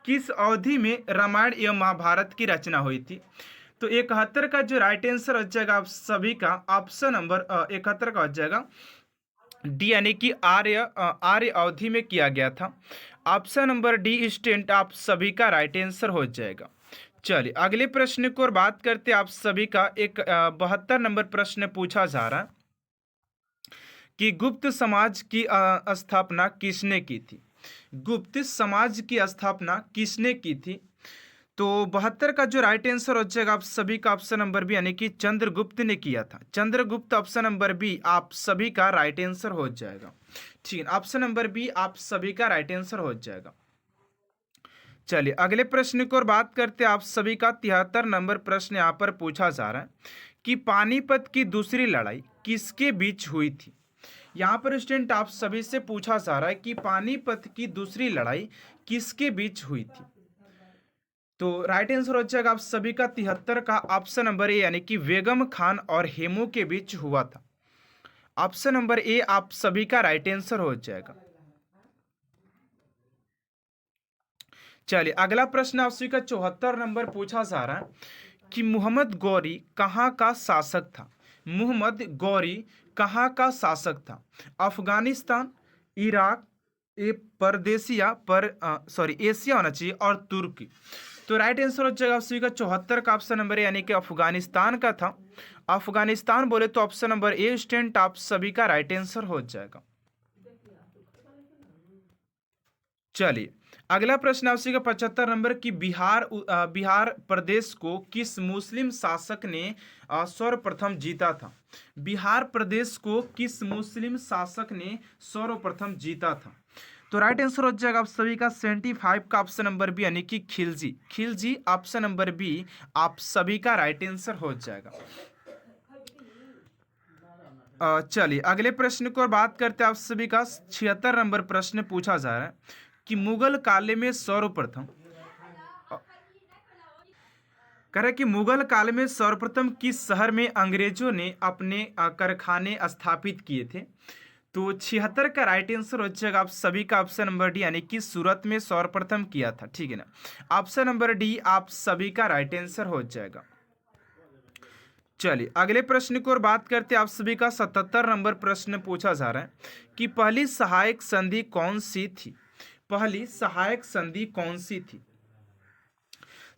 Speaker 1: किस अवधि में रामायण एवं महाभारत की रचना हुई थी। तो 71 का जो राइट आंसर हो जाएगा आप सभी का ऑप्शन नंबर 71 का हो जाएगा डी यानी कि आर्य अवधि में किया गया था। ऑप्शन नंबर डी स्टूडेंट आप सभी का राइट आंसर हो जाएगा। चलिए अगले प्रश्न को और बात करते हैं आप सभी का 72 नंबर प्रश्न पूछा जा रहा है कि गुप्त समाज की स्थापना किसने की थी। गुप्त समाज की स्थापना किसने की थी। तो 72 का जो राइट आंसर हो जाएगा आप सभी का ऑप्शन नंबर बी यानी कि चंद्रगुप्त ने किया था। चंद्रगुप्त ऑप्शन नंबर बी आप सभी का राइट आंसर हो जाएगा, ठीक है। ऑप्शन नंबर बी आप सभी का राइट आंसर हो जाएगा। चलिए अगले प्रश्न को और बात करते हैं आप सभी का 73 नंबर प्रश्न यहाँ पर पूछा जा रहा है कि पानीपत की दूसरी लड़ाई किसके बीच हुई थी। यहाँ पर स्टूडेंट आप सभी से पूछा जा रहा है कि पानीपत की दूसरी लड़ाई किसके बीच हुई थी। तो राइट आंसर हो जाएगा आप सभी का 73 का ऑप्शन नंबर ए यानी कि बेगम खान और हेमू के बीच हुआ था। ऑप्शन नंबर ए आप सभी का राइट आंसर हो जाएगा। चलिए अगला प्रश्न आपसे का 74 नंबर पूछा जा रहा है कि मोहम्मद गौरी कहाँ का शासक था। मोहम्मद गौरी कहाँ का शासक था। अफगानिस्तान, इराक, ए परदेसिया पर सॉरी एशिया होना चाहिए और तुर्की। तो राइट आंसर हो जाएगा आपसे का 74 का ऑप्शन नंबर यानी कि अफगानिस्तान का था। अफगानिस्तान बोले तो ऑप्शन नंबर ए स्टूडेंट आप सभी का राइट आंसर हो जाएगा। चलिए अगला प्रश्न आपसे का 75 नंबर की बिहार प्रदेश को किस मुस्लिम शासक ने सर्वप्रथम जीता था। बिहार प्रदेश को किस मुस्लिम शासक ने सर्वप्रथम जीता था। तो राइट आंसर हो जाएगा आप सभी का 75 का ऑप्शन नंबर बी यानी कि Khilji. Khilji option number B आप सभी का राइट आंसर हो जाएगा। चलिए अगले प्रश्न को बात करते हैं आप सभी का 76 नंबर प्रश्न पूछा जा रहा है कि मुगल काल में सर्वप्रथम कह रहे कि मुगल काल में सर्वप्रथम किस शहर में अंग्रेजों ने अपने कारखाने स्थापित किए थे। तो 76 का राइट आंसर हो जाएगा आप सभी का ऑप्शन नंबर डी यानी कि सूरत में सर्वप्रथम किया था। ठीक है ना, ऑप्शन नंबर डी आप सभी का राइट आंसर हो जाएगा। चलिए अगले प्रश्न की ओर बात करते हैं आप सभी का 77 नंबर प्रश्न पूछा जा रहा है कि पहली सहायक संधि कौन सी थी। पहली सहायक संधि कौन सी थी।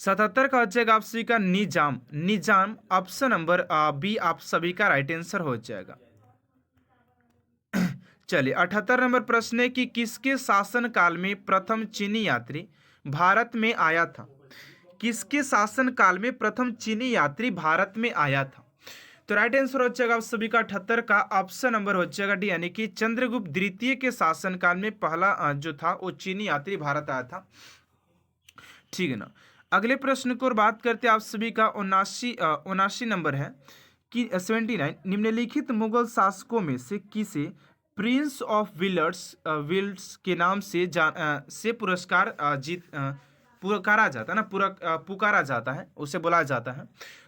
Speaker 1: 77 का हो जाएगा आप सभी का निजाम। निजाम ऑप्शन नंबर बी आप सभी का राइट आंसर हो जाएगा। चलिए 78 नंबर प्रश्न है कि किसके शासन काल में प्रथम चीनी यात्री भारत में आया था। किसके शासन काल में प्रथम चीनी यात्री भारत में आया था। तो राइट आंसर हो जाएगा आप सभी का 78 का ऑप्शन नंबर हो जाएगा डी यानी कि चंद्रगुप्त द्वितीय के शासन काल में पहला जो था वो चीनी यात्री भारत आया था। ठीक है ना, अगले प्रश्न को बात करते हैं आप सभी का 79 नंबर है कि 79 निम्नलिखित मुगल शासकों में से किसे प्रिंस ऑफ विल्स के नाम से पुरस्कार पुकारा जाता है ना, पुकारा जाता है, उसे बुलाया जाता है।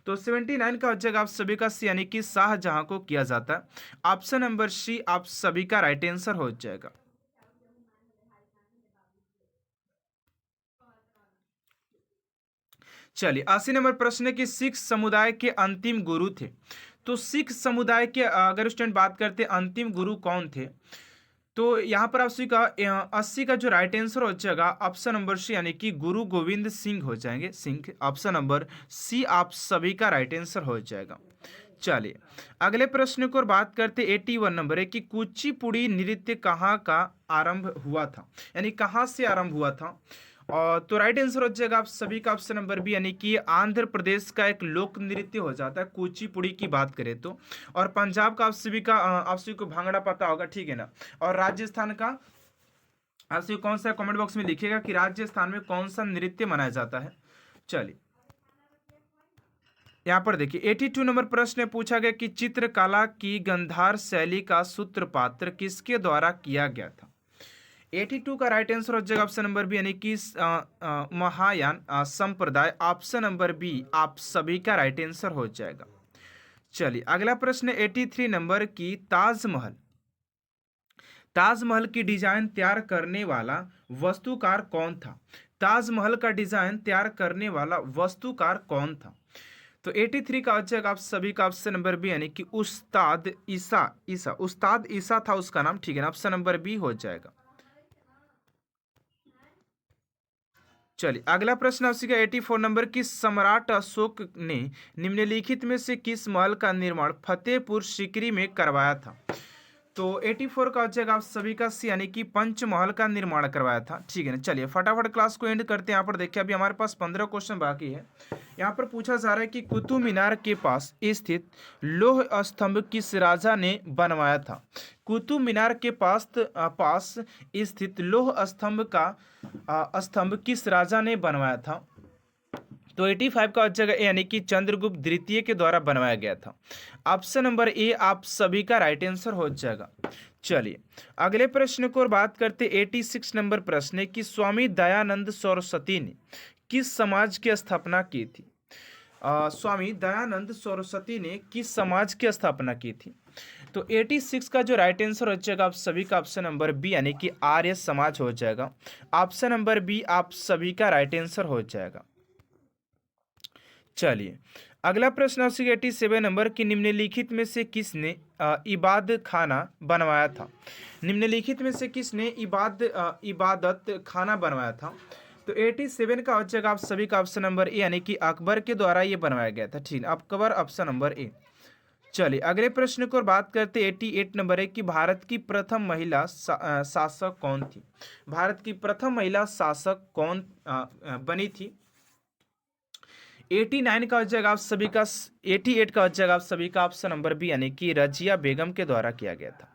Speaker 1: तो 79 का हो जाएगा आप सभी का सी यानी कि शाहजहां को किया जाता है। ऑप्शन नंबर सी आप सभी का राइट आंसर हो जाएगा। चलिए 80 नंबर प्रश्न है कि सिख समुदाय के अंतिम गुरु थे। तो सिख समुदाय के अगर स्टूडेंट बात करते अंतिम गुरु कौन थे, तो यहाँ पर आप सभी का 80 का जो राइट आंसर हो जाएगा ऑप्शन नंबर सी यानी कि गुरु गोविंद सिंह हो जाएंगे। सिंह ऑप्शन नंबर सी आप सभी का राइट आंसर हो जाएगा। चलिए अगले प्रश्न को बात करते 81 नंबर है कि कुचिपुड़ी नृत्य कहाँ का आरंभ हुआ था, यानी कहाँ से आरंभ हुआ था। और तो राइट आंसर हो जाएगा आप सभी का ऑप्शन नंबर बी यानी कि आंध्र प्रदेश का एक लोक नृत्य हो जाता है कुचिपुड़ी की बात करें तो। और पंजाब का आप सभी को भांगड़ा पता होगा। ठीक है ना, और राजस्थान का आप सभी कौन सा कमेंट बॉक्स में लिखिएगा कि राजस्थान में कौन सा नृत्य मनाया जाता है। चलिए यहाँ पर देखिए 82 नंबर प्रश्न पूछा गया कि चित्रकला की गंधार शैली का सूत्रपात किसके द्वारा किया गया था। 82 का राइट आंसर हो जाएगा ऑप्शन नंबर बी यानी कि महायान संप्रदाय। ऑप्शन नंबर बी आप सभी का राइट आंसर हो जाएगा। चलिए अगला प्रश्न 83 नंबर की ताजमहल की डिजाइन तैयार करने वाला वस्तुकार कौन था। ताजमहल का डिजाइन तैयार करने वाला वस्तुकार कौन था। तो 83 का हो जाएगा आप सभी का ऑप्शन नंबर बी यानी कि उस्ताद ईसा था उसका नाम। ठीक है ना, ऑप्शन नंबर बी हो जाएगा। चलिए अगला प्रश्न आपसे का 84 नंबर की सम्राट अशोक ने निम्नलिखित में से किस महल का निर्माण फतेहपुर सीकरी में करवाया था। तो 84 का हो जाएगा आप सभी का सी यानी कि पंचमहल का निर्माण करवाया था। ठीक है ना, चलिए फटाफट क्लास को एंड करते हैं। यहाँ पर देखिए अभी हमारे पास 15 क्वेश्चन बाकी है। यहाँ पर पूछा जा रहा है कि कुतुब मीनार के पास स्थित लौह स्तंभ किस राजा ने बनवाया था। कुतुब मीनार के पास स्थित लौह स्तंभ किस राजा ने बनवाया था। तो 85 का जगह यानी कि चंद्रगुप्त द्वितीय के द्वारा बनवाया गया था। ऑप्शन नंबर ए आप सभी का राइट आंसर हो जाएगा। चलिए अगले प्रश्न को बात करते 86 नंबर प्रश्न है कि स्वामी दयानंद सरस्वती ने किस समाज की स्थापना की थी। स्वामी दयानंद सरस्वती ने किस समाज की स्थापना की थी। तो 86 का जो राइट आंसर हो जाएगा आप सभी का ऑप्शन नंबर बी यानी कि आर्य समाज हो जाएगा। ऑप्शन नंबर बी आप सभी का राइट आंसर हो जाएगा। चलिए अगला प्रश्न आपसे 87 नंबर की निम्नलिखित में से किसने इबादत खाना बनवाया था। निम्नलिखित में से किसने इबादत खाना बनवाया था। तो 87 का हो जाएगा आप सभी का ऑप्शन नंबर ए यानी कि अकबर के द्वारा ये बनवाया गया था। ठीक, अकबर ऑप्शन नंबर ए। चलिए अगले प्रश्न को बात करते 88 नंबर है कि भारत की प्रथम महिला शासक कौन थी। भारत की प्रथम महिला शासक कौन बनी थी। 89 का हो जाएगा आप सभी का 88 का हो जाएगा आप सभी का ऑप्शन नंबर बी यानी कि रजिया बेगम के द्वारा किया गया था।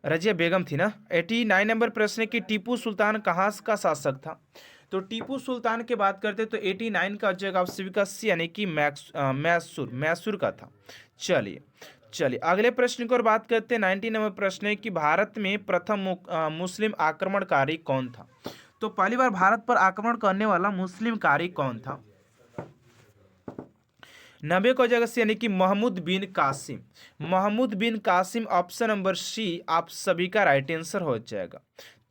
Speaker 1: रजिया बेगम थी ना। 89 नंबर प्रश्न है कि टीपू सुल्तान कहाँ का शासक था। तो टीपू सुल्तान की बात करते तो 89 का हो जाएगा आप सभी का सी यानी कि मैसूर का था। चलिए अगले प्रश्न की ओर बात करते हैं 90 नंबर प्रश्न है कि भारत में प्रथम मुस्लिम आक्रमणकारी कौन था। तो पहली बार भारत पर आक्रमण करने वाला मुस्लिमकारी कौन था। 90 को जगह से यानी कि महमूद बिन कासिम। महमूद बिन कासिम ऑप्शन नंबर सी आप सभी का राइट आंसर हो जाएगा।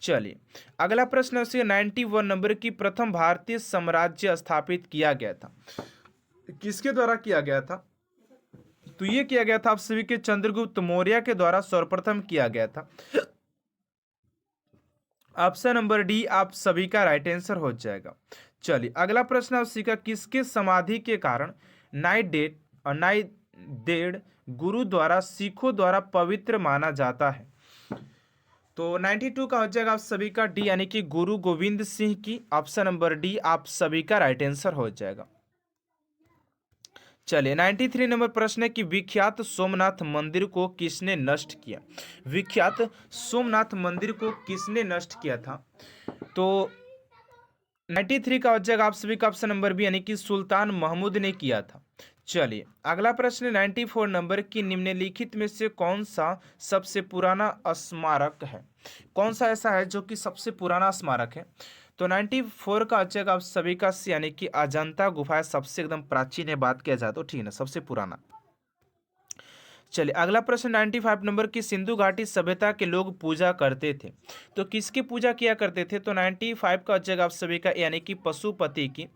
Speaker 1: चलिए अगला प्रश्न है 91 नंबर की प्रथम भारतीय साम्राज्य स्थापित किया गया था। किसके द्वारा किया गया था। तो ये किया गया था आप सभी के चंद्रगुप्त मौर्य के द्वारा सर्वप्रथम किया गया था। ऑप्शन नंबर डी आप सभी का राइट आंसर हो जाएगा। चलिए अगला प्रश्न आप सभी का किसके समाधि के कारण नाइदेड गुरु द्वारा सिखों द्वारा पवित्र माना जाता है। तो 92 का हो जाएगा आप सभी का डी यानी कि गुरु गोविंद सिंह की। ऑप्शन नंबर डी आप सभी का राइट आंसर हो जाएगा। चलिए 93 नंबर प्रश्न है कि विख्यात सोमनाथ मंदिर को किसने नष्ट किया। विख्यात सोमनाथ मंदिर को किसने नष्ट किया था। तो 93 का हो जाएगा आप सभी का ऑप्शन नंबर बी यानी कि सुल्तान महमूद ने किया था। चलिए अगला प्रश्न 94 नंबर की निम्नलिखित में से कौन सा सबसे पुराना स्मारक है। कौन सा ऐसा है जो कि सबसे पुराना स्मारक है। तो 94 का हो जाएगा आप सभी का यानी कि अजंता गुफा सबसे एकदम प्राचीन है बात किया जाए तो ठीक है सबसे पुराना। चलिए अगला प्रश्न 95 नंबर की सिंधु घाटी सभ्यता के लोग पूजा करते थे। तो किसकी पूजा किया करते थे। तो 95 का हो जाएगा आप सभी का यानी कि पशुपति की।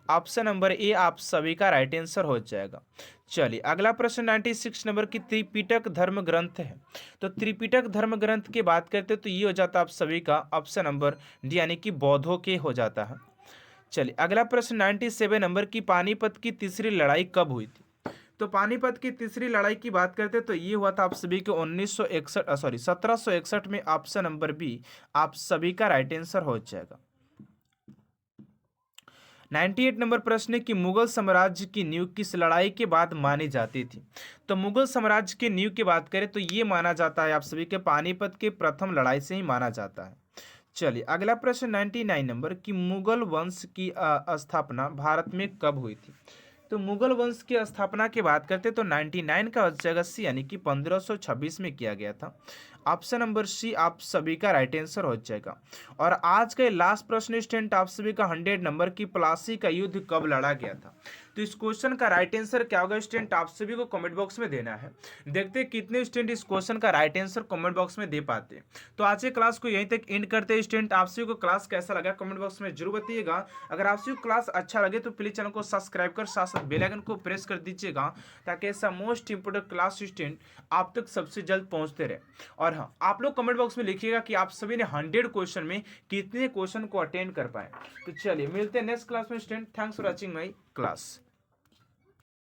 Speaker 1: ऑप्शन नंबर ए आप सभी का राइट आंसर हो जाएगा। चलिए अगला प्रश्न 96 नंबर की त्रिपिटक धर्म ग्रंथ है। तो त्रिपिटक धर्म ग्रंथ की बात करते तो ये हो जाता है आप सभी का ऑप्शन नंबर डी यानी कि बौद्धों के हो जाता है। चलिए अगला प्रश्न 97 नंबर की पानीपत की तीसरी लड़ाई कब हुई थी। तो पानीपत की तीसरी लड़ाई की बात करते तो ये हुआ था आप सभी के 1761 में। ऑप्शन नंबर बी आप सभी का राइट आंसर हो जाएगा। 98 नंबर प्रश्न है कि मुगल साम्राज्य की नींव किस लड़ाई के बाद मानी जाती थी। तो मुगल साम्राज्य की नींव की बात करें तो ये माना जाता है आप सभी के पानीपत के प्रथम लड़ाई से ही माना जाता है। चलिए अगला प्रश्न 99 नंबर की मुगल वंश की स्थापना भारत में कब हुई थी। तो मुगल वंश की स्थापना की बात करते तो 99 का जगह सी यानी कि 1526 में किया गया था। ऑप्शन नंबर सी आप सभी का राइट आंसर हो जाएगा। और आज का लास्ट प्रश्न स्टूडेंट आप सभी का 100 नंबर की प्लासी का युद्ध कब लड़ा गया था। तो इस क्वेश्चन का राइट आंसर क्या होगा स्टूडेंट आप सभी को कमेंट बॉक्स में देना है। देखते हैं कितने स्टूडेंट इस क्वेश्चन का राइट आंसर कमेंट बॉक्स में दे पाते हैं। तो आज के क्लास को यहीं तक एंड करते हैं स्टूडेंट। आप सभी को क्लास कैसा लगा कमेंट बॉक्स में जरूर बताइएगा। अगर आप सभी को क्लास अच्छा लगे तो प्लीज चैनल को सब्सक्राइब कर साथ साथ बेल आइकन को प्रेस कर दीजिएगा ताकि ऐसा मोस्ट इंपोर्टेंट क्लास स्टूडेंट आप तक सबसे जल्द पहुंचते रहे। और हाँ आप लोग कमेंट बॉक्स में लिखिएगा कि आप सभी ने 100 क्वेश्चन में कितने क्वेश्चन को अटेंड कर पाए। तो चलिए मिलते हैं नेक्स्ट क्लास में student. Thanks for watching my class.